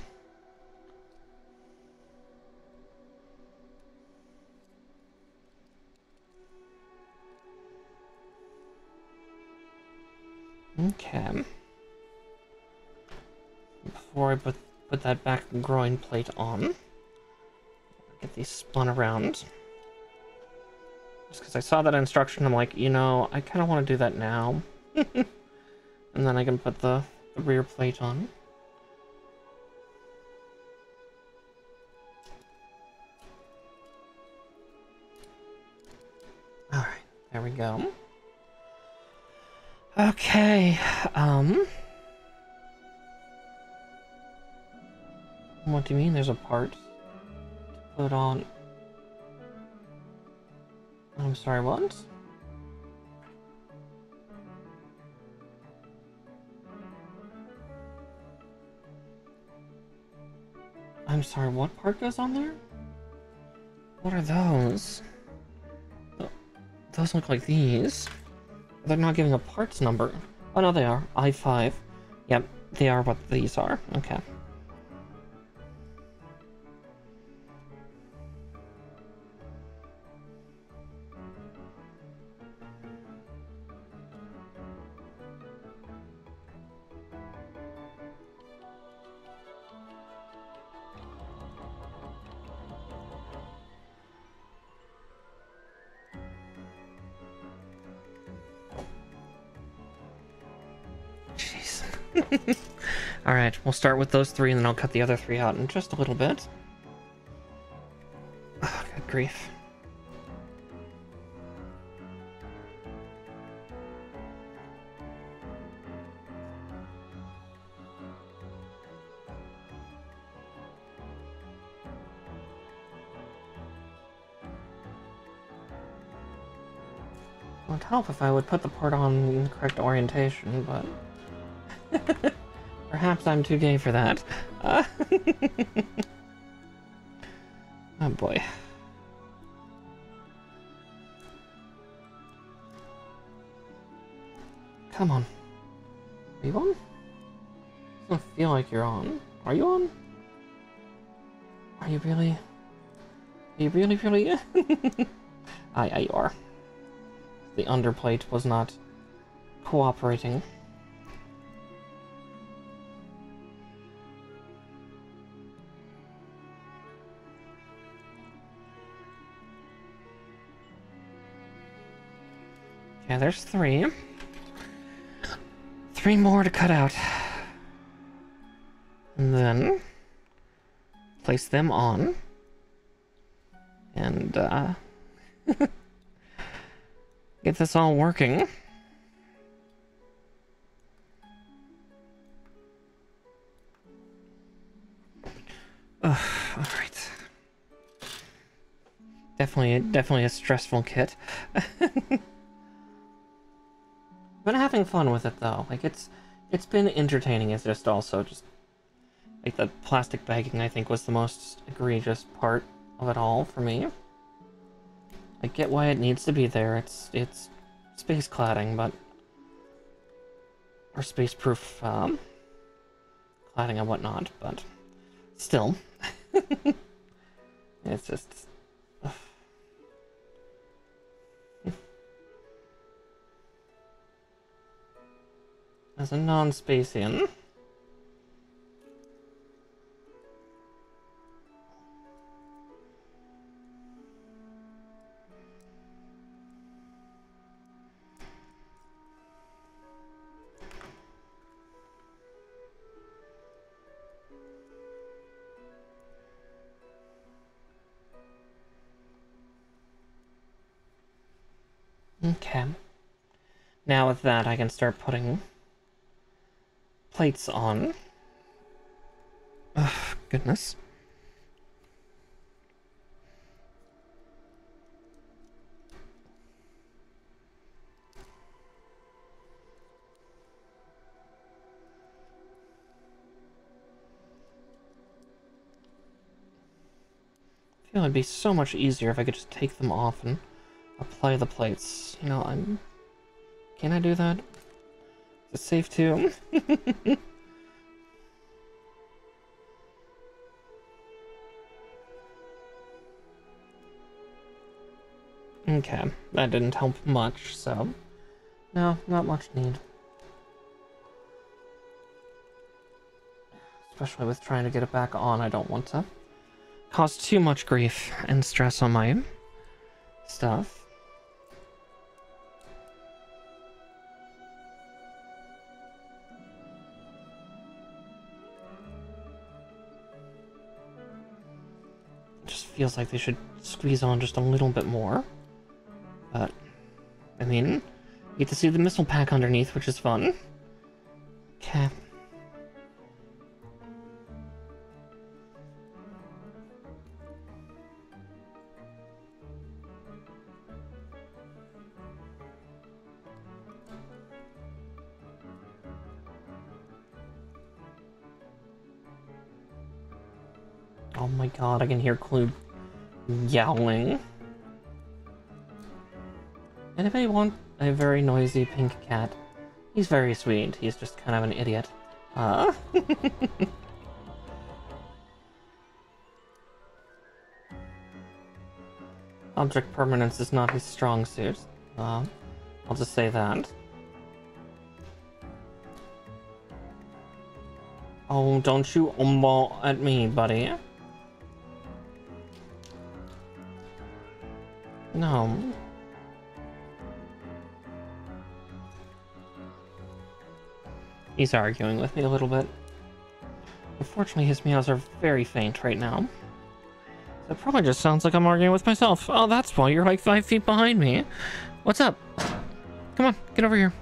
Okay. Before I put that back groin plate on, get these spun around. Just because I saw that instruction, I'm like, you know, I kind of want to do that now. And then I can put the rear plate on. Alright, there we go. Okay, what do you mean there's a part to put on? I'm sorry, what? I'm sorry, what part goes on there? What are those? Those look like these. They're not giving a parts number. Oh no, they are. I5. Yep, they are what these are. Okay. Alright, we'll start with those three and then I'll cut the other three out in just a little bit. Oh, good grief. It would help if I would put the part on in the correct orientation, but... Perhaps I'm too gay for that. Oh boy. Come on. Are you on? Doesn't feel like you're on. Are you on? Are you really? Are you really? Aye, you are. The underplate was not cooperating. Yeah, there's three. Three more to cut out. And then place them on. And get this all working. Ugh, all right. Definitely a stressful kit. Been having fun with it though. Like it's been entertaining. It's just also just like the plastic bagging I think was the most egregious part of it all for me. I get why it needs to be there. It's space cladding, but or space proof cladding and whatnot, but still. It's just as a non-Spacian. Okay. Now with that, I can start putting plates on. Ugh, goodness. feel it'd be so much easier if I could just take them off and apply the plates. You know, can I do that? Is it safe to? Okay, that didn't help much, so... No, not much need. Especially with trying to get it back on, I don't want to cause too much grief and stress on my stuff. It just feels like they should squeeze on just a little bit more. But, I mean, you get to see the missile pack underneath, which is fun. Okay. Oh my god, I can hear Clue yowling. Anybody want a very noisy pink cat? He's very sweet, he's just kind of an idiot. Object permanence is not his strong suit. I'll just say that. Oh, don't you umball at me, buddy. No. He's arguing with me a little bit. Unfortunately, his meows are very faint right now. That probably just sounds like I'm arguing with myself. Oh, that's why you're like 5 feet behind me. What's up? Come on, get over here.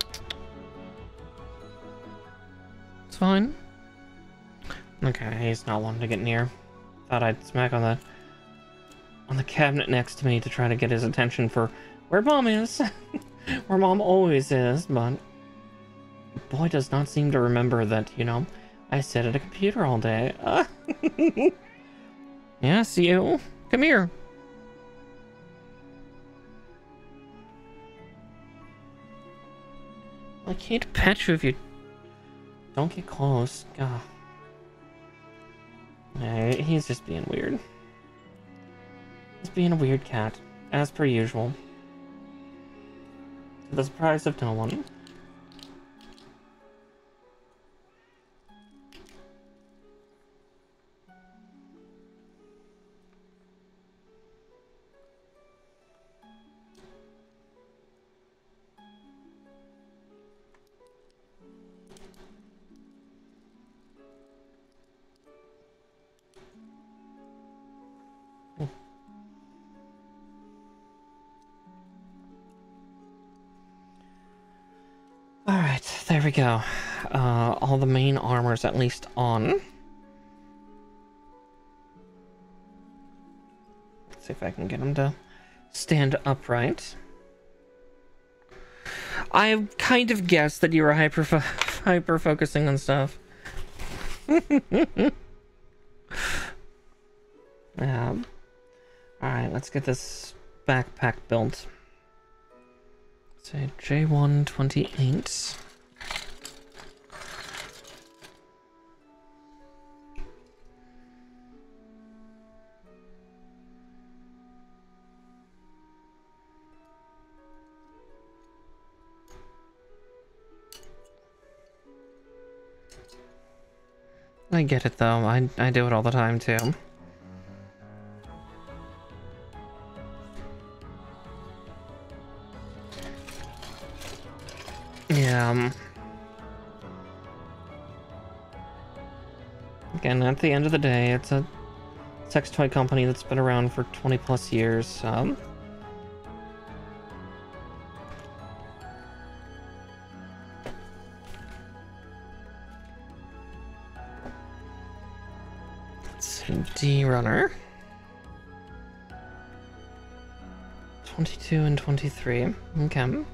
It's fine. Okay, he's not wanting to get near. Thought I'd smack on the cabinet next to me to try to get his attention for where Mom is. Where Mom always is, but boy does not seem to remember that, you know, I sit at a computer all day. Yes, you. Come here. I can't pet you if you don't get close. God. He's just being weird. He's being a weird cat, as per usual. To the surprise of no one. Alright, there we go. All the main armor's at least on. Let's see if I can get him to stand upright. I kind of guessed that you were hyper-focusing on stuff. Alright, let's get this backpack built. Say J128. I get it though, I do it all the time too. Yeah. Again, at the end of the day, it's a sex toy company that's been around for 20 plus years. Let's see, D runner. 22 and 23. Okay.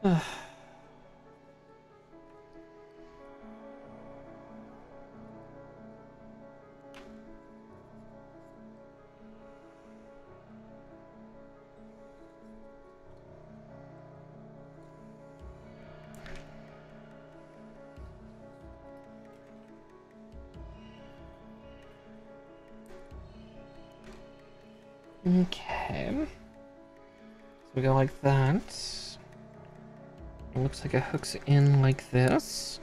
Okay. So we go like that. It looks like it hooks in like this.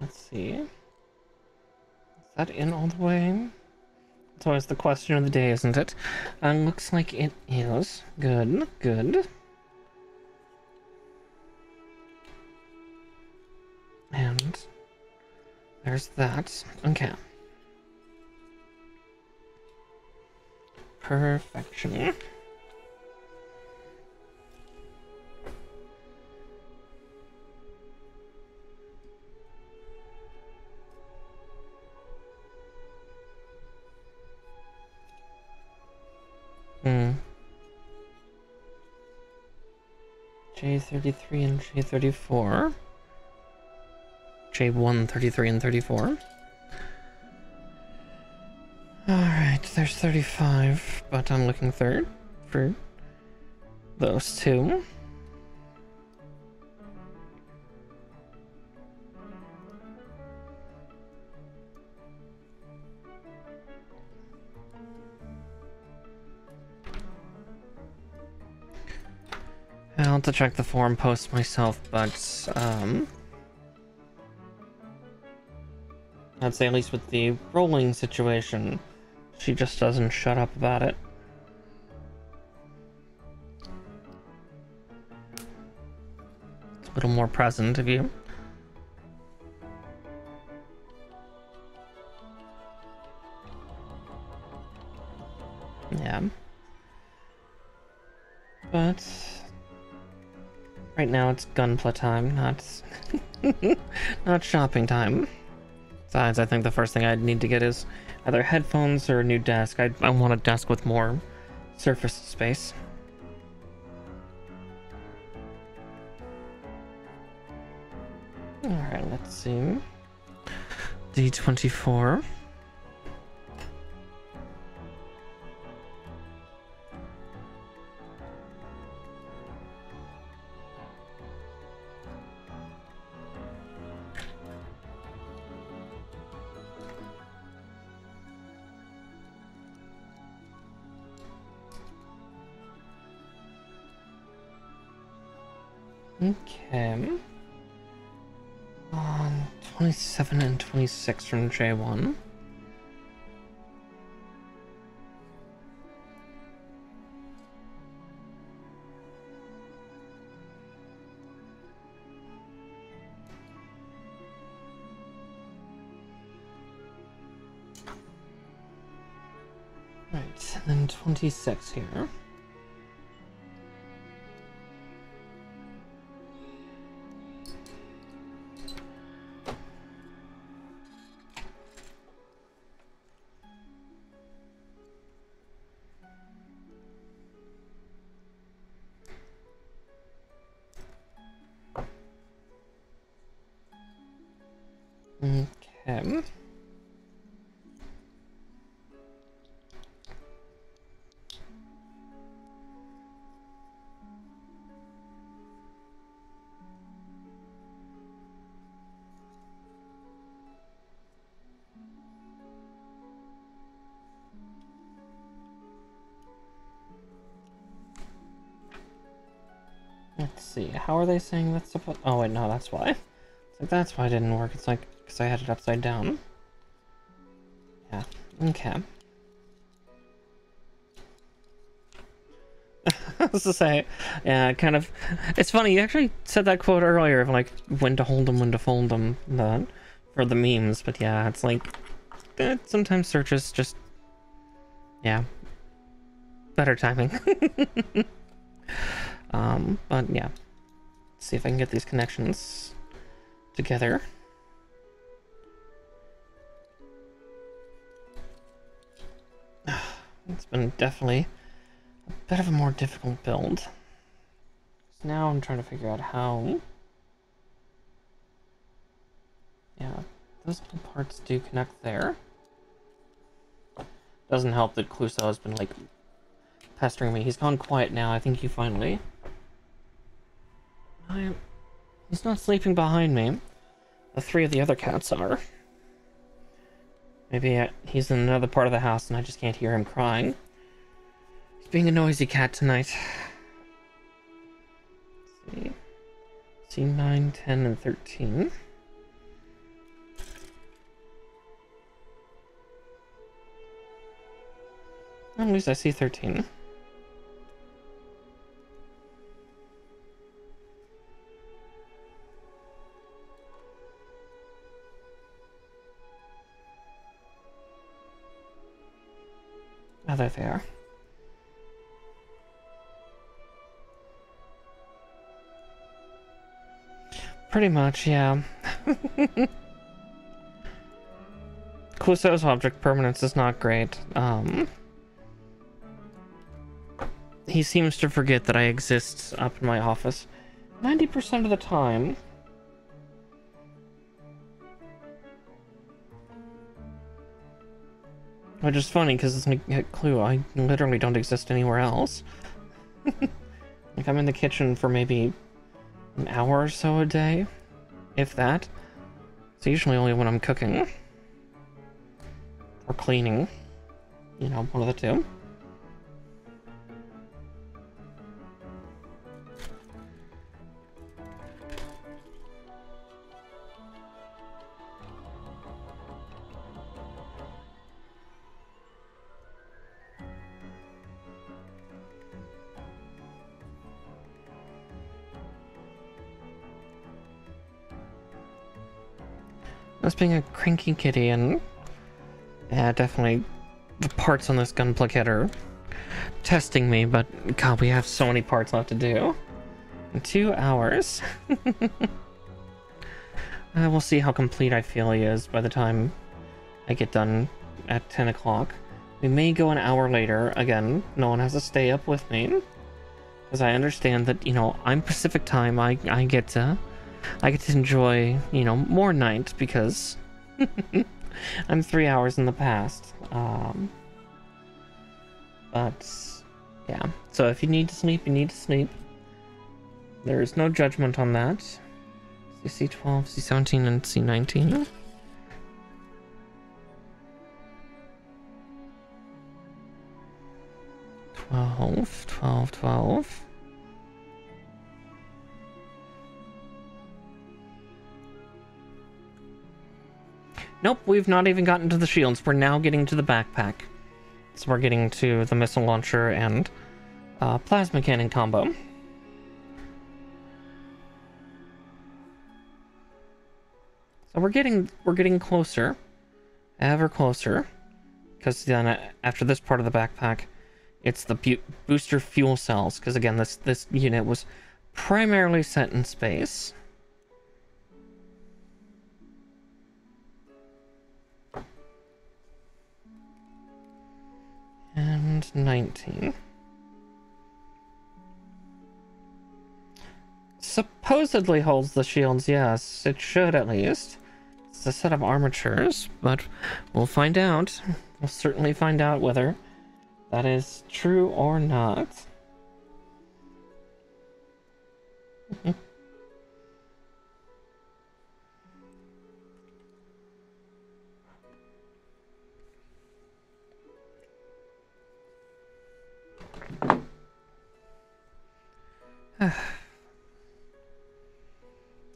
Let's see. Is that in all the way? It's always the question of the day, isn't it? Looks like it is. Good, good. And there's that. Okay. Perfection. J33 and J34. J1, 33, and 34. Alright, there's 35, but I'm looking third for those two. I'll have to check the forum post myself, but I'd say at least with the rolling situation, she just doesn't shut up about it. It's a little more present of you. Yeah. But right now it's gunpla time, not shopping time. Besides, I think the first thing I'd need to get is either headphones or a new desk. I want a desk with more surface space. Alright, let's see. D24. Okay. 27 and 26 from J1. Right, and then 26 here. Okay. Let's see, how are they saying that's supposed— oh wait, no, that's why. It's like, that's why it didn't work. It's like, because I had it upside down. Yeah, okay. was to say, yeah, kind of. It's funny. You actually said that quote earlier of like when to hold them, when to fold them, for the memes. But yeah, it's like sometimes searches just, yeah, better timing. But yeah, let's see if I can get these connections together. It's been definitely a bit of a more difficult build. So now I'm trying to figure out how. Yeah, those little parts do connect there. Doesn't help that Cluso has been like pestering me. He's gone quiet now. I think he finally. He's not sleeping behind me. The three of the other cats are. Maybe he's in another part of the house and I just can't hear him crying. He's being a noisy cat tonight. Let's see. C9, 10, and 13. At least I see 13. Oh, there they are. Pretty much, yeah. Cluso's object permanence is not great. He seems to forget that I exist up in my office 90% of the time. Which is funny, because it's like a clue, I literally don't exist anywhere else. Like, I'm in the kitchen for maybe an hour or so a day, if that. It's usually only when I'm cooking. Or cleaning. You know, one of the two. Us being a cranky kitty, and yeah, definitely the parts on this gunpla are testing me, but god, we have so many parts left to do. In 2 hours. We'll see how complete I feel he is by the time I get done at 10 o'clock. We may go an hour later. Again, no one has to stay up with me. Because I understand that, you know, I'm Pacific time. I get to enjoy, you know, more night because I'm 3 hours in the past. But yeah, so if you need to sleep, you need to sleep. There is no judgment on that. C12, C17, and C19. Twelve. Nope, we've not even gotten to the shields. We're now getting to the backpack. So we're getting to the missile launcher and plasma cannon combo. So we're getting closer, ever closer, because then after this part of the backpack, it's the booster fuel cells. Because again, this unit was primarily set in space. And 19. Supposedly holds the shields, yes. It should, at least. It's a set of armatures, but we'll find out. We'll certainly find out whether that is true or not.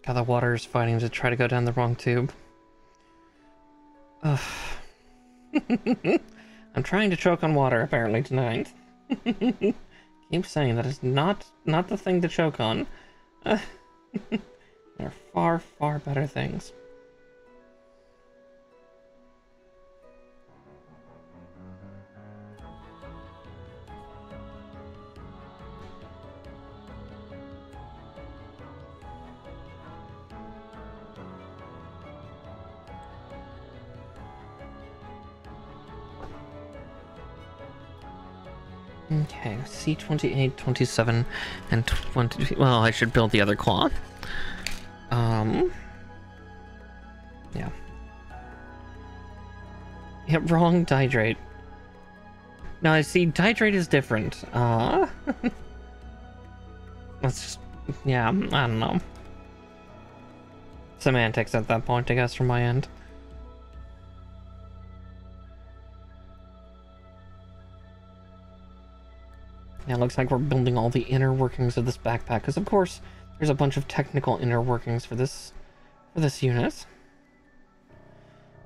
God, the water is fighting to try to go down the wrong tube. Ugh. I'm trying to choke on water, apparently, tonight. Keep keep saying that is not the thing to choke on. There are far, far better things. Okay, C28, 27, and 20. Well, I should build the other claw. Yeah. Yeah, wrong dihydrate. Now I see dihydrate is different. That's just, yeah, I don't know. Semantics at that point, I guess, from my end. Yeah, it looks like we're building all the inner workings of this backpack, because of course there's a bunch of technical inner workings for this unit.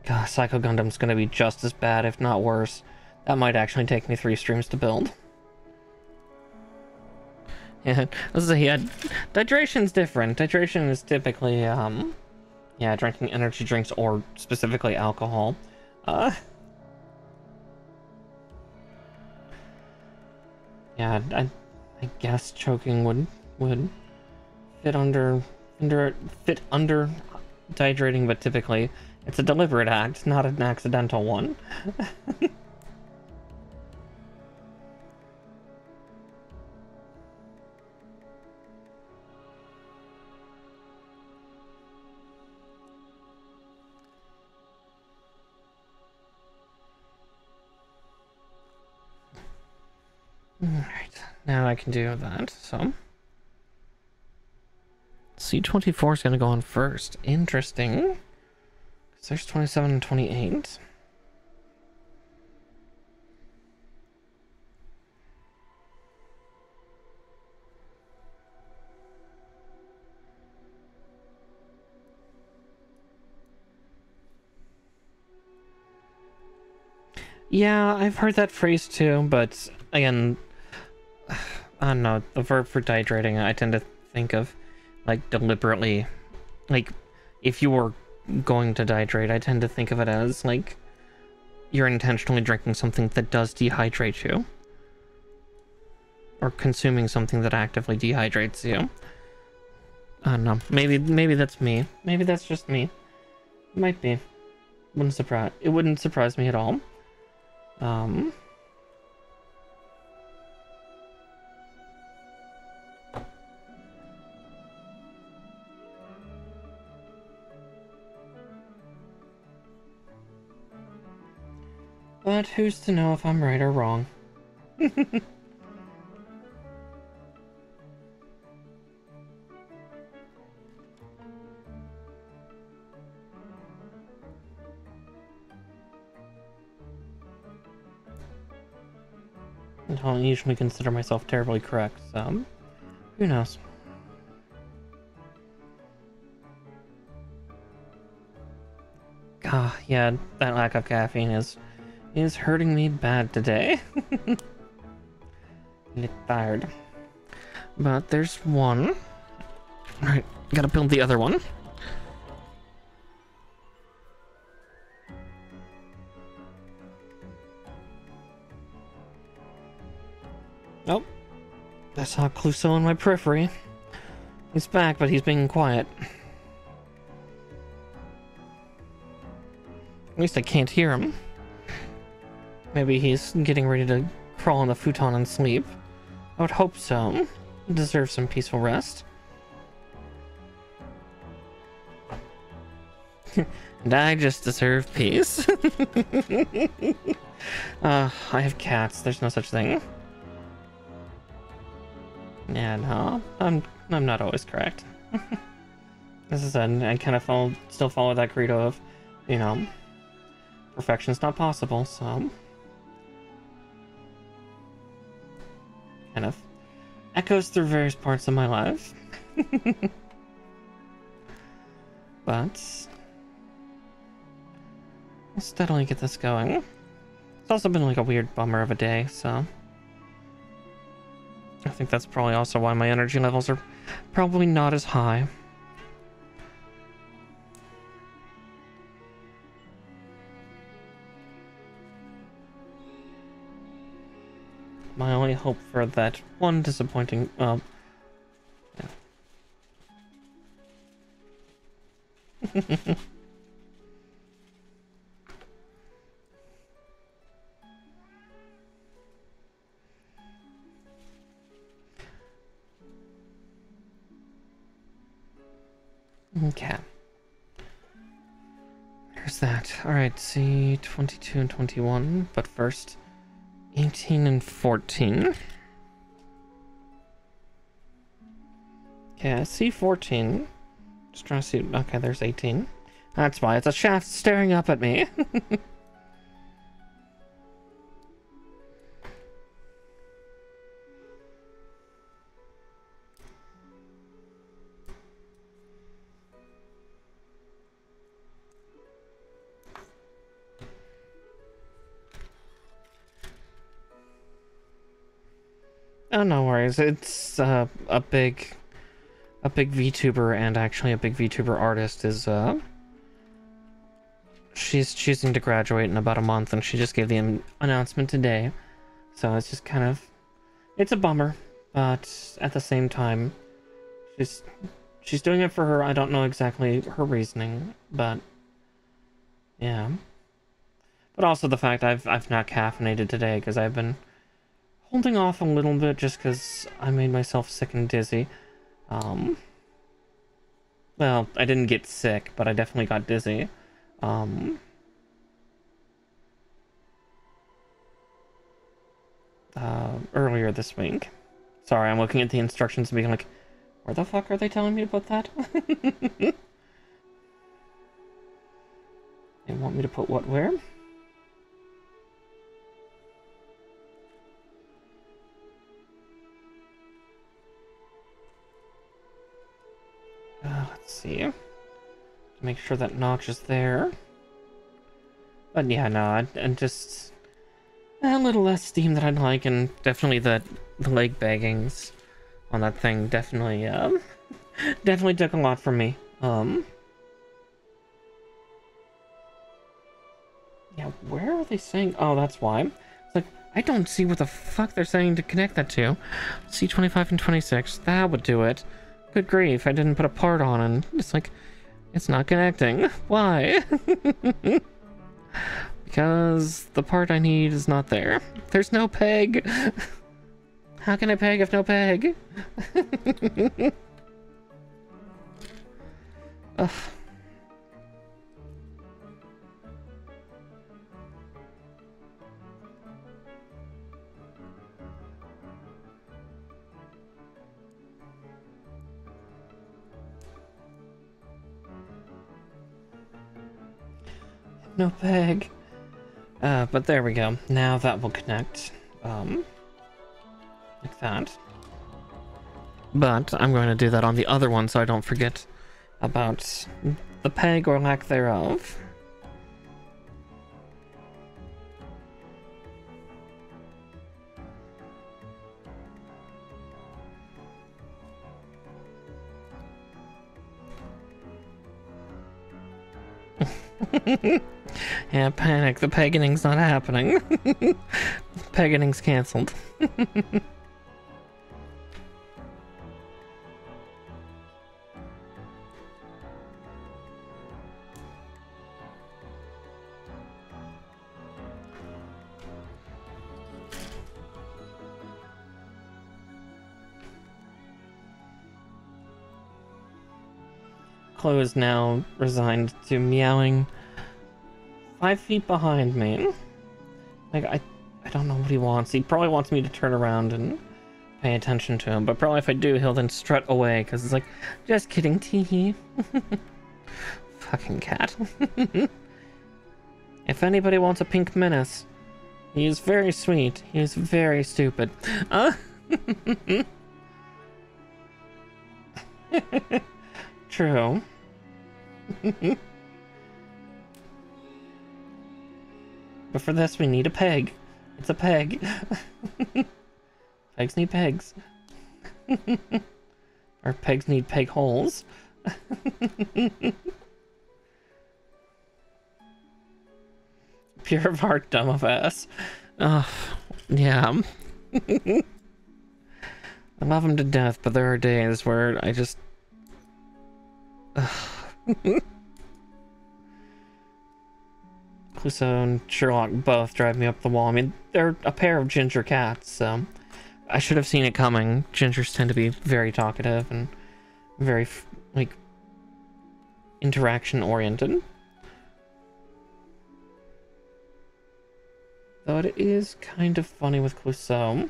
God, Psycho Gundam's gonna be just as bad, if not worse. That might actually take me 3 streams to build. Yeah, hydration's different. Hydration is typically, yeah, drinking energy drinks or specifically alcohol. Yeah, I guess choking would fit under dehydrating, but typically it's a deliberate act, not an accidental one. Alright, now I can do that, so. C24 is going to go on first. Interesting. Because there's 27 and 28. Yeah, I've heard that phrase too, but again, I don't know, the verb for dehydrating, I tend to think of, like, deliberately, like, if you were going to dehydrate, I tend to think of it as, like, you're intentionally drinking something that does dehydrate you. Or consuming something that actively dehydrates you. I don't know, maybe that's me. Maybe that's just me. Might be. It wouldn't surprise me at all. But who's to know if I'm right or wrong? I don't usually consider myself terribly correct, so who knows? Ah, yeah, that lack of caffeine is hurting me bad today. Get tired. But there's one. Alright, gotta build the other one. Oh, I saw Clouseau in my periphery. He's back, but he's being quiet. At least I can't hear him. Maybe he's getting ready to crawl on the futon and sleep. I would hope so. He deserves some peaceful rest. And I just deserve peace. I have cats. There's no such thing. Yeah, no, I'm not always correct. As I said, I kind of still follow that credo of, you know, perfection's not possible, so kind of echoes through various parts of my life. But I'll steadily get this going. It's also been like a weird bummer of a day, so I think that's probably also why my energy levels are probably not as high. My only hope for that one disappointing, yeah. Okay. There's that. Alright, see 22 and 21, but first 18 and 14. Okay, I see 14. Just trying to see. Okay, there's 18. That's why it's a shaft staring up at me. Oh, no worries. It's a big VTuber, and actually a big VTuber artist is she's choosing to graduate in about a month, and she just gave the announcement today. So it's just kind of, it's a bummer, but at the same time, she's doing it for her. I don't know exactly her reasoning, but yeah. But also the fact I've not caffeinated today because I've been holding off a little bit just because I made myself sick and dizzy. Well, I didn't get sick, but I definitely got dizzy. Earlier this week. Sorry, I'm looking at the instructions and being like, where the fuck are they telling me to put that? They want me to put what where? Let's see. Make sure that notch is there. But yeah, no, and just a little less steam that I'd like, and definitely the leg baggings on that thing definitely definitely took a lot from me. Yeah, where are they saying? Oh, that's why. It's like, I don't see what the fuck they're saying to connect that to. C25 and 26, that would do it. Good grief, I didn't put a part on, and it's like, it's not connecting. Why? Because the part I need is not there. There's no peg. How can I peg if no peg? Ugh. No peg. But there we go. Now that will connect. Like that. But I'm going to do that on the other one so I don't forget about the peg or lack thereof. Yeah, panic. The pegging's not happening. Pegging's cancelled. Chloe is now resigned to meowing 5 feet behind me. Like, I don't know what he wants. He probably wants me to turn around and pay attention to him, but probably if I do, he'll then strut away, because it's like, just kidding, teehee. Fucking cat. If anybody wants a pink menace, he is very sweet. He is very stupid. True. But for this, we need a peg. It's a peg. Pegs need pegs. Or pegs need peg holes. Pure of heart, dumb of ass. Ugh, yeah. I love him to death, but there are days where I just... Clouseau and Sherlock both drive me up the wall. I mean, they're a pair of ginger cats, so I should have seen it coming. Gingers tend to be very talkative and very, like, interaction-oriented. Though it is kind of funny with Clouseau.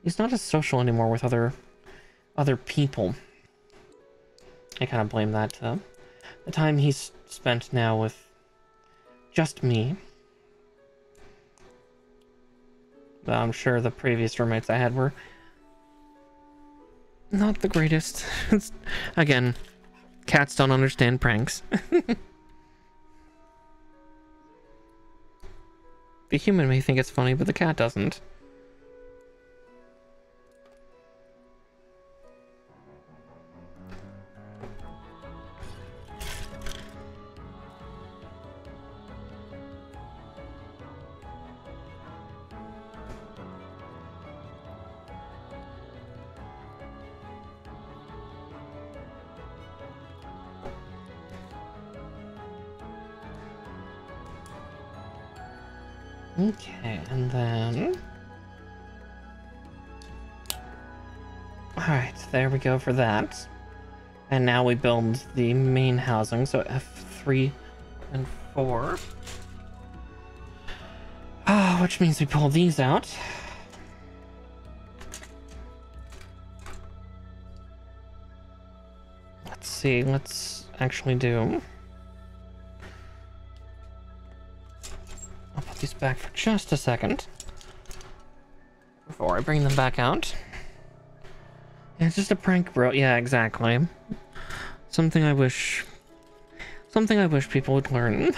He's not as social anymore with other people. I kind of blame that to the time he's spent now with just me. Though I'm sure the previous roommates I had were not the greatest. Again, cats don't understand pranks. The human may think it's funny, but the cat doesn't. Okay, and then... Alright, there we go for that. And now we build the main housing, so F3 and 4. Which means we pull these out. Let's see, let's actually do... I'll put these back for just a second before I bring them back out. Yeah, it's just a prank, bro. Yeah, exactly. Something I wish people would learn.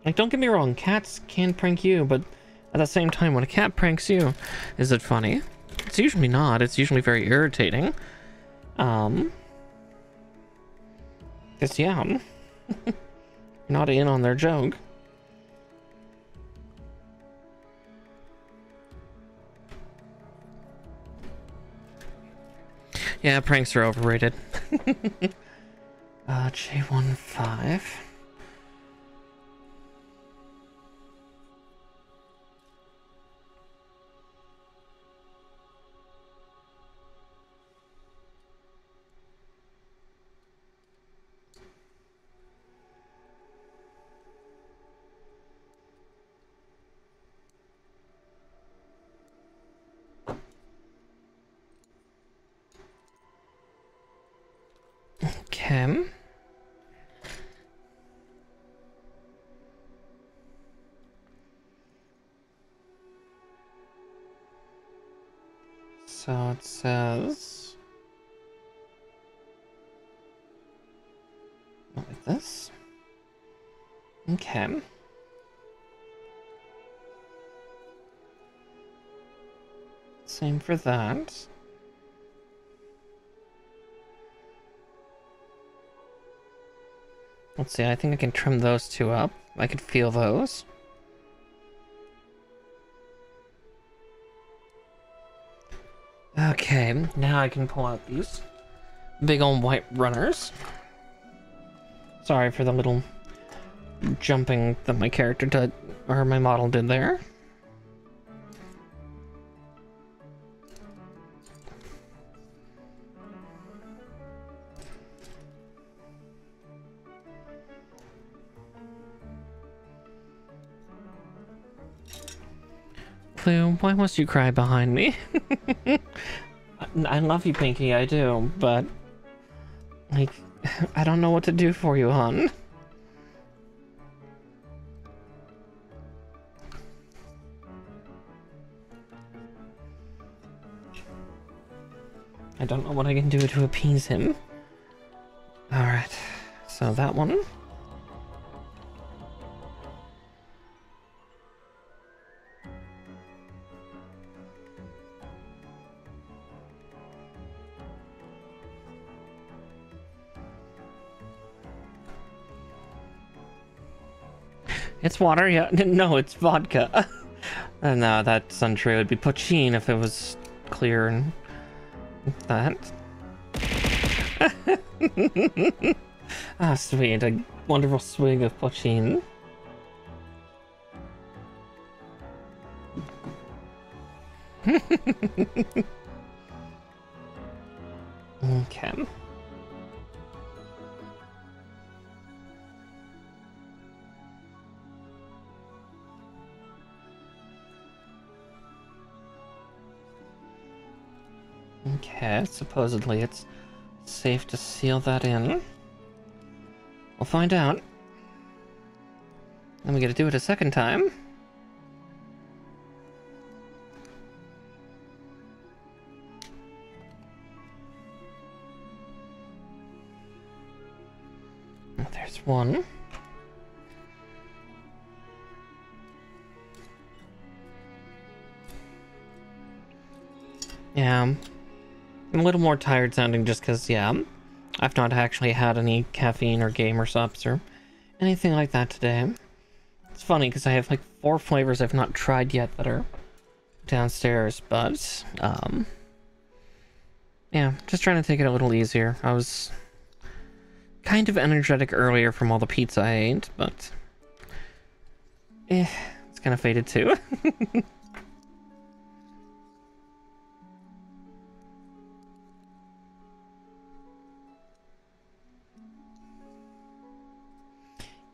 Like, don't get me wrong, cats can prank you, but at the same time, when a cat pranks you, is it funny? It's usually not. It's usually very irritating. Because, yeah, you're not in on their joke. Yeah, pranks are overrated. J15. Okay. So it says like this. Okay. Same for that. Let's see, I think I can trim those two up. I can feel those. Okay, now I can pull out these big old white runners. Sorry for the little jumping that my character did, or my model did there. Clue, why must you cry behind me? I love you, Pinky, I do, but... like, I don't know what to do for you, hon. I don't know what I can do to appease him. Alright, so that one. It's water, yeah. No, it's vodka. No, that's untrue. It'd be poutine if it was clear and that. Ah, sweet. A wonderful swig of poutine. Okay. Okay, supposedly it's safe to seal that in. We'll find out. Then we gotta do it a second time. There's one. Yeah, I'm a little more tired sounding just because, yeah, I've not actually had any caffeine or gamer subs or anything like that today. It's funny because I have like 4 flavors I've not tried yet that are downstairs, but, yeah, just trying to take it a little easier. I was kind of energetic earlier from all the pizza I ate, but it's kind of faded too.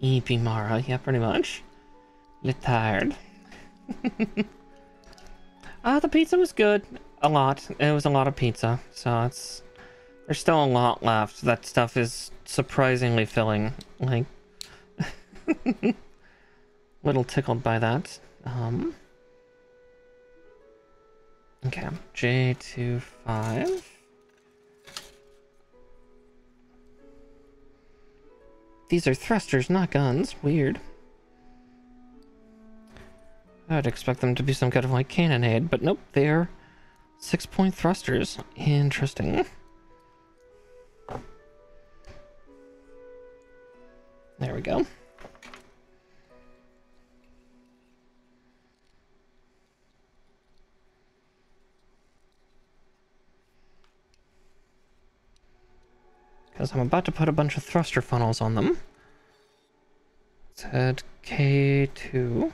Eepy Mara, yeah, pretty much. Little tired. The pizza was good. A lot. It was a lot of pizza, so there's still a lot left. That stuff is surprisingly filling. Like, little tickled by that. Okay, J25. These are thrusters, not guns. Weird. I'd expect them to be some kind of like cannonade, but nope, they're 6-point thrusters. Interesting. There we go. Because I'm about to put a bunch of thruster funnels on them. Let's head K2.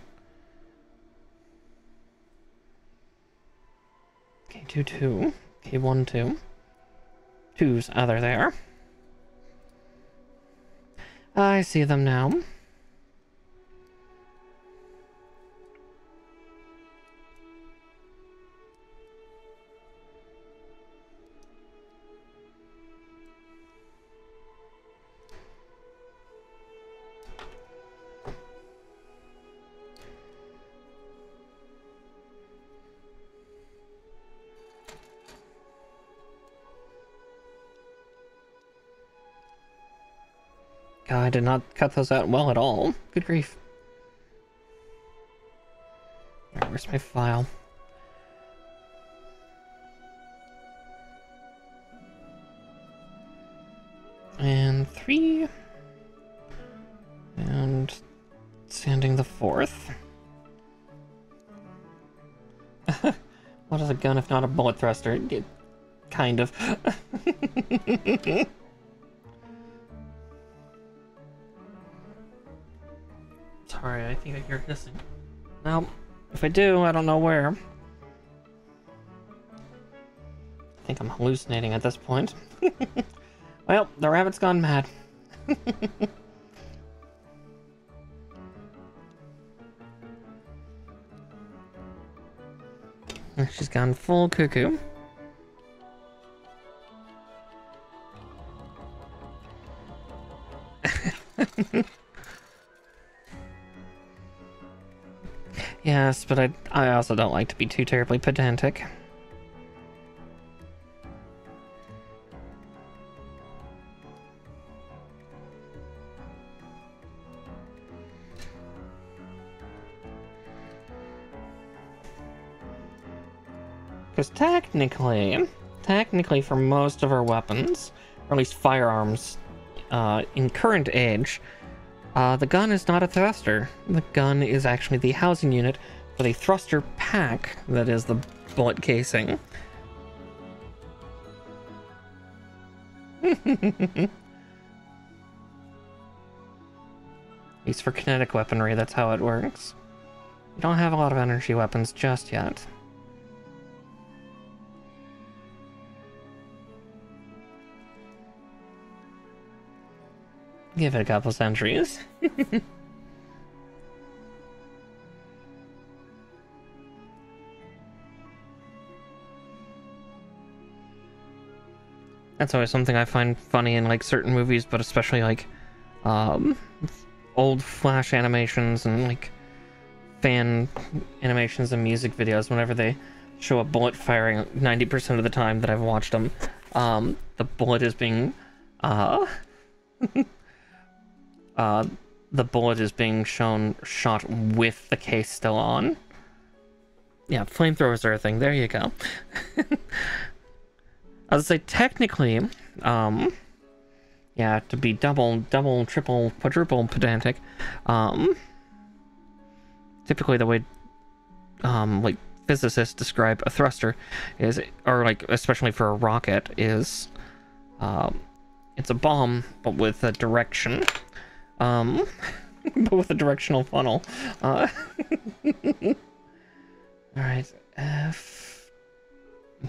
K2, K1, 2. 2's other there. I see them now. God, I did not cut those out well at all. Good grief. Alright, where's my file? And 3. And sanding the 4th. What is a gun if not a bullet thruster? Kind of. Sorry, I think I hear hissing. Well, if I do, I don't know where. I think I'm hallucinating at this point. Well, the rabbit's gone mad. She's gone full cuckoo. Yes, but I also don't like to be too terribly pedantic. Because technically for most of our weapons, or at least firearms, in current age, The gun is not a thruster. The gun is actually the housing unit for the thruster pack that is the bullet casing. At least for kinetic weaponry, that's how it works. We don't have a lot of energy weapons just yet. Give it a couple centuries. That's always something I find funny in like certain movies, but especially like old Flash animations and like fan animations and music videos. Whenever they show a bullet firing, 90% of the time that I've watched them, the bullet is being the bullet is being shot with the case still on. Yeah, flamethrowers are a thing. There you go. I would say technically, yeah, to be double, triple, quadruple pedantic, typically the way, like, physicists describe a thruster is, or like, especially for a rocket, is, it's a bomb, but with a direction, but with a directional funnel. Alright, F...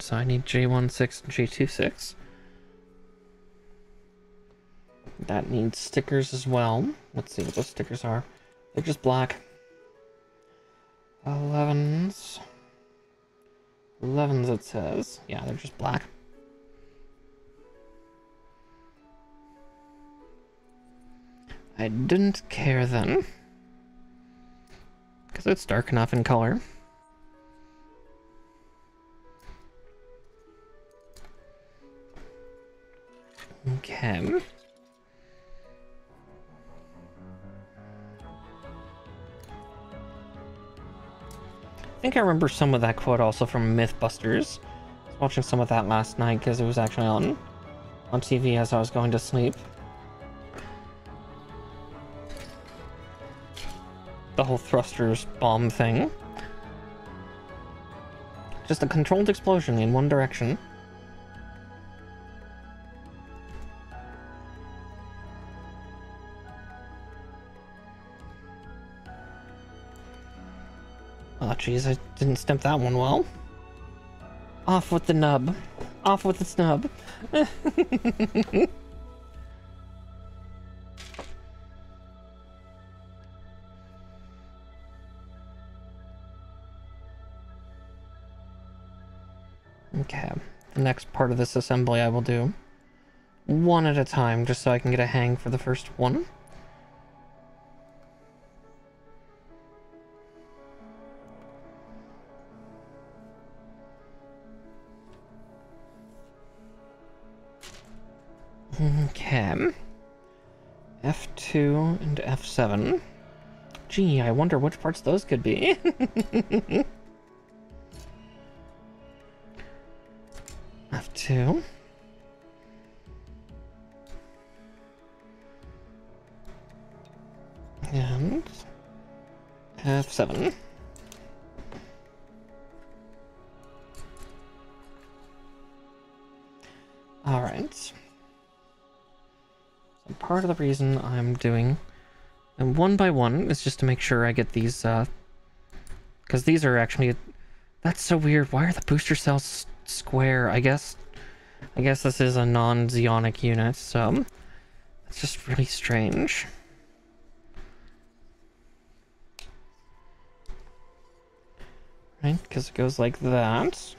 So I need J16 and J26. That needs stickers as well. Let's see what those stickers are. They're just black. 11s. 11s it says. Yeah, they're just black. I didn't care then, because it's dark enough in color. Okay. I think I remember some of that quote also from Mythbusters. I was watching some of that last night because it was actually on TV as I was going to sleep. The whole thrusters bomb thing. Just a controlled explosion in one direction. Oh jeez, I didn't stamp that one well. Off with the nub. Off with the snub. Okay, the next part of this assembly I will do one at a time, just so I can get a hang for the first one. Okay. F2 and F7. Gee, I wonder which parts those could be. F2. And F7. Alright. So part of the reason I'm doing them one by one is just to make sure I get these, because these are actually, that's so weird. Why are the booster cells square? I guess this is a non-Zeonic unit, so it's just really strange. Right, because it goes like that.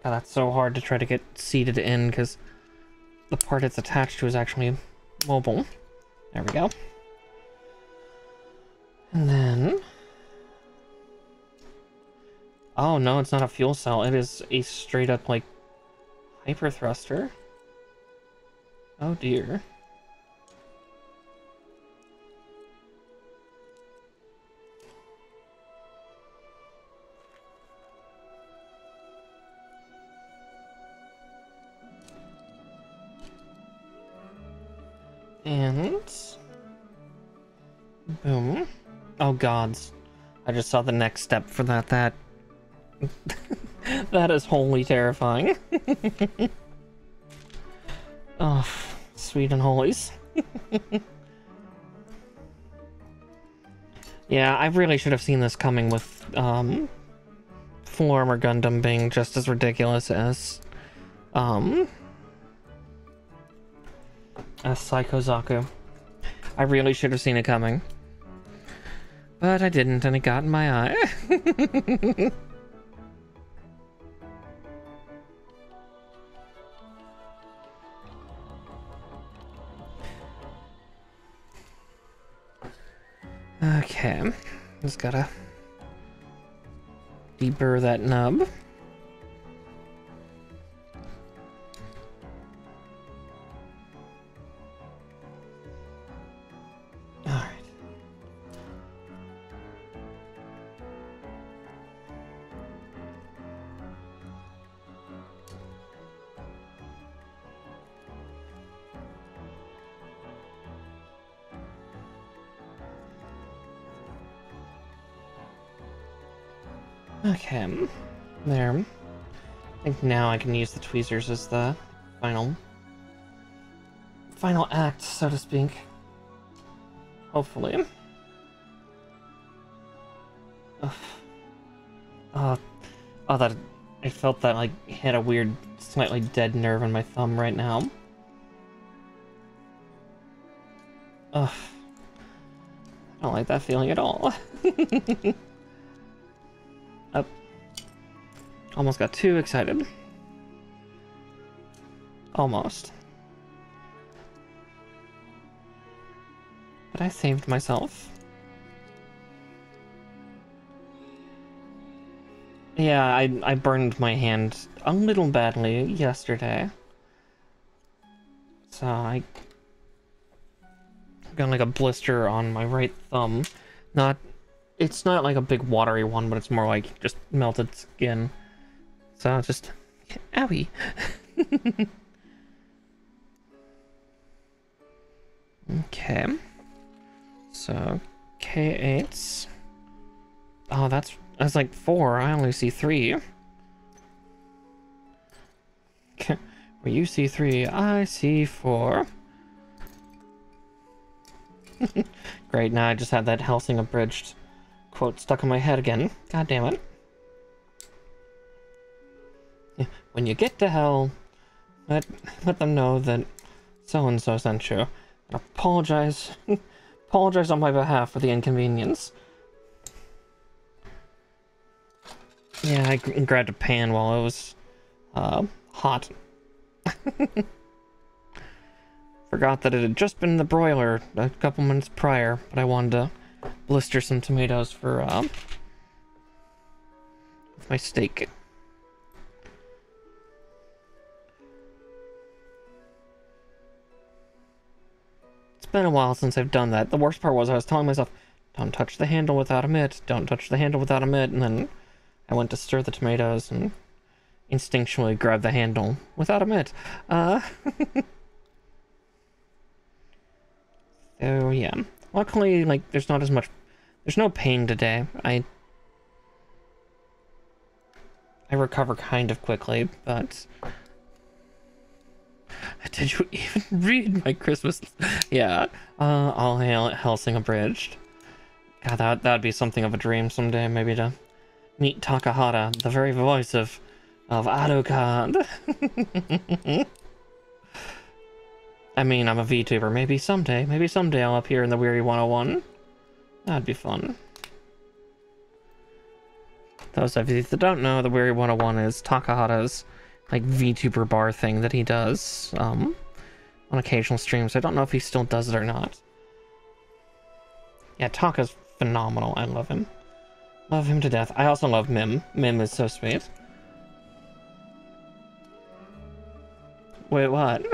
God, that's so hard to try to get seated in, because the part it's attached to is actually mobile. There we go. And then... oh no, it's not a fuel cell. It is a straight up, like, hyper thruster. Oh dear. And boom. Oh gods. I just saw the next step for that. That that is wholly terrifying. Oh, sweet and holies. Yeah, I really should have seen this coming with Full Armor Gundam being just as ridiculous as Psycho Zaku. I really should have seen it coming. But I didn't, and it got in my eye. Okay, just gotta deburr that nub. Alright. Okay, there. I think now I can use the tweezers as the final act, so to speak. Hopefully. That I felt that like hit a weird, slightly dead nerve in my thumb right now. Ugh. I don't like that feeling at all. Oh. Almost got too excited. Almost. But I saved myself. Yeah, I burned my hand a little badly yesterday. So I got like a blister on my right thumb. It's not like a big watery one, but it's more like just melted skin. So just, owie. Okay. So K8s. Oh, that's like 4. I only see 3. Okay. Where you see 3, I see 4. Great, now I just had that Helsing abridged quote stuck in my head again. God damn it. Yeah, when you get to hell, let them know that so-and-so sent you. And apologize on my behalf for the inconvenience. Yeah, I grabbed a pan while it was hot. Forgot that it had just been in the broiler a couple minutes prior, but I wanted to blister some tomatoes for my steak. It's been a while since I've done that. The worst part was I was telling myself, don't touch the handle without a mitt, don't touch the handle without a mitt, and then I went to stir the tomatoes and instinctually grabbed the handle without a mitt. So yeah, luckily, like, there's no pain today. I recover kind of quickly, but did you even read my Christmas? Yeah, all hail Helsing abridged. God, that'd be something of a dream someday, maybe to meet Takahata, the very voice of Alucard. I mean, I'm a VTuber. Maybe someday I'll appear in the Weary 101. That'd be fun. Those of you that don't know, the Weary 101 is Takahata's, like, VTuber bar thing that he does, on occasional streams. I don't know if he still does it or not. Yeah, Taka's phenomenal. I love him. Love him to death. I also love Mim. Mim is so sweet. Wait, what?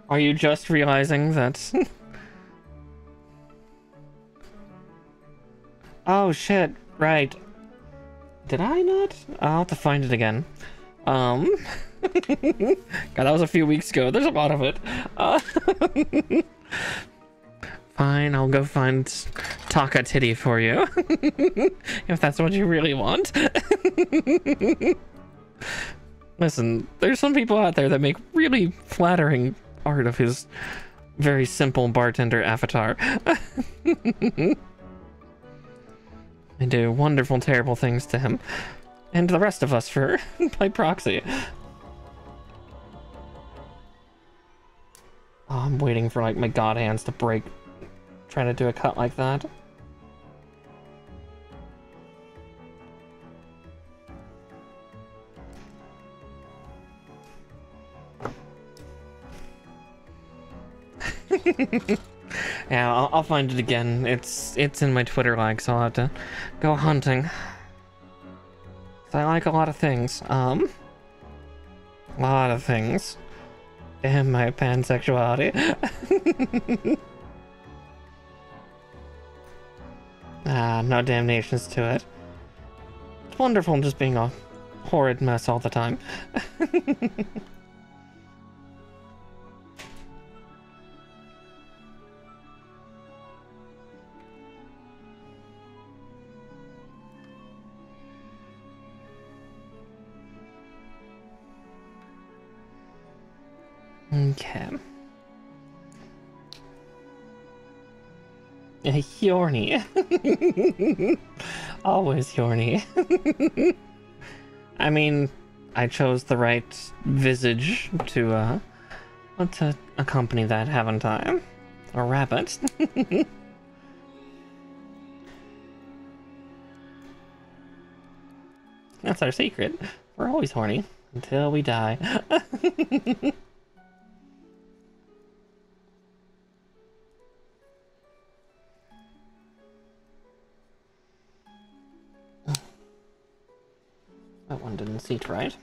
Are you just realizing that? Oh shit, right. Did I not? I'll have to find it again. God, that was a few weeks ago. There's a lot of it. Fine, I'll go find Taka Titty for you. If that's what you really want. Listen, there's some people out there that make really flattering art of his very simple bartender avatar. They do wonderful, terrible things to him. And the rest of us for by proxy. Oh, I'm waiting for like my god hands to break trying to do a cut like that. Yeah, I'll find it again. It's in my Twitter like, so I'll have to go hunting. I like a lot of things. A lot of things. Damn my pansexuality. No damnations to it. It's wonderful just being a horrid mess all the time. Okay. Horny. Always horny. I mean, I chose the right visage to accompany that, haven't I? A rabbit. That's our secret. We're always horny until we die. That one didn't seat right.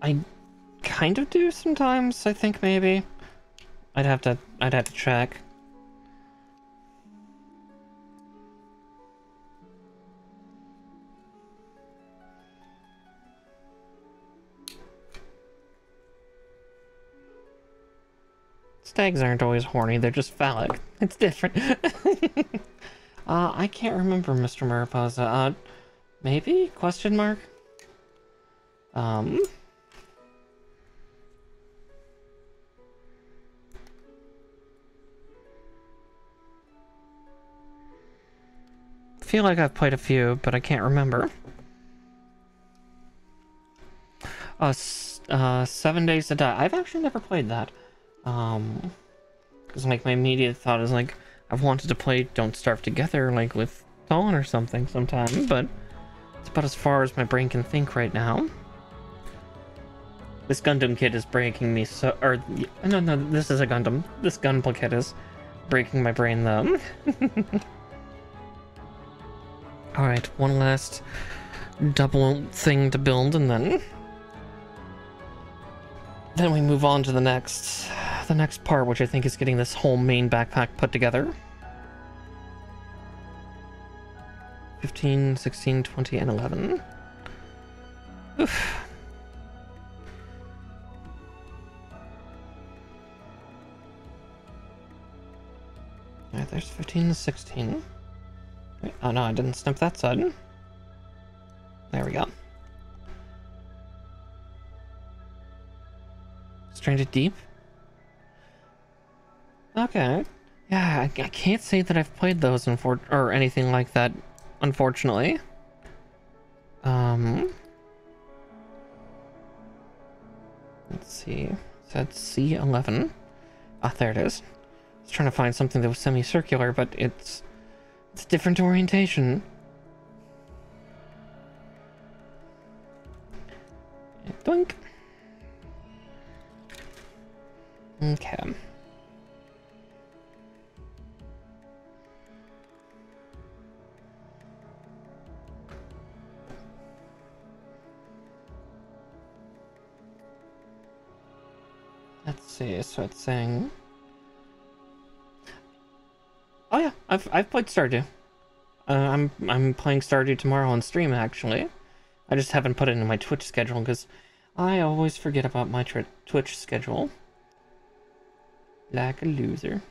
I kind of do sometimes, I think maybe. I'd have to check. Stags aren't always horny, they're just phallic. It's different. I can't remember, Mr. Mariposa. Maybe? Question mark? Feel like I've played a few, but I can't remember. 7 Days to Die. I've actually never played that. Because like my immediate thought is like I've wanted to play Don't Starve Together like with Dawn or something sometime, but it's about as far as my brain can think right now. This Gundam kid is breaking me so, or no, this is a Gundam. This Gundam kid is breaking my brain though. All right, one last double thing to build, and then we move on to the next part, which I think is getting this whole main backpack put together. 15, 16, 20, and 11. Oof. Alright, there's 15 to 16. Wait, oh no, I didn't snip that side. There we go. Stranded Deep? Okay. Yeah, I can't say that I've played those or anything like that, unfortunately. Let's see. That's C11. Ah, there it is. I was trying to find something that was semicircular, but it's a different orientation. Doink. Okay. Let's see, so it's saying... Oh yeah, I've played Stardew. I'm playing Stardew tomorrow on stream, actually. I just haven't put it in my Twitch schedule because I always forget about my Twitch schedule. Like a loser.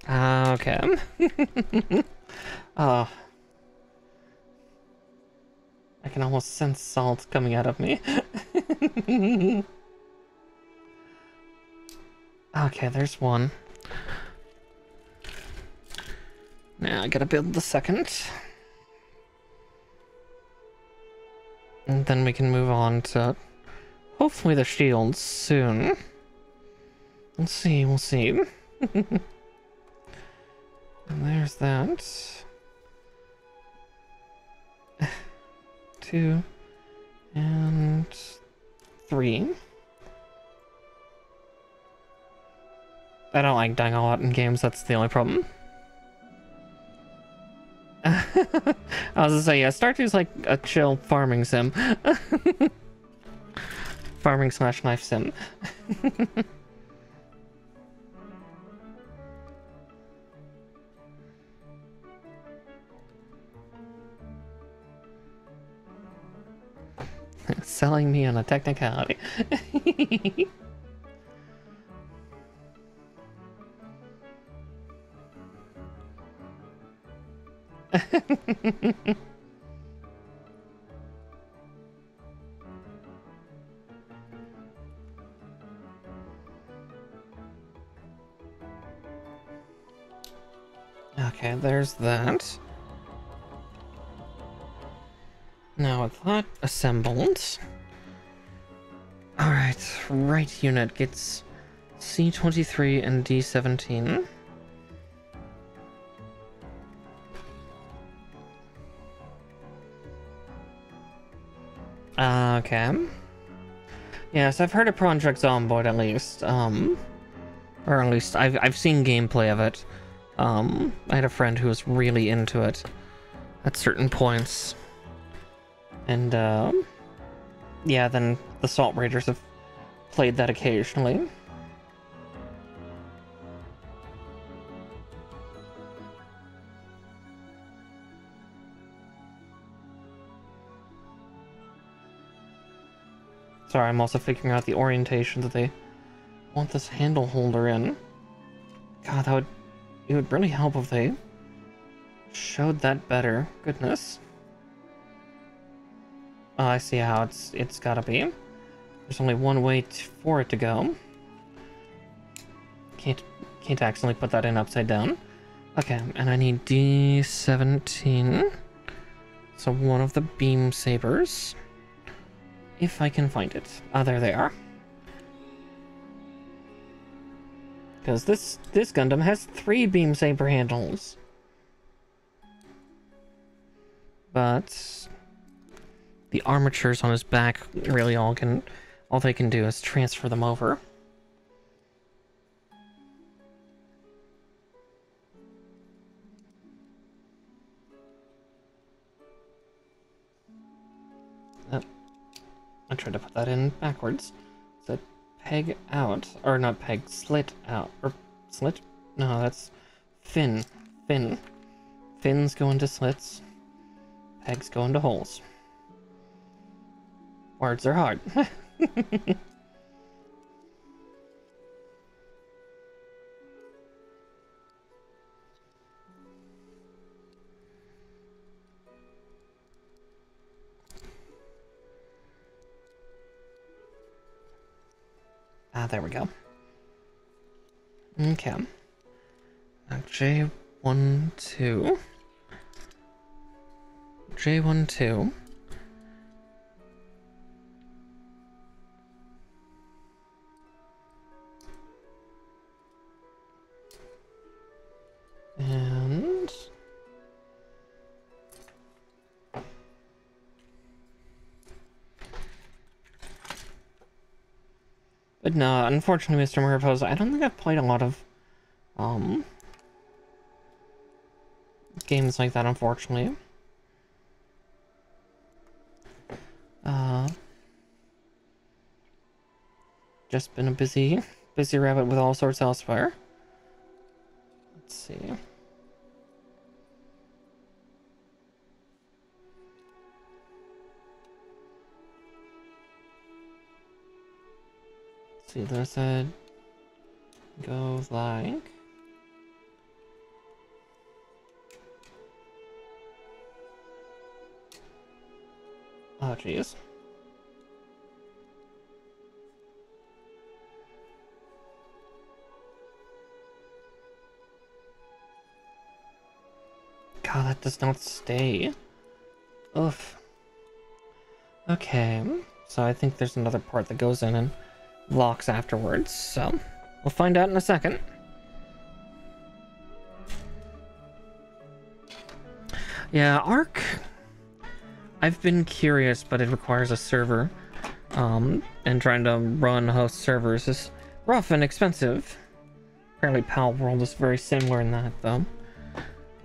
Okay. Oh. I can almost sense salt coming out of me. Okay, there's one. Now I gotta build the second. And then we can move on to hopefully the shields soon. We'll see, we'll see. And there's that. 2 and 3. I don't like dying a lot in games, that's the only problem. I was gonna say, yeah, Stardew's like a chill farming sim. Farming / knife sim. Selling me on a technicality. Okay, there's that. Now with that assembled. Alright, right unit gets C23 and D17. Okay. Yes, I've heard of Project Zomboid at least. Or at least I've seen gameplay of it. I had a friend who was really into it at certain points. And yeah, then the Salt Raiders have played that occasionally. Sorry, I'm also figuring out the orientation that they want this handle holder in. God, it would really help if they showed that better. Goodness. Oh, I see how it's gotta be. There's only one way for it to go. Can't accidentally put that in upside down. Okay, and I need D17. So one of the beam sabers. If I can find it. Ah, there they are. Because this Gundam has 3 beam saber handles. But the armatures on his back really all they can do is transfer them over. I tried to put that in backwards. So peg out, or not peg, slit out, or slit? No, that's fin. Fins go into slits. Pegs go into holes. Words are hard. Ah, there we go. Okay. Now J12. J12. And but no, unfortunately, Mr. Murpose, I don't think I've played a lot of games like that, unfortunately. just been a busy rabbit with all sorts elsewhere. Let's see. Let's see, there's a goes like. Oh, jeez. God, that does not stay. Oof. Okay, so I think there's another part that goes in and locks afterwards, so we'll find out in a second. Yeah, Arc, I've been curious, but it requires a server, and trying to run host servers is rough and expensive. Apparently Pal World is very similar in that, though.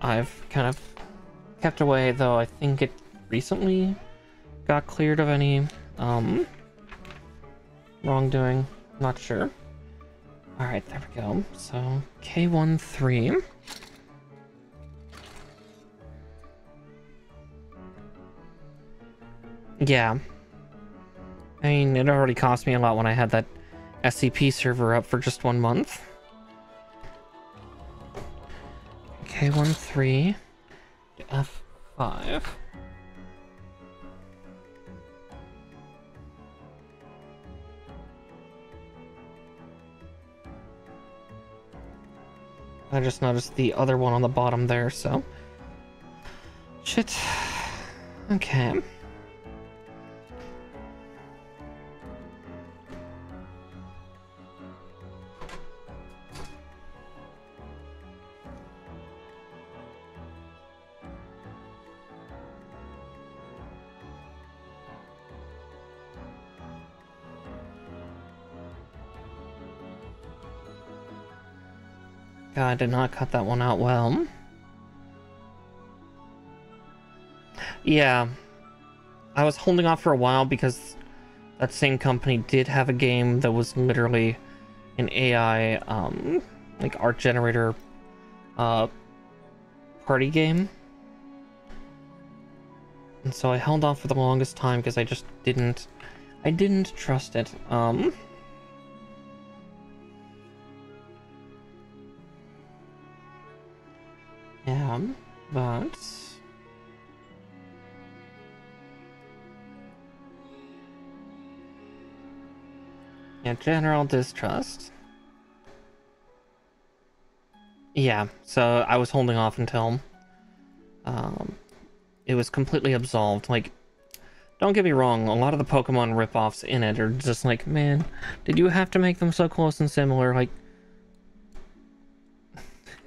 I've kind of kept away, though I think it recently got cleared of any wrongdoing. Not sure. Alright, there we go. So, K13. Yeah. I mean, it already cost me a lot when I had that SCP server up for just 1 month. K13 to F5. I just noticed the other one on the bottom there, so... Shit. Okay. God, I did not cut that one out well. Yeah. I was holding off for a while because that same company did have a game that was literally an AI, like art generator, party game. And so I held off for the longest time because I just didn't trust it. Yeah, but... Yeah, general distrust. Yeah, so I was holding off until it was completely absolved. Like, don't get me wrong, a lot of the Pokemon ripoffs in it are just like, man, did you have to make them so close and similar? Like,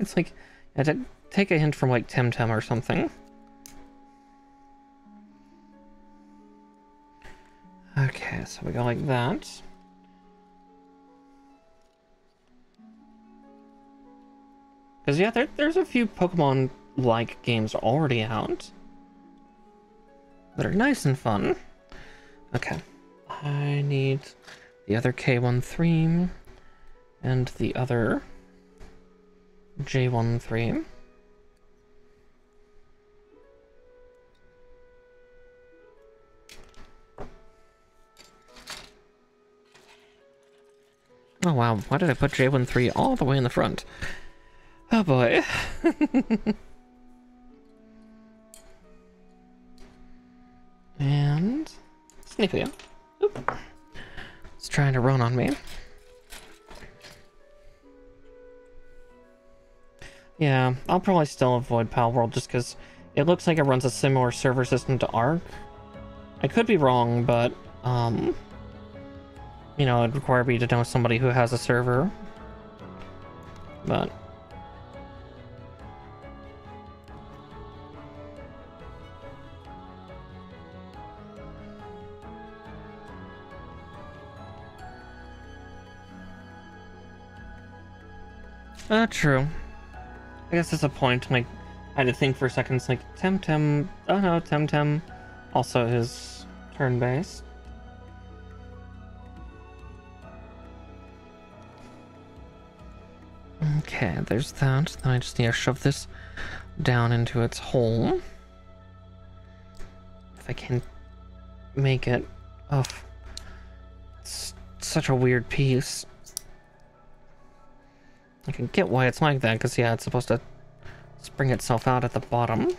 it's like, take a hint from like Temtem or something. Okay, so we go like that. Because, yeah, there's a few Pokemon-like games already out that are nice and fun. Okay. I need the other K13 and the other J13. Oh, wow. Why did I put J13 all the way in the front? Oh boy. And Sniffy. Oop. It's trying to run on me. Yeah, I'll probably still avoid Pal World just because it looks like it runs a similar server system to Arc. I could be wrong, but you know, it'd require me to know somebody who has a server. But true. I guess that's a point. Like, I had to think for a second. It's like, Temtem... Oh no, Temtem also is turn-based. Okay, there's that. Then I just need to shove this down into its hole. If I can make it. Oh, it's such a weird piece. I can get why it's like that, because yeah, it's supposed to spring itself out at the bottom.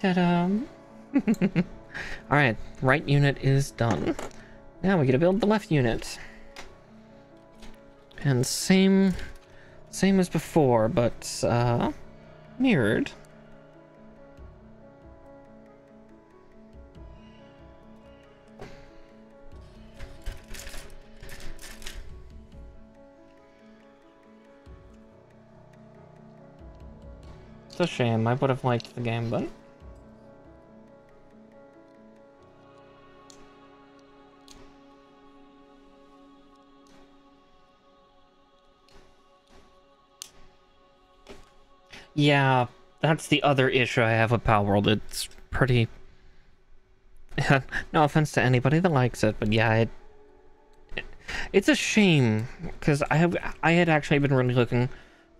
Ta-da! Alright, right unit is done. Now we get to build the left unit. And same as before, but mirrored. It's a shame. I would have liked the game, but yeah, that's the other issue I have with Palworld. It's pretty... no offense to anybody that likes it, but yeah, it's a shame, because I had actually been really looking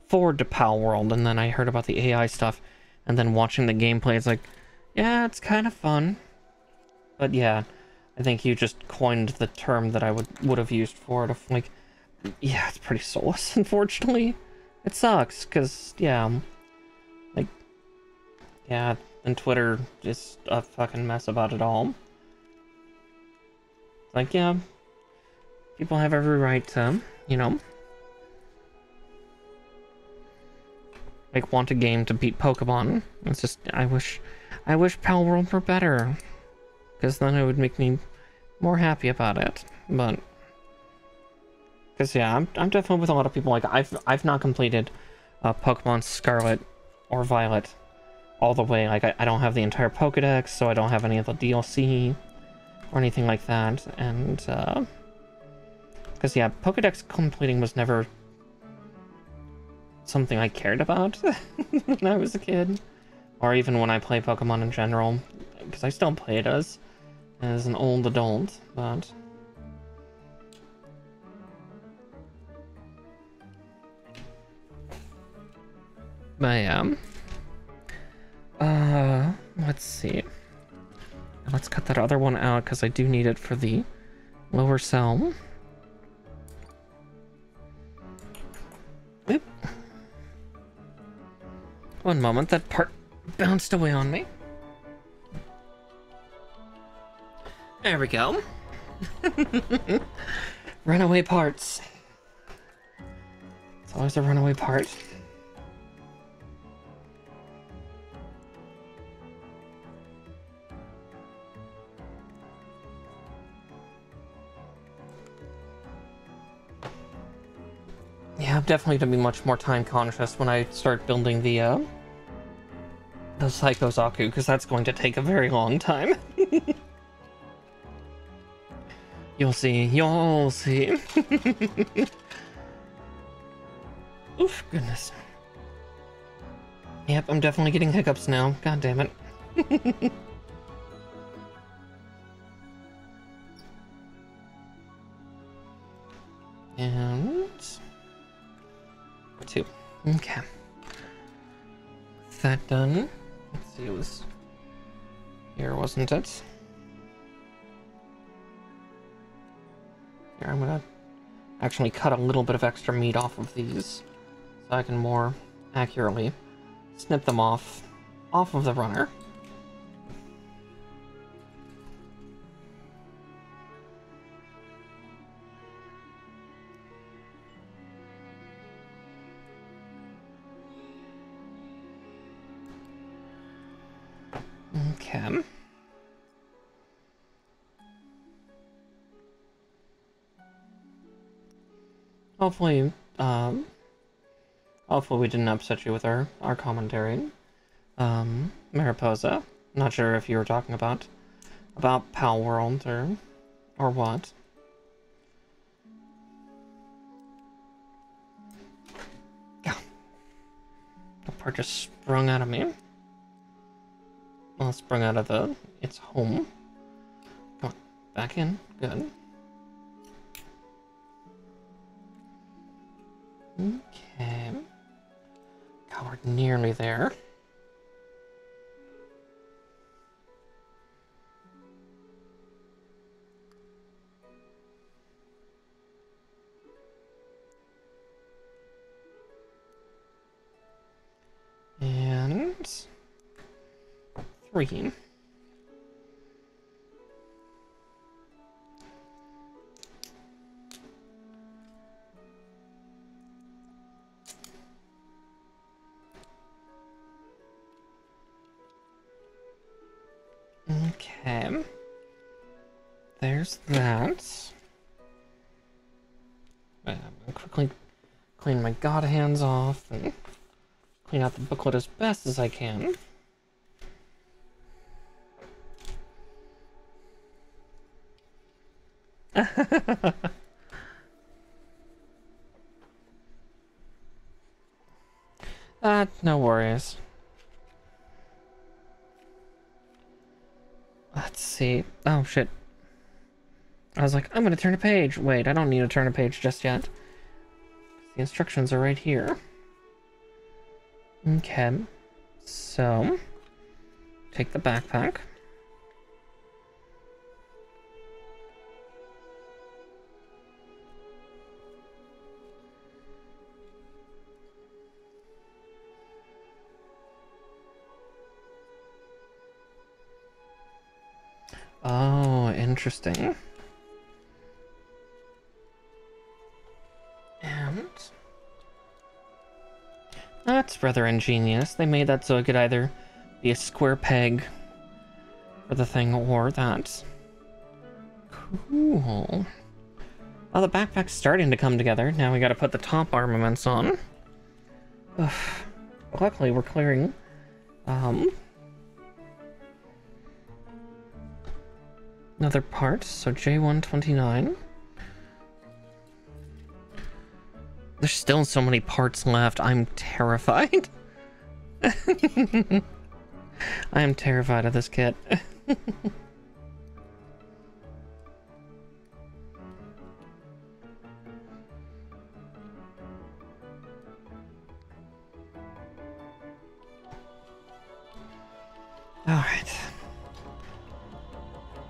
forward to Palworld, and then I heard about the AI stuff, and then watching the gameplay, it's like, yeah, it's kind of fun. But yeah, I think you just coined the term that I would have used for it, of like, yeah, it's pretty soulless, unfortunately. It sucks, because, yeah, like, yeah, and Twitter is a fucking mess about it all. Like, yeah, people have every right to, you know, like, want a game to beat Pokemon. It's just, I wish Palworld were better, because then it would make me more happy about it. But, because yeah, I'm definitely with a lot of people. Like, I've not completed Pokemon Scarlet or Violet all the way. Like, I don't have the entire Pokedex, so I don't have any of the DLC or anything like that. And because yeah, Pokedex completing was never something I cared about when I was a kid, or even when I play Pokemon in general, because I still play it as an old adult, but yeah. Let's see. Let's cut that other one out, because I do need it for the lower cell. Oop. One moment, that part bounced away on me. There we go. Runaway parts. It's always a runaway part. Yeah, I'm definitely gonna be much more time conscious when I start building the Psycho Zaku, because that's going to take a very long time. You'll see. You'll see. Oof, goodness. Yep, I'm definitely getting hiccups now. God damn it. And... 2. Okay. That done. Let's see, it was here, wasn't it? Here, I'm gonna actually cut a little bit of extra meat off of these, so I can more accurately snip them off of the runner. Okay. Hopefully, hopefully we didn't upset you with our commentary. Mariposa, not sure if you were talking about Palworld or what. Yeah. The part just sprung out of me. Well, it sprung out of its home. Come on, back in. Good. nearly there. And 3. Okay. There's that. I'm gonna quickly clean my god hands off and clean out the booklet as best as I can. No worries. Let's see. Oh, shit. I was like, I'm gonna turn a page. Wait, I don't need to turn a page just yet. The instructions are right here. Okay. So, take the backpack. Oh, interesting. And that's rather ingenious. They made that so it could either be a square peg for the thing or that. Cool. Oh, the backpack's starting to come together. Now we gotta put the top armaments on. Ugh. Luckily, we're clearing another part, so J129. There's still so many parts left. I'm terrified. I am terrified of this kit. Alright.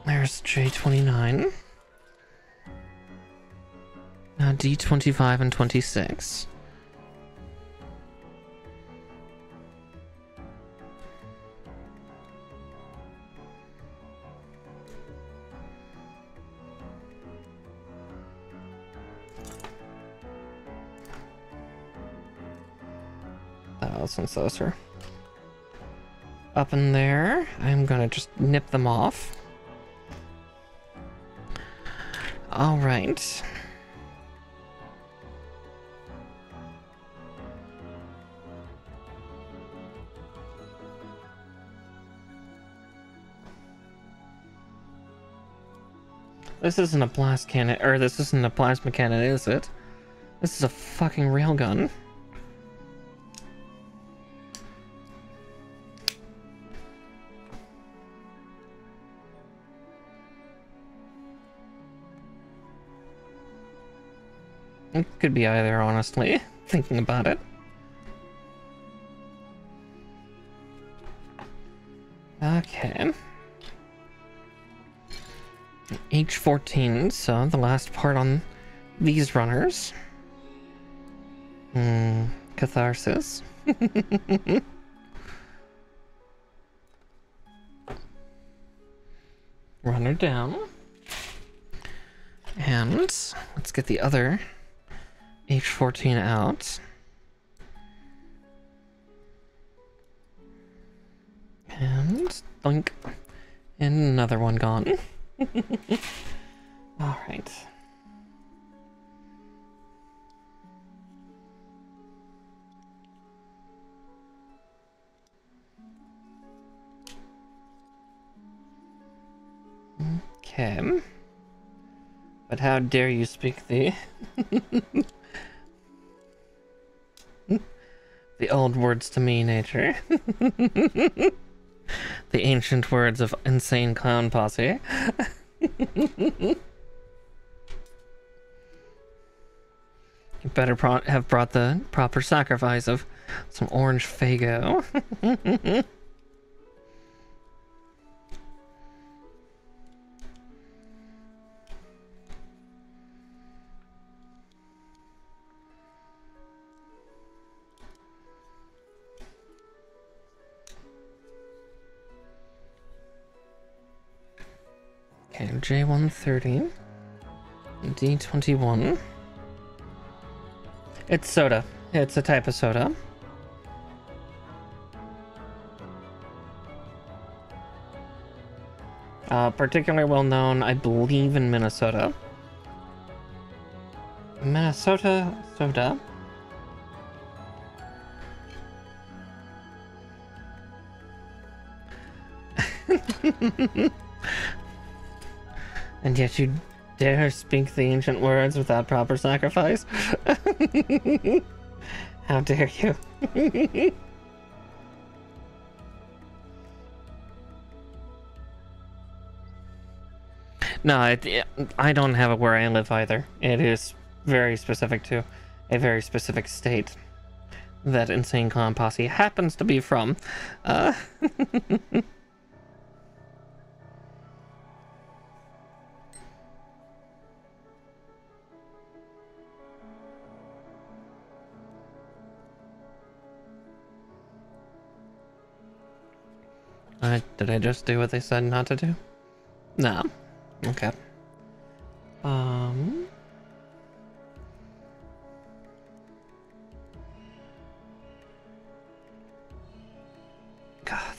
There's J29. Now D25 and 26. Thousand saucer. Up in there, I'm gonna just nip them off. All right. This isn't a blast cannon, or this isn't a plasma cannon, is it? This is a fucking railgun. It could be either, honestly, thinking about it. Okay. H14, so the last part on these runners. Catharsis. Runner down. And let's get the other H14 out. And blink. And another one gone. All right. Okay. But how dare you speak the the old words to me, nature. The ancient words of insane clown posse. You better have brought the proper sacrifice of Some orange Faygo. Okay, J130. D21. It's soda. It's a type of soda. Particularly well known, I believe, in Minnesota. Minnesota soda. And yet you dare speak the ancient words without proper sacrifice? How dare you? No, I don't have it where I live either. It is very specific to a very specific state that Insane Clown Posse happens to be from. Did I just do what they said not to do? No. Okay. God,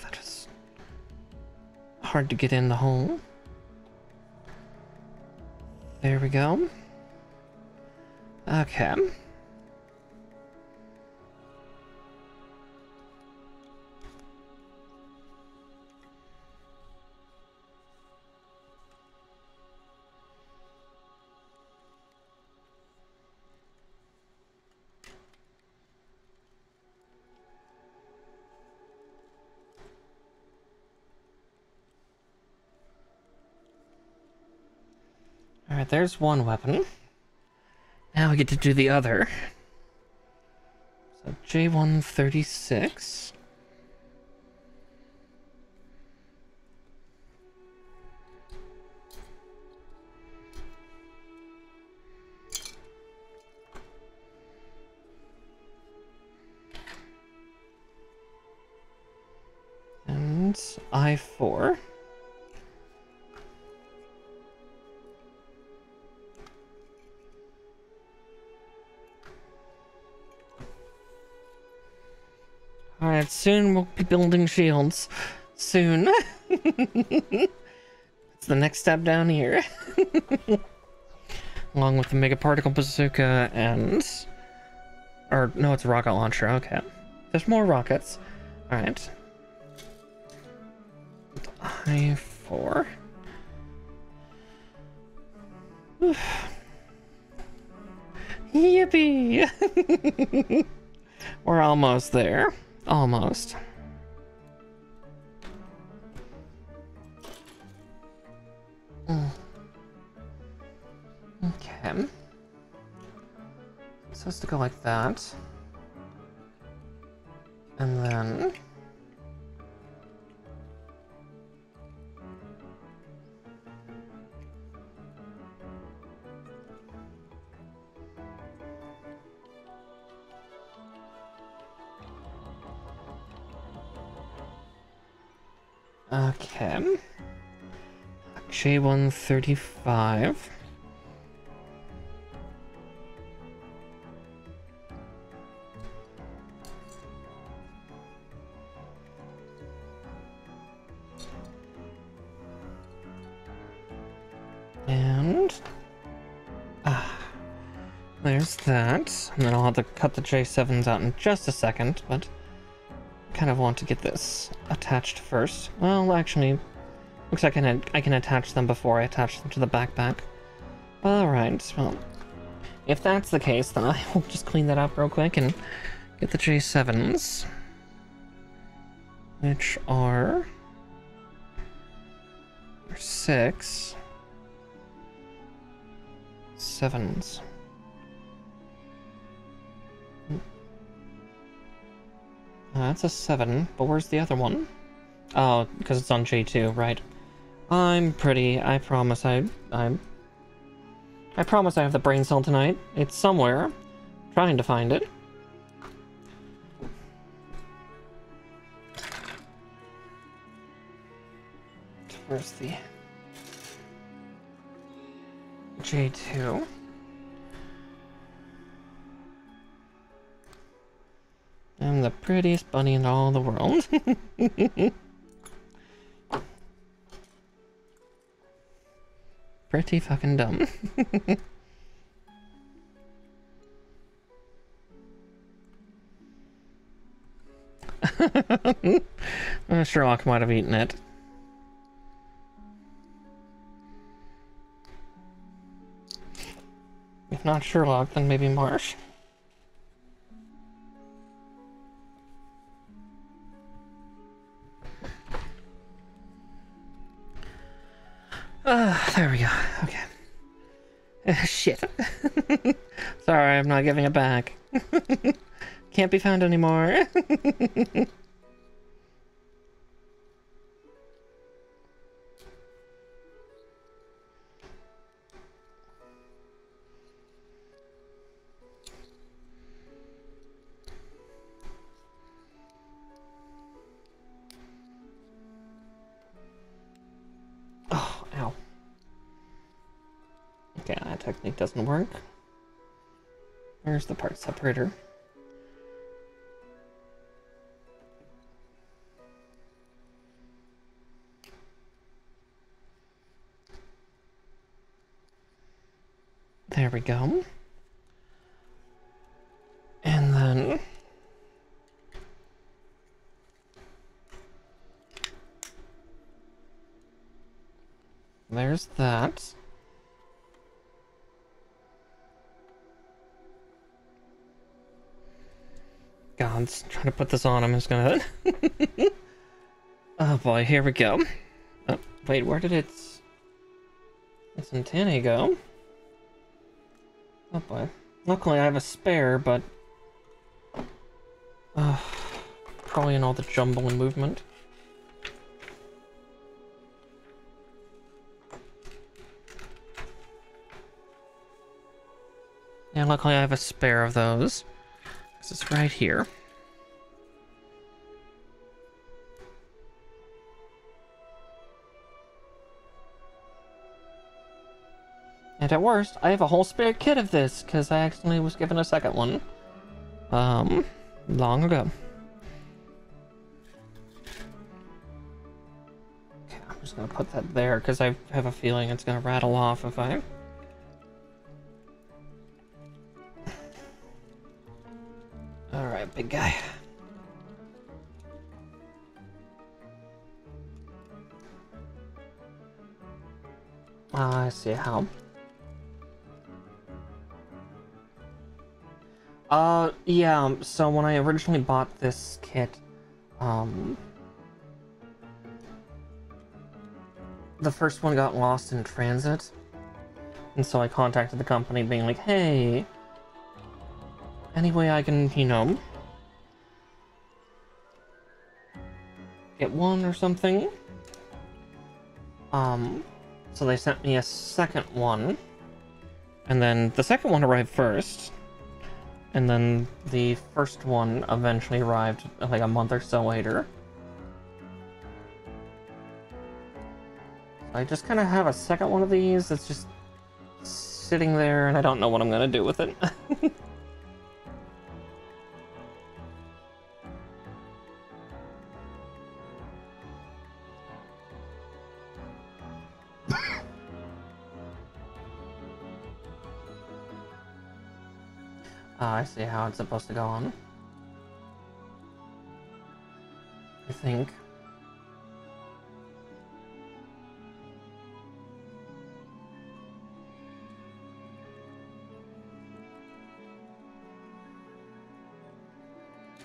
that is hard to get in the hole. There we go. Okay. Alright, there's one weapon. Now we get to do the other. So J136. And I4. Alright, soon we'll be building shields. Soon. It's the next step down here. Along with the Mega Particle Bazooka and... Or, no, it's a rocket launcher, okay. There's more rockets. Alright. I4. Yippee! We're almost there. Almost. Okay. It's supposed to go like that. And then... Okay. J135. And... there's that. And then I'll have to cut the J7s out in just a second, but... kind of want to get this attached first. Well, actually, looks like I can attach them before I attach them to the backpack. Alright, well, if that's the case, then I will just clean that up real quick and get the J7s, which are 6 7s. That's a 7, but where's the other one? Oh, because it's on J2, right. I'm pretty. I promise I promise I have the brain cell tonight. It's somewhere. Trying to find it. Where's the J2? I'm the prettiest bunny in all the world. Pretty fucking dumb. Sherlock might have eaten it. If not Sherlock, then maybe Marsh. There we go. Okay. Shit. Sorry, I'm not giving it back. Can't be found anymore. Oh, ow. Okay, that technique doesn't work. Where's the part separator? There we go. And then... there's that. God's trying to put this on. I'm just gonna... Oh boy, here we go. Oh, wait, where did its antennae go? Oh boy. Luckily I have a spare, but... probably in all the jumble and movement. Yeah, luckily I have a spare of those. This is right here. And at worst, I have a whole spare kit of this, because I accidentally was given a second one. Long ago. Okay, I'm just gonna put that there, because I have a feeling it's gonna rattle off if I... Alright, big guy. I see how. Yeah, so when I originally bought this kit, the first one got lost in transit, and so I contacted the company being like, hey, any way I can, you know, get one or something? So they sent me a second one, and then the second one arrived first, and then the first one eventually arrived like a month or so later. I just kind of have a second one of these that's just sitting there, and I don't know what I'm gonna do with it. I see how it's supposed to go on. I think.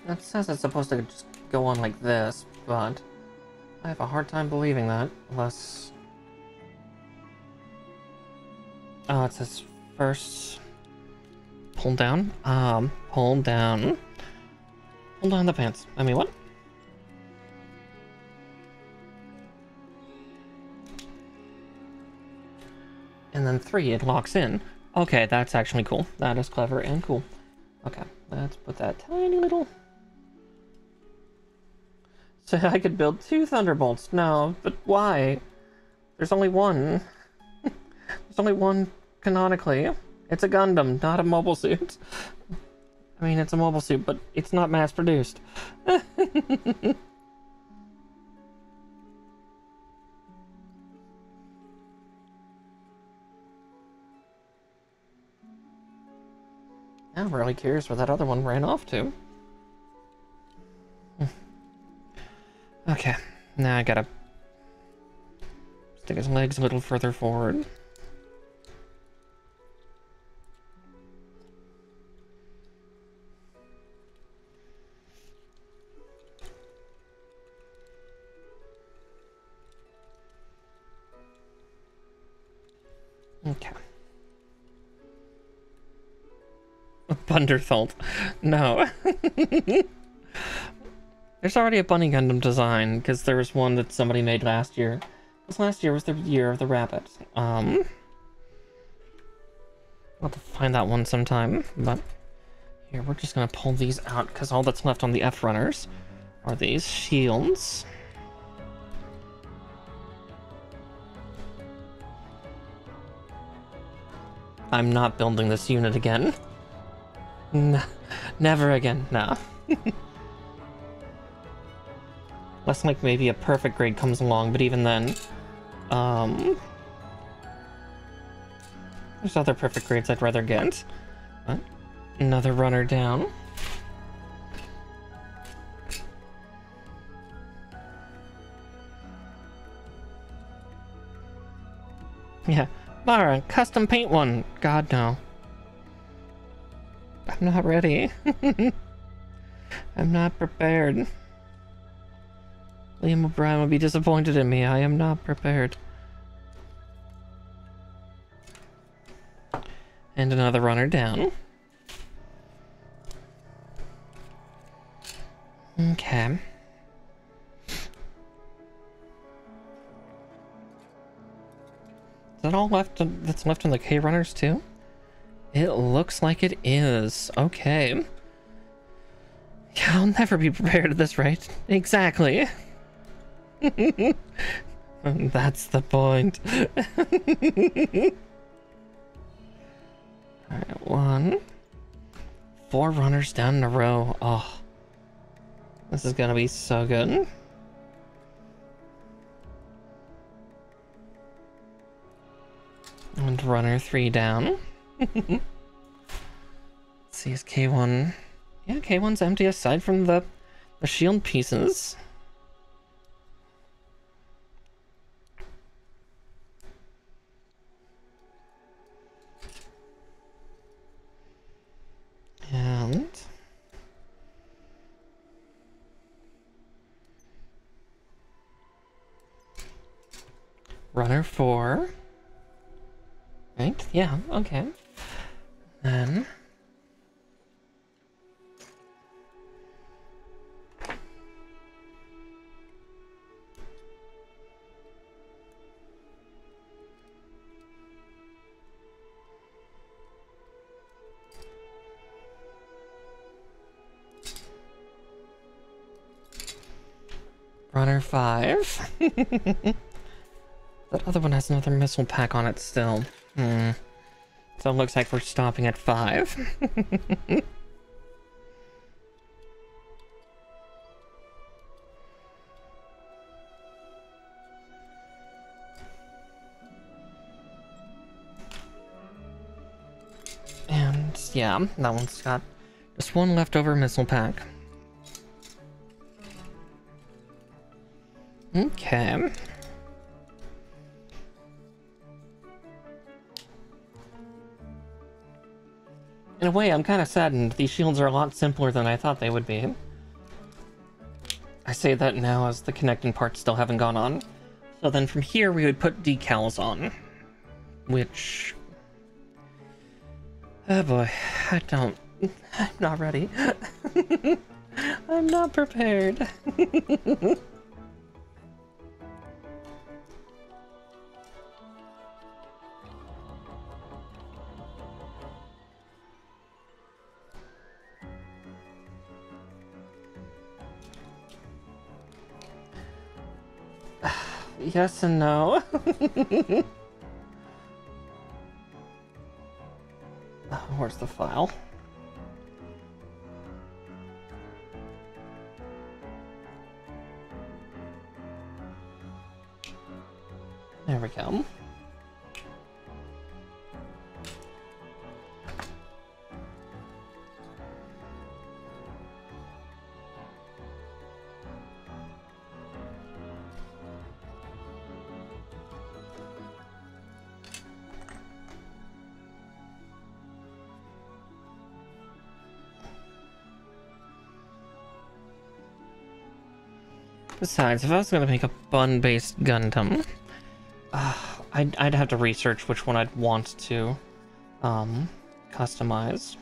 It says it's supposed to just go on like this, but I have a hard time believing that, unless... Oh, it says first... Pull down? Pull down. Hold on the pants. I mean, what? And then 3, it locks in. Okay, that's actually cool. That is clever and cool. Okay, let's put that tiny little... So I could build 2 Thunderbolts. No, but why? There's only one. There's only one canonically. It's a Gundam, not a mobile suit. I mean, it's a mobile suit, but it's not mass-produced. I'm really curious where that other one ran off to. Okay, now I gotta stick his legs a little further forward. Okay. Bunderthalt. No. There's already a Bunny Gundam design, because there was one that somebody made last year. This last year was the year of the rabbit. I'll have to find that one sometime, but here, we're just gonna pull these out, because all that's left on the F-runners are these shields. I'm not building this unit again. Never again, no. Unless, like, maybe a perfect grade comes along, but even then, there's other perfect grades I'd rather get. But another runner down. Yeah, Lara, custom paint one. God, no. I'm not ready. I'm not prepared. Liam O'Brien will be disappointed in me. I am not prepared. And another runner down. Okay. Is that all left that's left on the K runners too? It looks like it is. Okay. Yeah, I'll never be prepared at this rate. Exactly. That's the point. Alright, 1. 4 runners down in a row. Oh. This is gonna be so good. And runner 3 down. Let's see, is K1... Yeah, K1's empty aside from the shield pieces. And... runner 4. Right? Yeah, okay. Then... runner 5. That other one has another missile pack on it still. So it looks like we're stopping at 5. And yeah, that one's got just one leftover missile pack. Okay. In a way, I'm kind of saddened. These shields are a lot simpler than I thought they would be. I say that now as the connecting parts still haven't gone on. So then from here, we would put decals on. Which... oh boy, I'm not ready. I'm not prepared. Yes and no. Where's the file? There we go. Besides, if I was gonna make a bun-based Gundam, I'd have to research which one I'd want to customize.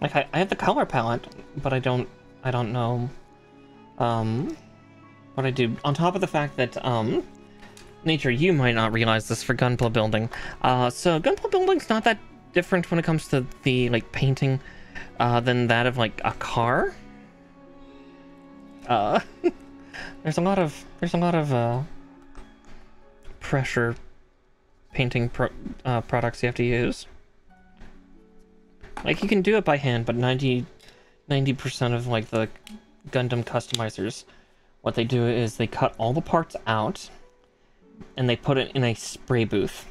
Like I have the color palette, but I don't know what I do. On top of the fact that Nature, you might not realize this for Gunpla building. So Gunpla building's not that different when it comes to the like painting than that of like a car. There's a lot of pressure painting products you have to use. Like you can do it by hand, but 90% of like the Gundam customizers, what they do is they cut all the parts out and they put it in a spray booth.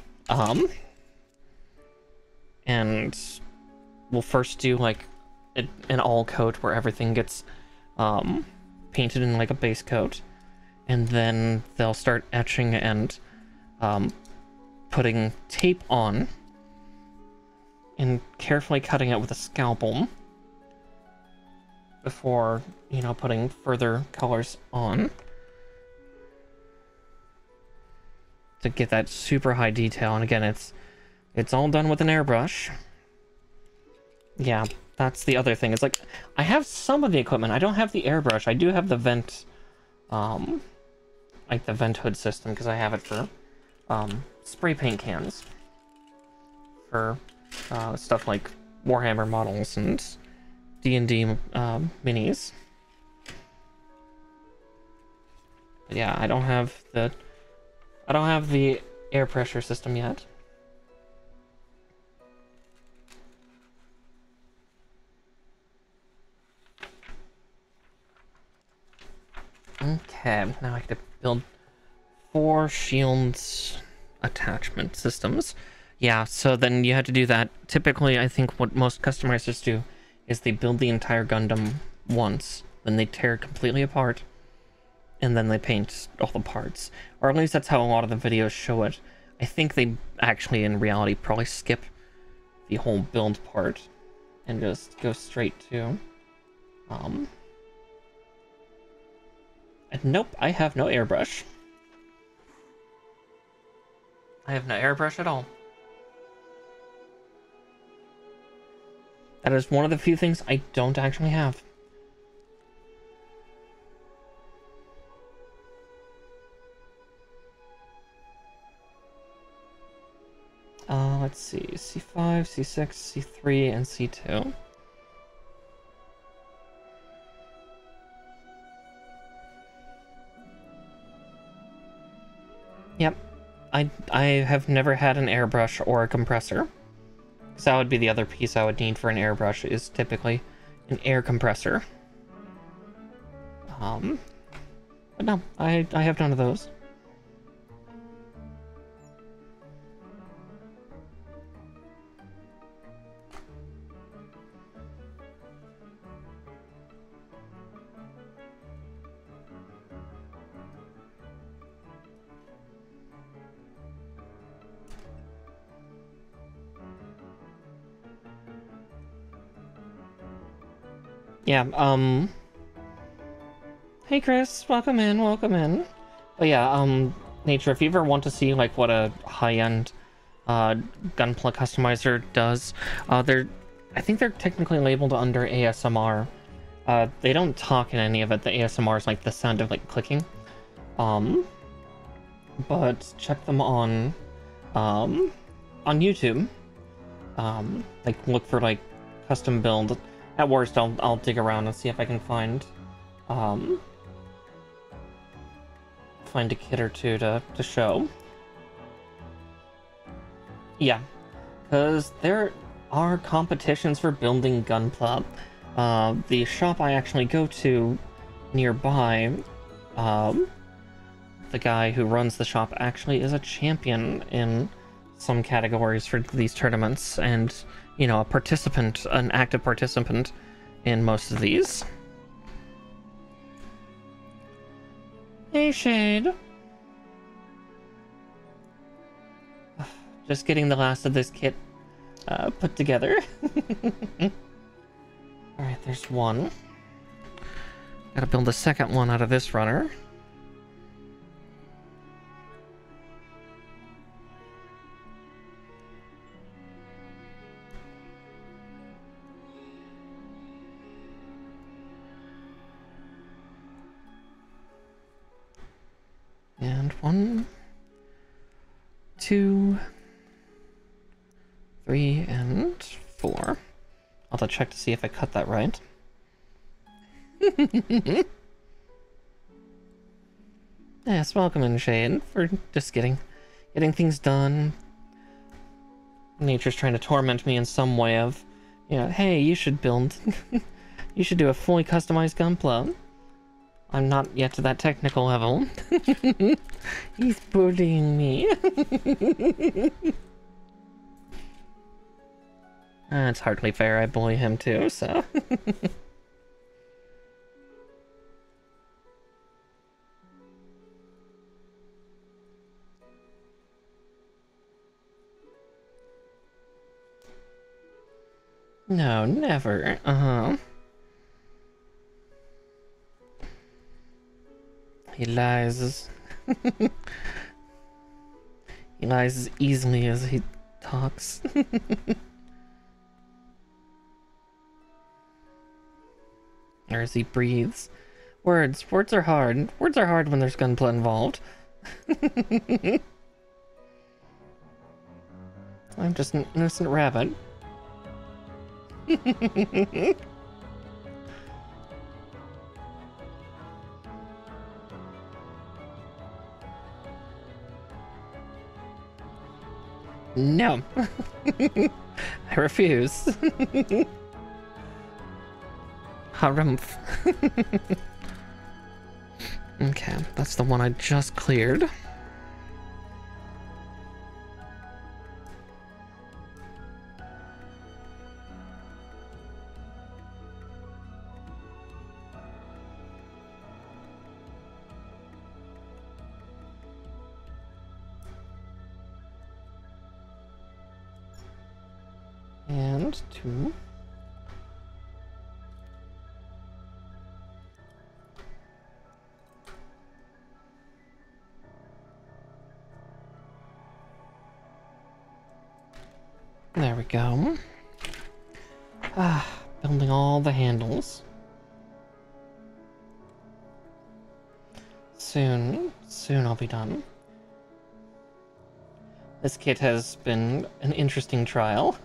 And we'll first do like an all coat where everything gets painted in like a base coat, and then they'll start etching and putting tape on and carefully cutting it with a scalpel before, you know, putting further colors on to get that super high detail. And again, it's all done with an airbrush. Yeah, that's the other thing. It's like, I have some of the equipment. I don't have the airbrush. I do have the vent, like the vent hood system, because I have it for spray paint cans for stuff like Warhammer models and D&D minis. But yeah, I don't have the air pressure system yet. Okay, now I have to build 4 shields attachment systems. Yeah, so then you have to do that. Typically, I think what most customizers do is they build the entire Gundam once, then they tear it completely apart, and then they paint all the parts. Or at least that's how a lot of the videos show it. I think they actually, in reality, probably skip the whole build part and just go straight to... And nope, I have no airbrush. I have no airbrush at all. That is one of the few things I don't actually have. Let's see, C5, C6, C3, and C2. Yep, I have never had an airbrush or a compressor. Because that would be the other piece I would need for an airbrush, is typically an air compressor. But no, I have none of those. Yeah, hey Chris, welcome in, welcome in. But yeah, Nature, if you ever want to see like what a high-end Gunpla customizer does, I think they're technically labeled under ASMR, They don't talk in any of it. The ASMR is like the sound of like clicking. Um, but check them on YouTube. Like look for like custom build. At worst, I'll dig around and see if I can find a kit or two to show. Yeah, because there are competitions for building Gunpla. The shop I actually go to nearby, the guy who runs the shop actually is a champion in some categories for these tournaments, and, you know, an active participant in most of these. Hey, Shade. Just getting the last of this kit put together. Alright, there's one. Gotta build a second one out of this runner. And 1, 2, 3, and 4. I'll have to check to see if I cut that right. Yes, welcome in, Shade, for just getting things done. Nature's trying to torment me in some way of, you know, hey, you should build, you should do a fully customized Gunpla. I'm not yet to that technical level. He's bullying me. It's hardly fair, I bully him too, so... No, never. Uh-huh. He lies. He lies as easily as he talks. Or as he breathes. Words are hard. Words are hard when there's gunplay involved. I'm just an innocent rabbit. No. I refuse. Harumph. Okay, that's the one I just cleared. And 2. There we go. Building all the handles. Soon I'll be done. This kit has been an interesting trial.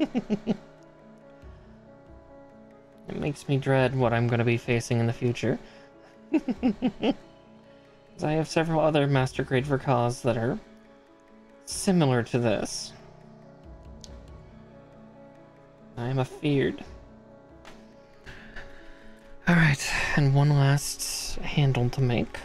It makes me dread what I'm going to be facing in the future. I have several other Master Grade for Cause that are similar to this. I am afeared. Alright, and one last handle to make.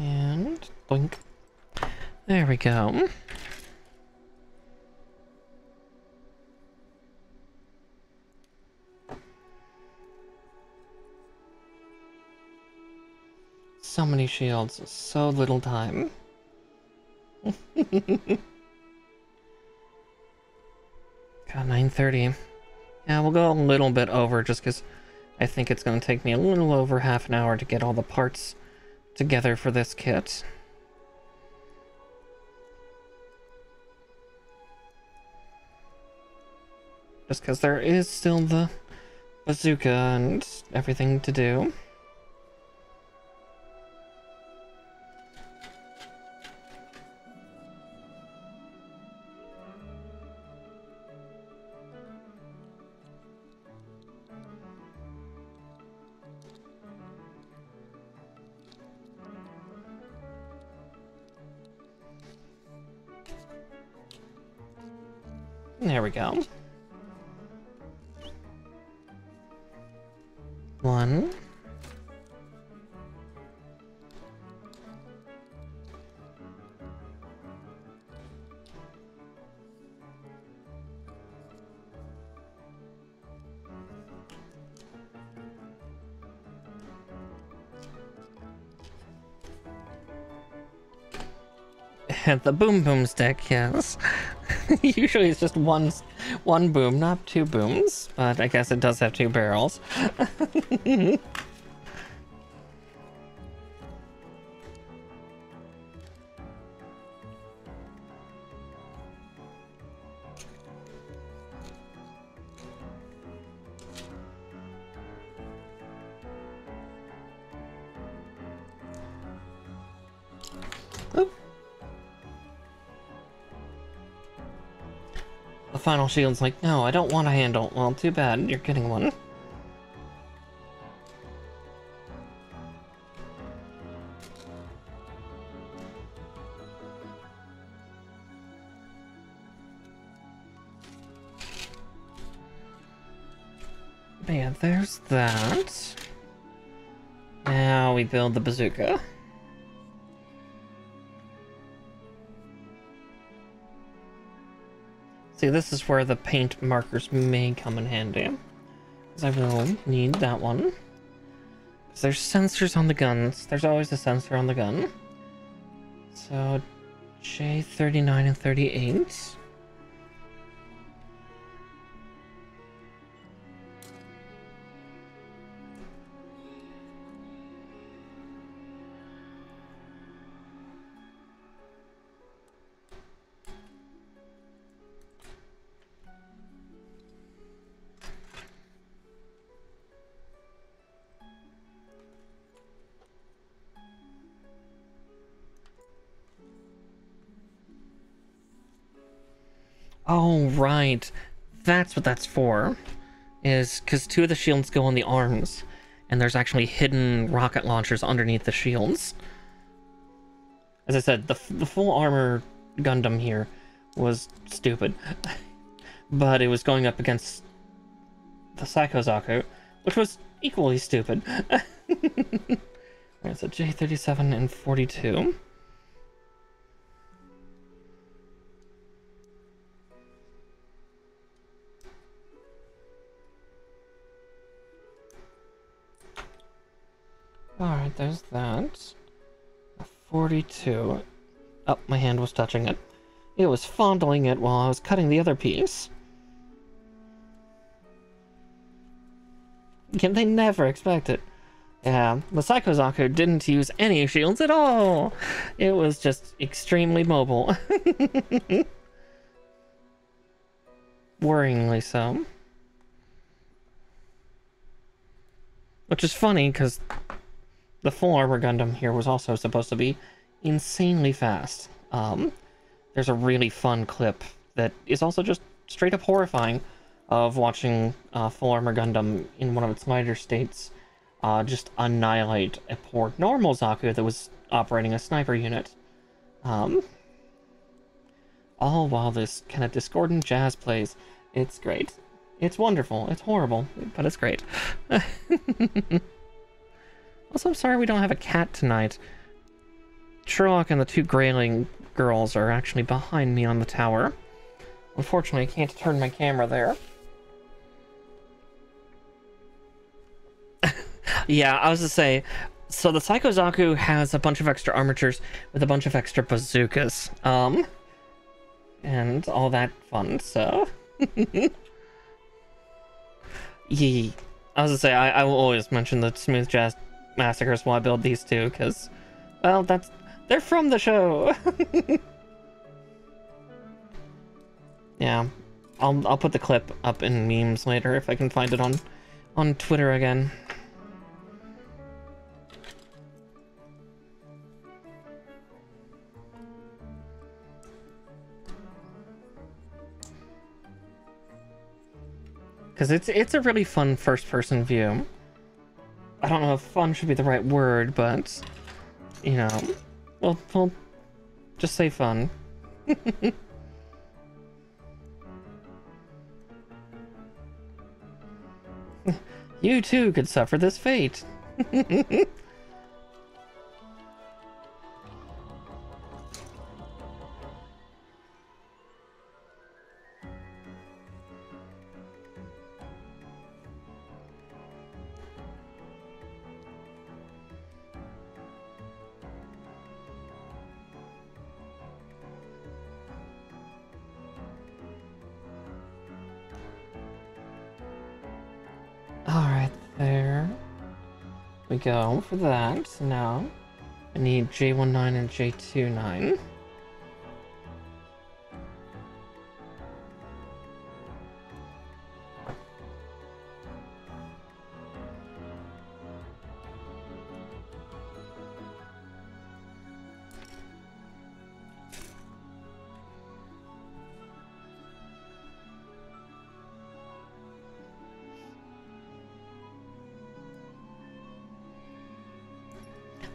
And boink. There we go. So many shields, so little time. God, 9:30. Yeah, we'll go a little bit over just because I think it's going to take me a little over half an hour to get all the parts together for this kit. Just because there is still the bazooka and everything to do. There we go. One. And the boom boom stick, yes. Usually it's just one boom, not two booms, but I guess it does have two barrels. Oop. The final shield's like, no, I don't want a handle. Well, too bad, you're getting one. But yeah, there's that. Now we build the bazooka. See, this is where the paint markers may come in handy. Because I will need that one. Because there's sensors on the guns. There's always a sensor on the gun. So, J39 and 38. Oh, right. That's what that's for. Is because two of the shields go on the arms, and there's actually hidden rocket launchers underneath the shields. As I said, the full armor Gundam here was stupid. But it was going up against the Psycho Zaku, which was equally stupid. Alright, so J37 and 42. Alright, there's that. 42. Oh, my hand was touching it. It was fondling it while I was cutting the other piece. Can they never expect it? Yeah, the Psycho Zaku didn't use any shields at all! It was just extremely mobile. Worryingly so. Which is funny, because the full armor Gundam here was also supposed to be insanely fast. There's a really fun clip that is also just straight up horrifying of watching full armor Gundam in one of its lighter states just annihilate a poor normal Zaku that was operating a sniper unit. All while this kind of discordant jazz plays. It's great. It's wonderful. It's horrible, but it's great. Also, I'm sorry we don't have a cat tonight. Sherlock and the two Grayling girls are actually behind me on the tower. Unfortunately, I can't turn my camera there. Yeah, I was to say, So the Psychozaku has a bunch of extra armatures with a bunch of extra bazookas. And all that fun, so... Yee. I was gonna say, I will always mention the Smooth Jazz Massacres while I build these two, because, well, they're from the show! Yeah, I'll put the clip up in memes later if I can find it on Twitter again. Because it's a really fun first-person view. I don't know if fun should be the right word, but, you know, we'll just say fun. You too could suffer this fate. Alright, there we go for that. Now, I need J19 and J29.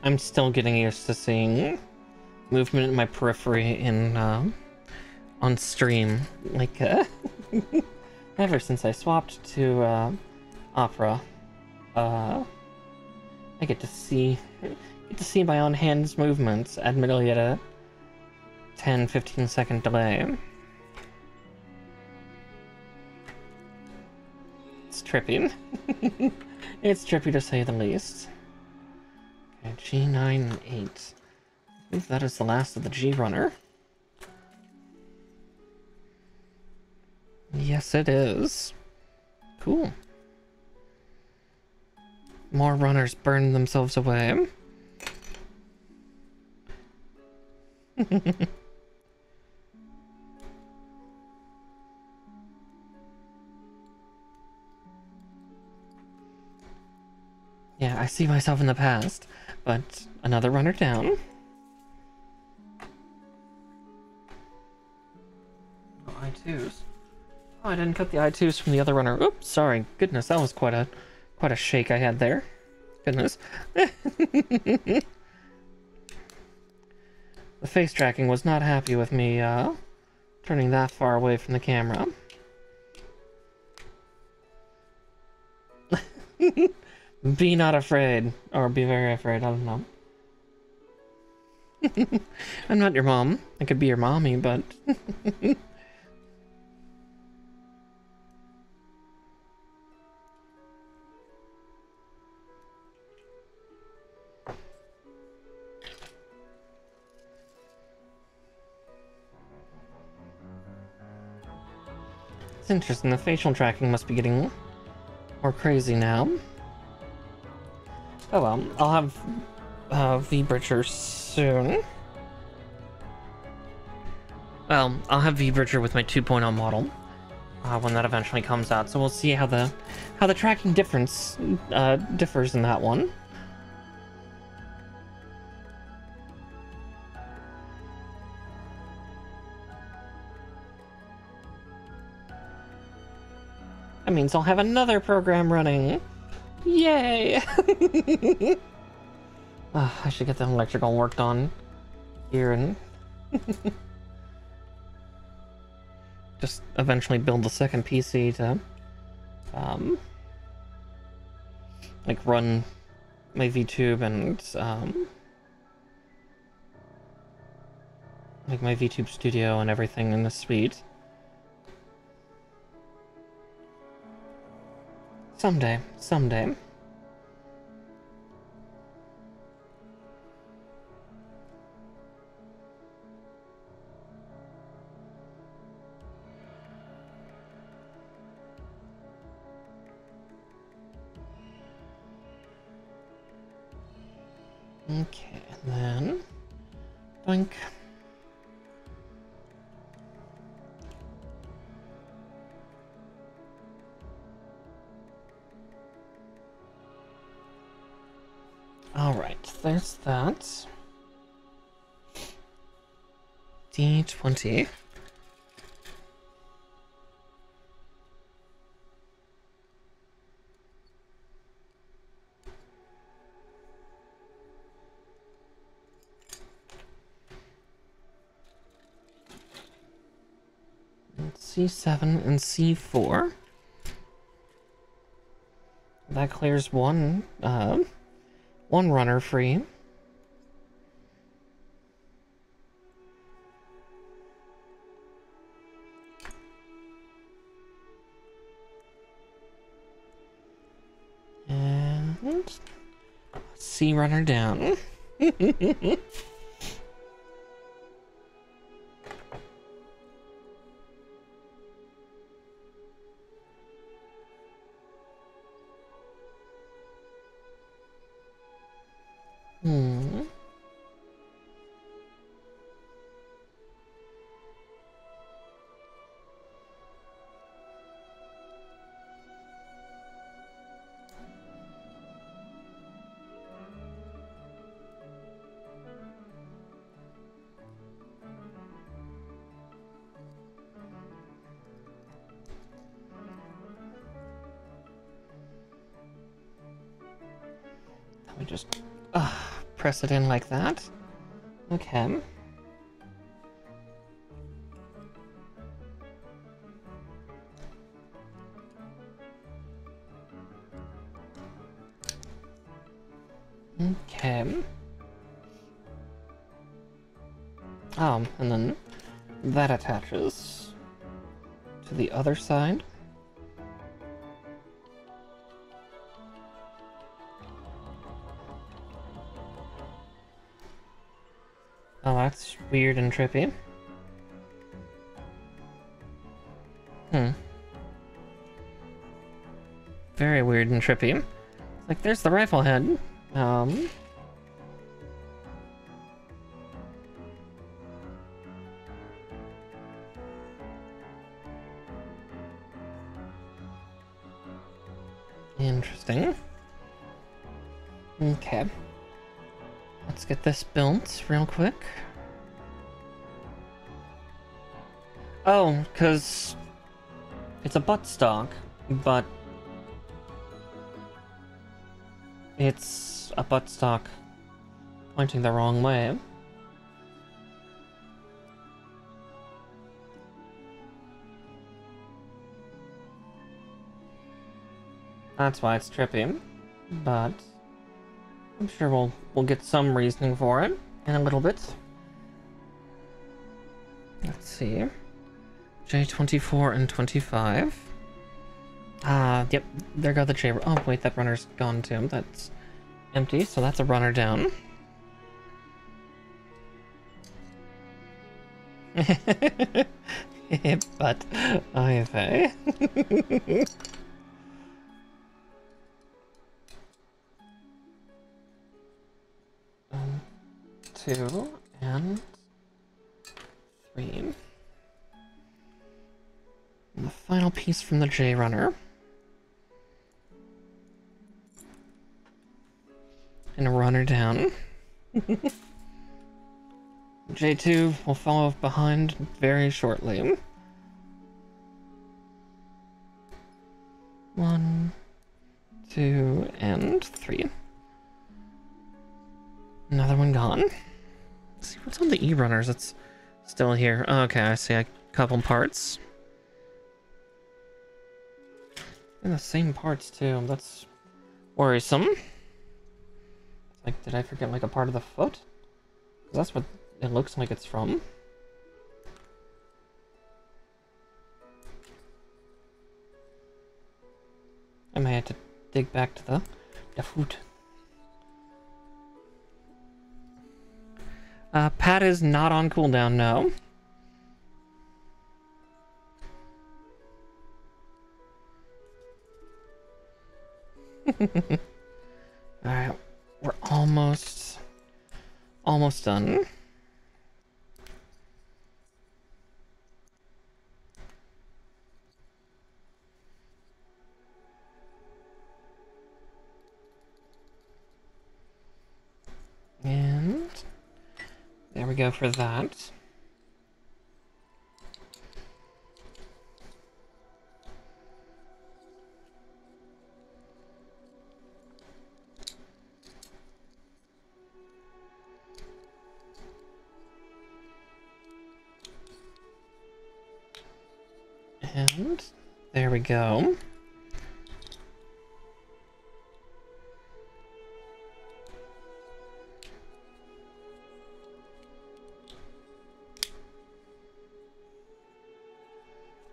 I'm still getting used to seeing movement in my periphery in on stream, like ever since I swapped to Opera. I get to see my own hands movements, admittedly at a 10-15 second delay. It's trippy. It's trippy to say the least. Okay, G9 and 8. I think that is the last of the G runner. Yes, it is. Cool. More runners burn themselves away. Yeah, I see myself in the past, but another runner down. Oh, I2s. Oh, I didn't cut the I2s from the other runner. Oops, sorry. Goodness, that was quite a shake I had there. Goodness. The face tracking was not happy with me turning that far away from the camera. Be not afraid, or be very afraid, I don't know. I'm not your mom. I could be your mommy, but... It's interesting, the facial tracking must be getting more crazy now. Oh well, I'll have V-Bridger soon. Well, I'll have V-Bridger with my 2.0 model when that eventually comes out, so we'll see how the tracking differs in that one. That means I'll have another program running. Yay! I should get the electrical worked on here and just eventually build the second PC to like run my VTube and like my VTube studio and everything in the suite. Someday. Okay, and then boink. All right, there's that. D20. And C7 and C4. That clears one runner free. And C runner down. Hmm. Let me just press it in like that. Okay. Okay. And then that attaches to the other side. Oh, that's weird and trippy. Very weird and trippy. Like, there's the rifle head. Interesting. Okay. Let's get this built real quick. Oh, because it's a buttstock, but it's a buttstock pointing the wrong way. That's why it's trippy, but I'm sure we'll get some reasoning for it in a little bit. Let's see. J24 and 25. Yep, there go the J. Oh, wait, that runner's gone too. That's empty, so that's a runner down. But, hehe. 2 and 3. And the final piece from the J runner. And a runner down. J2 will follow behind very shortly. 1, 2, and 3. Another one gone. Let's see what's on the E runners. It's still here. Okay, I see a couple parts. And the same parts too. That's worrisome. Like, did I forget like a part of the foot? 'Cause that's what it looks like it's from. I may have to dig back to the foot. Pat is not on cooldown, no. Alright, we're almost almost done. And there we go for that. And there we go.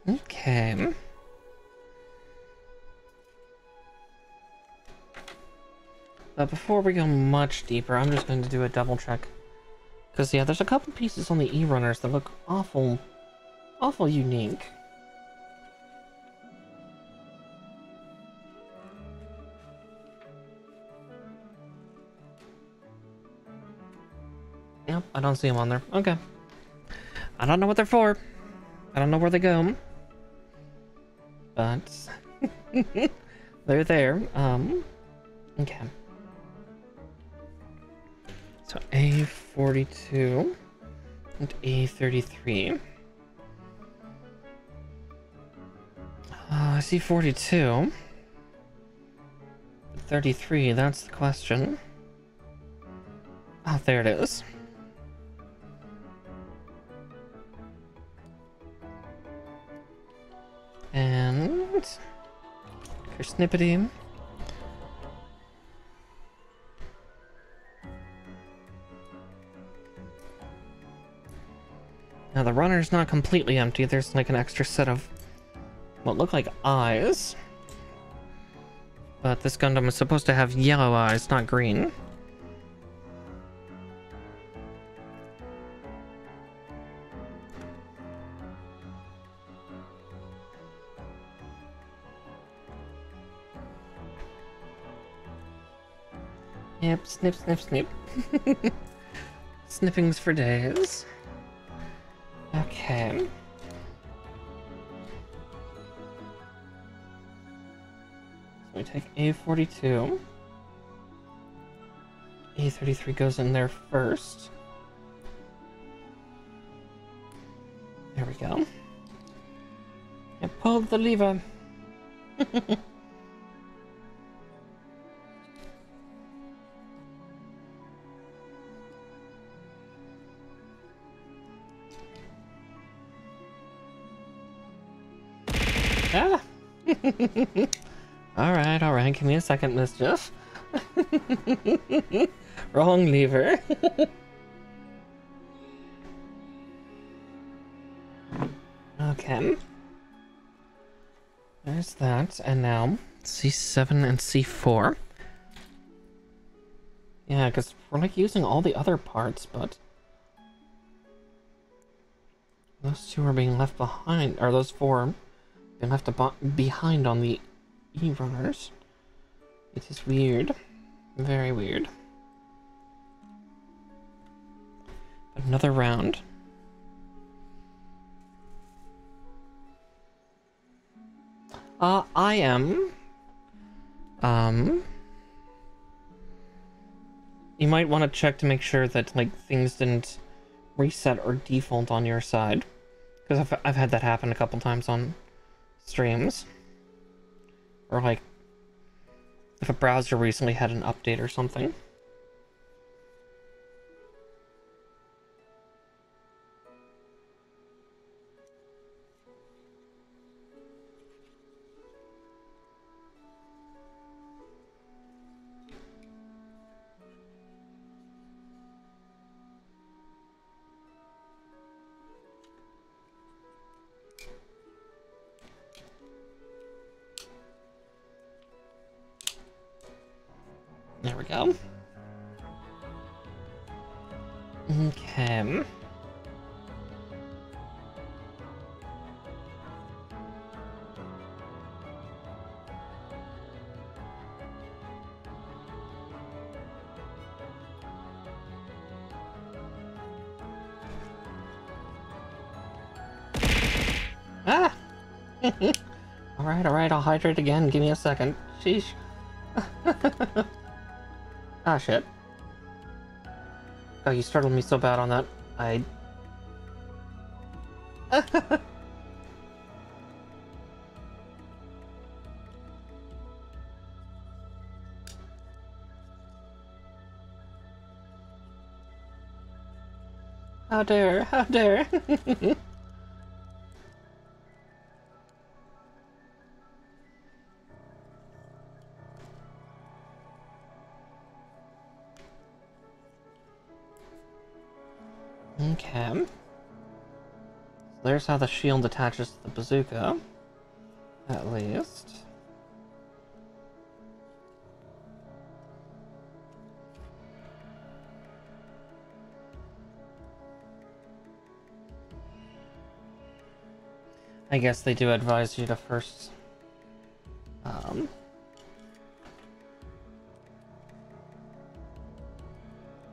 Okay. But before we go much deeper, I'm just going to do a double check. Because, yeah, there's a couple pieces on the E-runners that look awful unique. Yep, I don't see them on there. Okay. I don't know what they're for. I don't know where they go. But they're there. Okay. So A42 and A33. I see 42. 33, that's the question. Oh, there it is. And Kersnippity. Now the runner's not completely empty. There's like an extra set of what look like eyes. But this Gundam is supposed to have yellow eyes, not green. Yep, snip, snip, snip. Snippings for days. Okay. So we take A42. A33 goes in there first. There we go. And pull the lever. Ah! Alright, give me a second, Mischief. Wrong lever. Okay. There's that, and now C7 and C4. Yeah, because we're like using all the other parts, but those two are being left behind, or those four being left behind on the E-runners. It is weird. Very weird. Another round. I am. You might want to check to make sure that, like, things didn't reset or default on your side. Because I've had that happen a couple times on streams. Or, like, if a browser recently had an update or something. There we go. Okay. Alright, I'll hydrate again. Give me a second. Sheesh. Ah, shit. Oh, you startled me so bad on that. How dare, how dare. Okay. So there's how the shield attaches to the bazooka. At least. I guess they do advise you to first,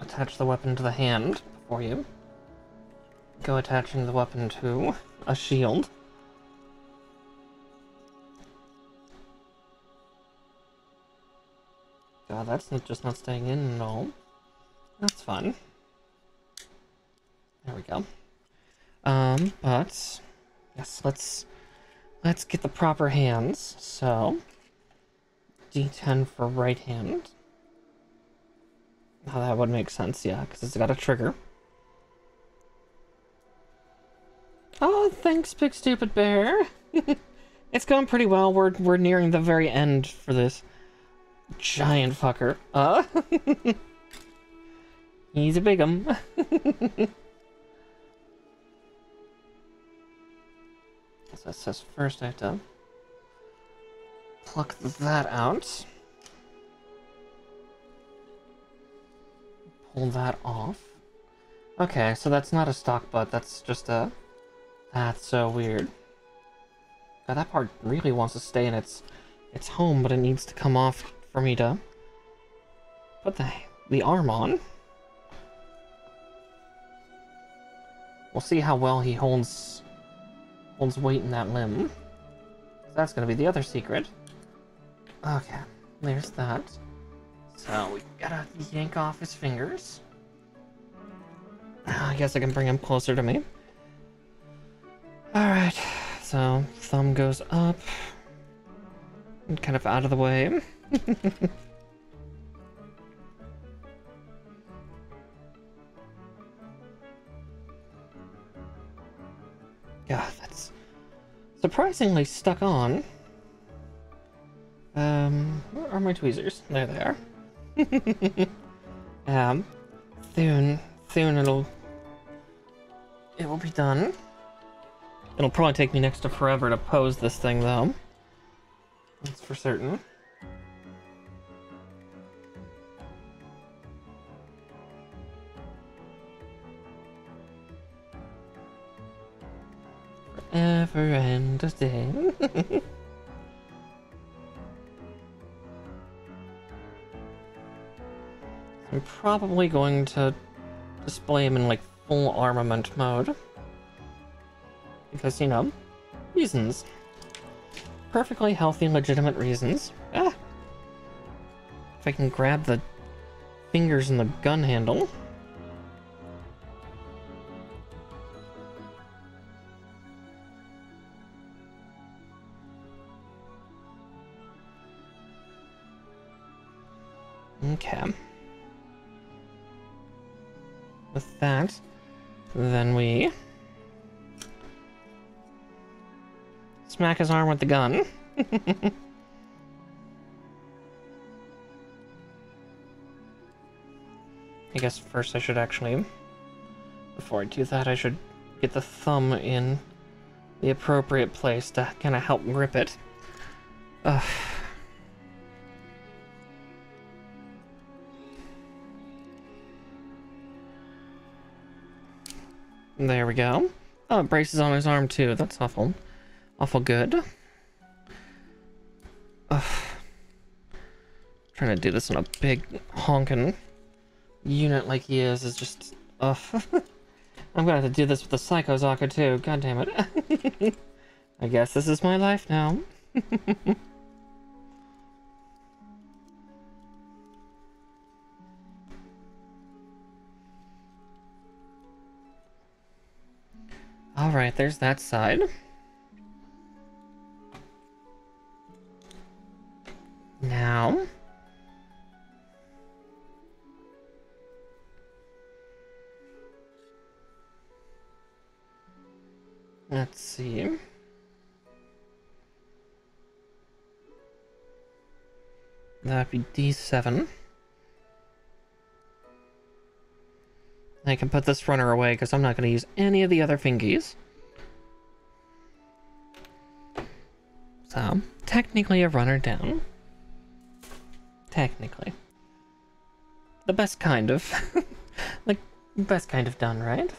attach the weapon to the hand before you go attaching the weapon to a shield. God, that's just not staying in at all. That's fun. There we go. But yes, let's get the proper hands. So D10 for right hand. Oh, that would make sense, yeah, because it's got a trigger. Oh, thanks, big stupid bear. It's going pretty well. We're nearing the very end for this giant fucker. He's a big'em. So it says first I have to pluck that out. Pull that off. Okay, so that's not a stock butt, that's just a... That's so weird. God, that part really wants to stay in its home, but it needs to come off for me to put the arm on. We'll see how well he holds weight in that limb. That's gonna be the other secret. Okay, there's that. So we gotta yank off his fingers. I guess I can bring him closer to me. Alright, so thumb goes up. And kind of out of the way. God, that's surprisingly stuck on. Where are my tweezers? There they are. Soon it will be done. It'll probably take me next to forever to pose this thing, though. That's for certain. Forever and a day. I'm probably going to display him in, like, full armament mode. Because, you know, reasons. Perfectly healthy, legitimate reasons. Ah! If I can grab the fingers in the gun handle. Okay. With that, then we smack his arm with the gun. I guess first I should actually, before I do that, I should get the thumb in the appropriate place to kind of help grip it. Ugh. There we go. Oh, it braces on his arm too. That's awful. Awful good. Ugh. Trying to do this on a big honkin' unit like he is just... Ugh. I'm gonna have to do this with the Psycho Zaka too. God damn it. I guess this is my life now. Alright, there's that side. Now... let's see. That'd be D7. I can put this runner away because I'm not going to use any of the other fingies. So, technically a runner down. Technically. The best kind of. Like, best kind of done, right?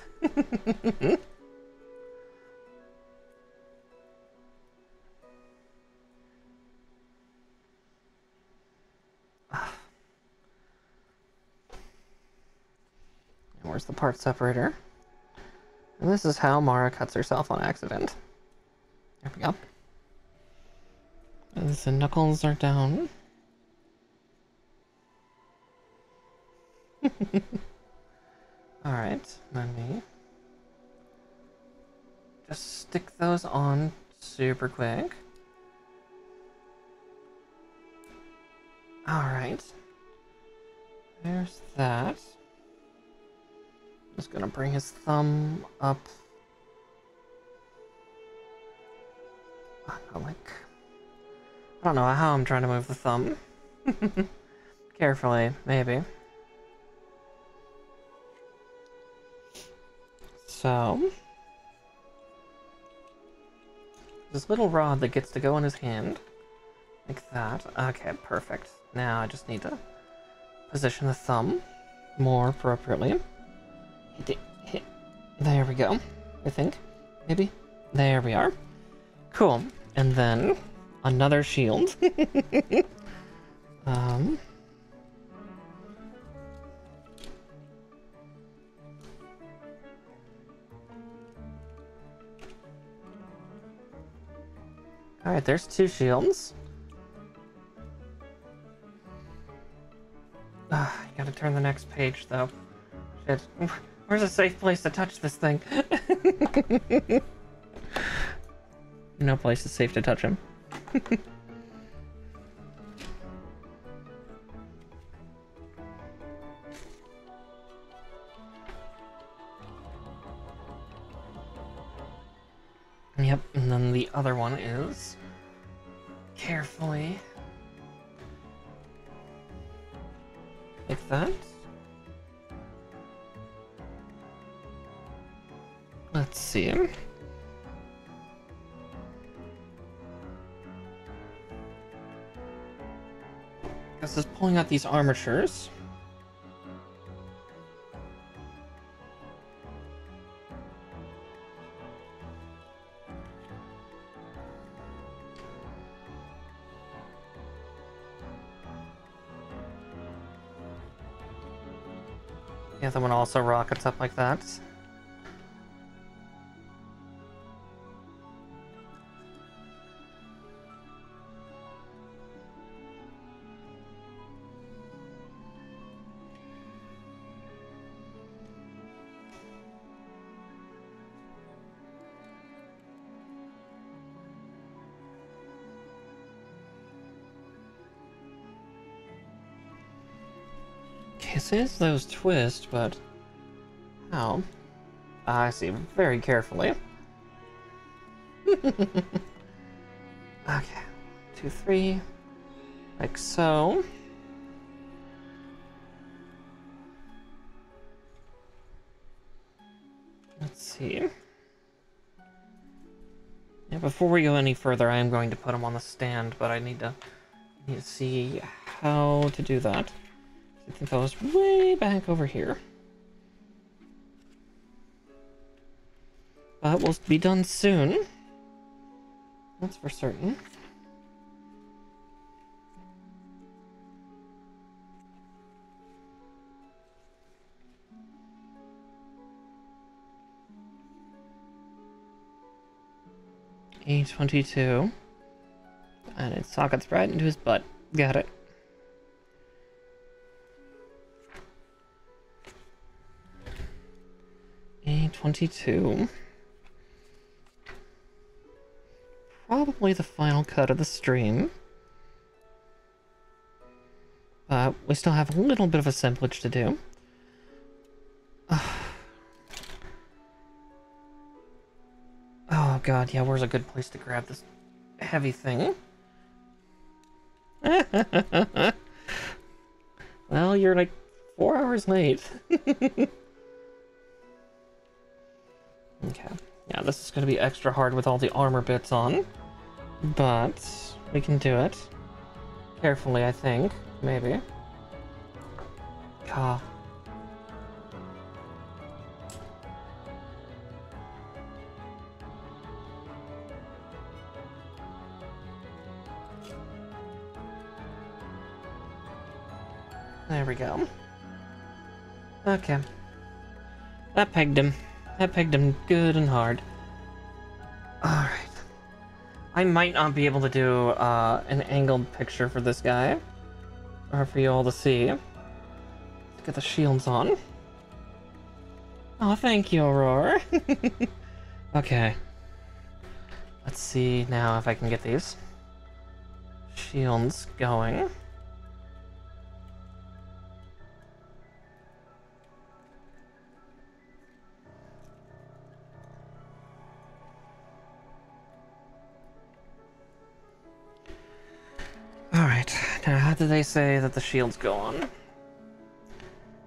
Where's the part separator? And this is how Mara cuts herself on accident. There we go. And the knuckles are down. Alright, let me just stick those on super quick. Alright. There's that. Just gonna bring his thumb up. I don't know how I'm trying to move the thumb. Carefully, maybe. So... this little rod that gets to go in his hand. Like that. Okay, perfect. Now I just need to position the thumb more appropriately. There we go. I think. Maybe. There we are. Cool. And then another shield. Alright, there's 2 shields. You gotta turn the next page, though. Shit. Where's a safe place to touch this thing? No place is safe to touch him. Yep, and then the other one is... carefully... like that. Let's see. This is pulling out these armatures. The other one also rockets up like that. It says those twist, but how? I see, very carefully. Okay, 2, 3, like so. Let's see. Yeah, before we go any further, I am going to put them on the stand, but I need to see how to do that. I think I was way back over here. But we'll be done soon. That's for certain. A22. And it sockets right into his butt. Got it. A22. Probably the final cut of the stream. But we still have a little bit of assemblage to do. Oh god, yeah, where's a good place to grab this heavy thing? Well, you're like 4 hours late. Okay. Yeah, this is going to be extra hard with all the armor bits on. But we can do it. Carefully, I think. Maybe. Ah. There we go. Okay. That pegged him. That pegged him good and hard. Alright. I might not be able to do an angled picture for this guy. Or for you all to see. Let's get the shields on. Oh, thank you, Aurora. Okay. Let's see now if I can get these shields going. Alright, now how do they say that the shields go on?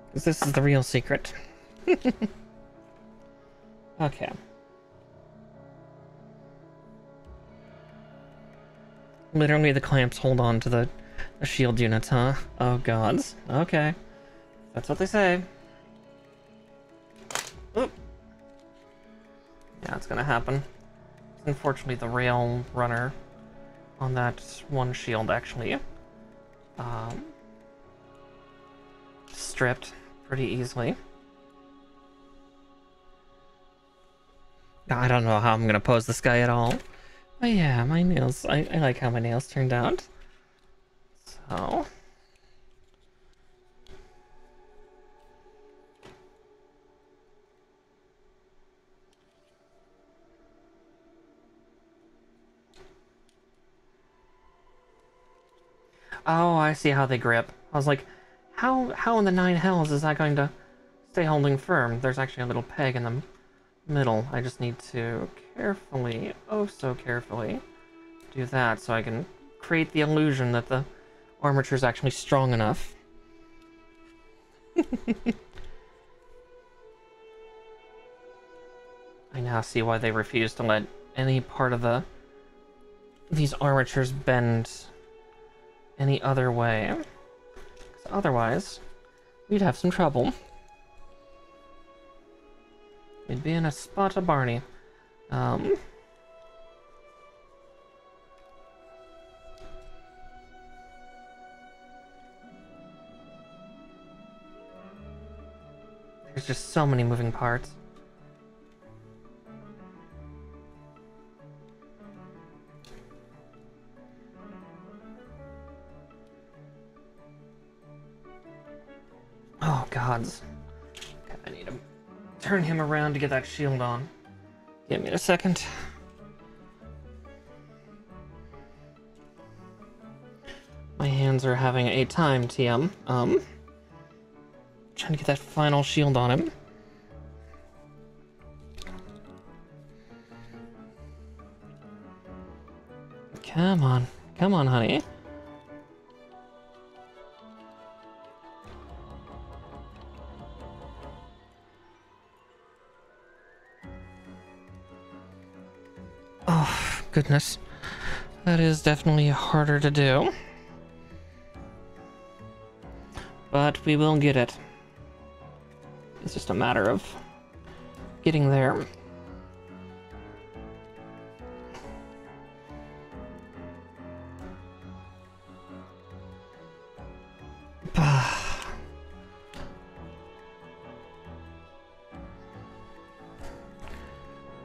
Because this is the real secret. Okay. Literally the clamps hold on to the shield units, huh? Oh gods. Okay. That's what they say. Oop. Yeah, it's gonna happen. Unfortunately, the rail runner on that one shield actually stripped pretty easily. I don't know how I'm gonna pose this guy at all. But yeah, my nails, I like how my nails turned out. So... Oh, I see how they grip. I was like, how in the nine hells is that going to stay holding firm? There's actually a little peg in the middle. I just need to carefully, oh so carefully, do that so I can create the illusion that the armature is actually strong enough. I now see why they refuse to let any part of these armatures bend any other way. 'Cause otherwise, we'd have some trouble. We'd be in a spot of Barney. There's just so many moving parts. Oh, gods. Okay, I need to turn him around to get that shield on. Give me a second. My hands are having a time, TM. Trying to get that final shield on him. Come on. Come on, honey. Oh, goodness. That is definitely harder to do. But we will get it. It's just a matter of getting there.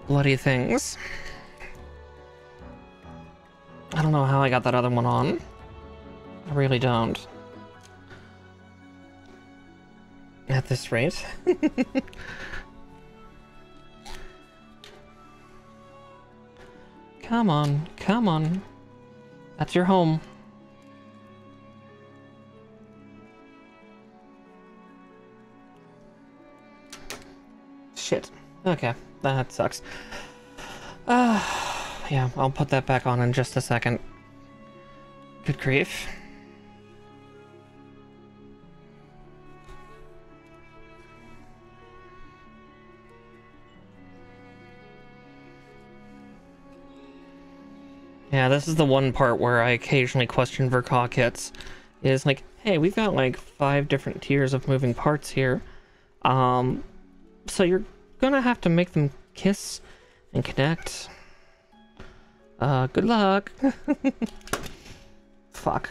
Bloody things. I don't know how I got that other one on. I really don't. At this rate. Come on, come on. That's your home. Shit. Okay, that sucks. Yeah, I'll put that back on in just a second. Good grief. Yeah, this is the one part where I occasionally question Verkaw kits. Is like, hey, we've got like 5 different tiers of moving parts here. So you're gonna have to make them kiss and connect. Good luck. Fuck.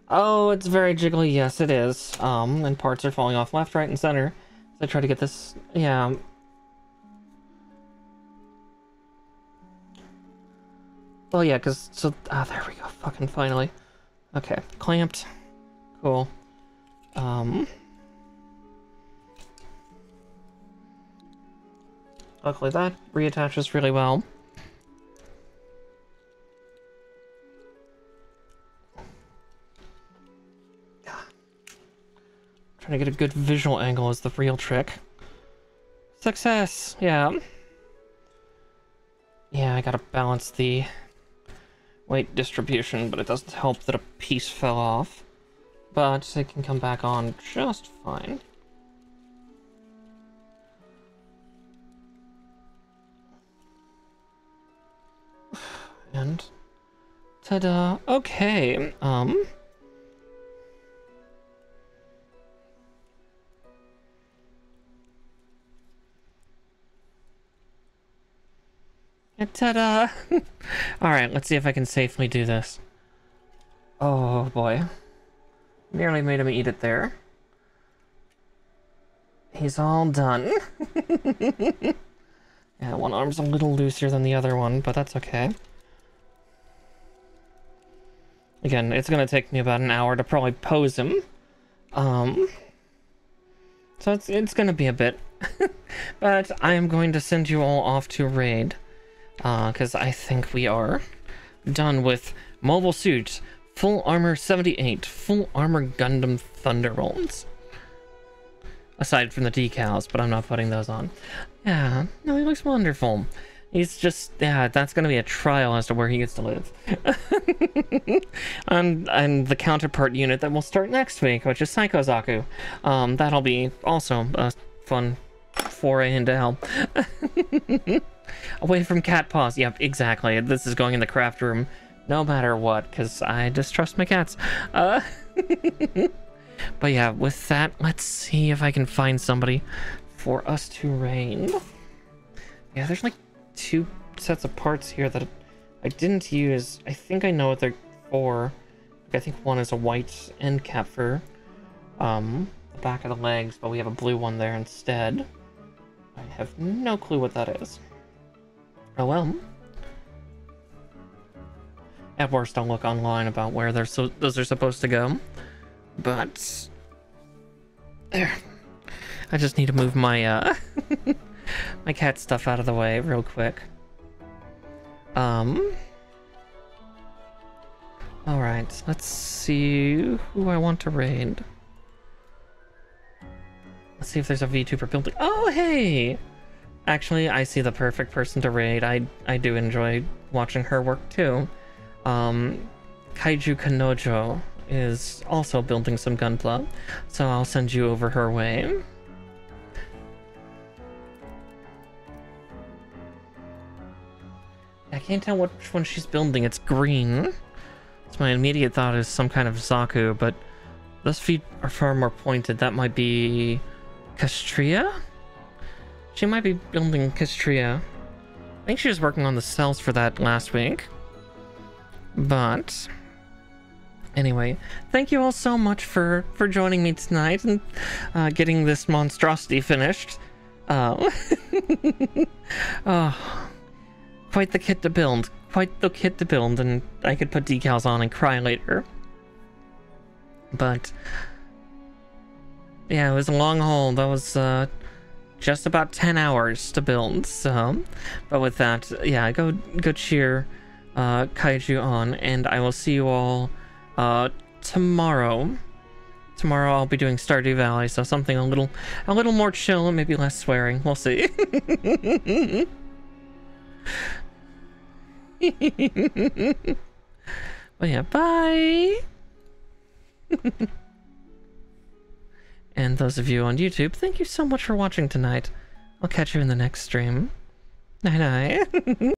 Oh, it's very jiggly. Yes, it is. And parts are falling off left, right, and center. So I try to get this. Yeah. Well, yeah, because so there we go. Fucking finally. Okay, clamped. Cool. Luckily that reattaches really well. Trying to get a good visual angle is the real trick. Success! Yeah. Yeah, I gotta balance the weight distribution, but it doesn't help that a piece fell off. But it can come back on just fine. And ta-da! Okay, ta-da! Alright, let's see if I can safely do this. Oh boy. Nearly made him eat it there. He's all done. Yeah, one arm's a little looser than the other one, but that's okay. Again, it's gonna take me about an hour to probably pose him. So it's gonna be a bit. But I am going to send you all off to raid. Because I think we are done with Mobile Suit, Full Armor 78, Full Armor Gundam Thunderbolts. Aside from the decals, but I'm not putting those on. Yeah, no, he looks wonderful. He's just, yeah, that's going to be a trial as to where he gets to live. and the counterpart unit that will start next week, which is Psycho Zaku. That'll be also a fun foray into hell. Away from cat paws. Yep, exactly. This is going in the craft room no matter what, because I distrust my cats. But yeah, with that, let's see if I can find somebody for us to raid. Yeah, there's like 2 sets of parts here that I didn't use. I think I know what they're for. I think one is a white end cap for the back of the legs, but we have a blue one there instead. I have no clue what that is. Oh well. At worst, I'll look online about where those are supposed to go. But there. I just need to move my my cat stuff out of the way real quick. Alright, let's see who I want to raid. Let's see if there's a VTuber building. Oh, hey! Actually, I see the perfect person to raid. I do enjoy watching her work too. Kaiju Kanojo is also building some Gunpla, so I'll send you over her way. I can't tell which one she's building. It's green. So my immediate thought is some kind of Zaku, but those feet are far more pointed. That might be Castria? She might be building Castria. I think she was working on the cells for that last week. But anyway, thank you all so much for joining me tonight and getting this monstrosity finished. Oh, quite the kit to build. quite the kit to build, and I could put decals on and cry later. But yeah, it was a long haul. That was just about 10 hours to build. So, but with that, yeah, go cheer Kaiju on, and I will see you all tomorrow. Tomorrow I'll be doing Stardew Valley, so something a little more chill and maybe less swearing. We'll see. But yeah, bye. And those of you on YouTube, thank you so much for watching tonight. I'll catch you in the next stream. Night night.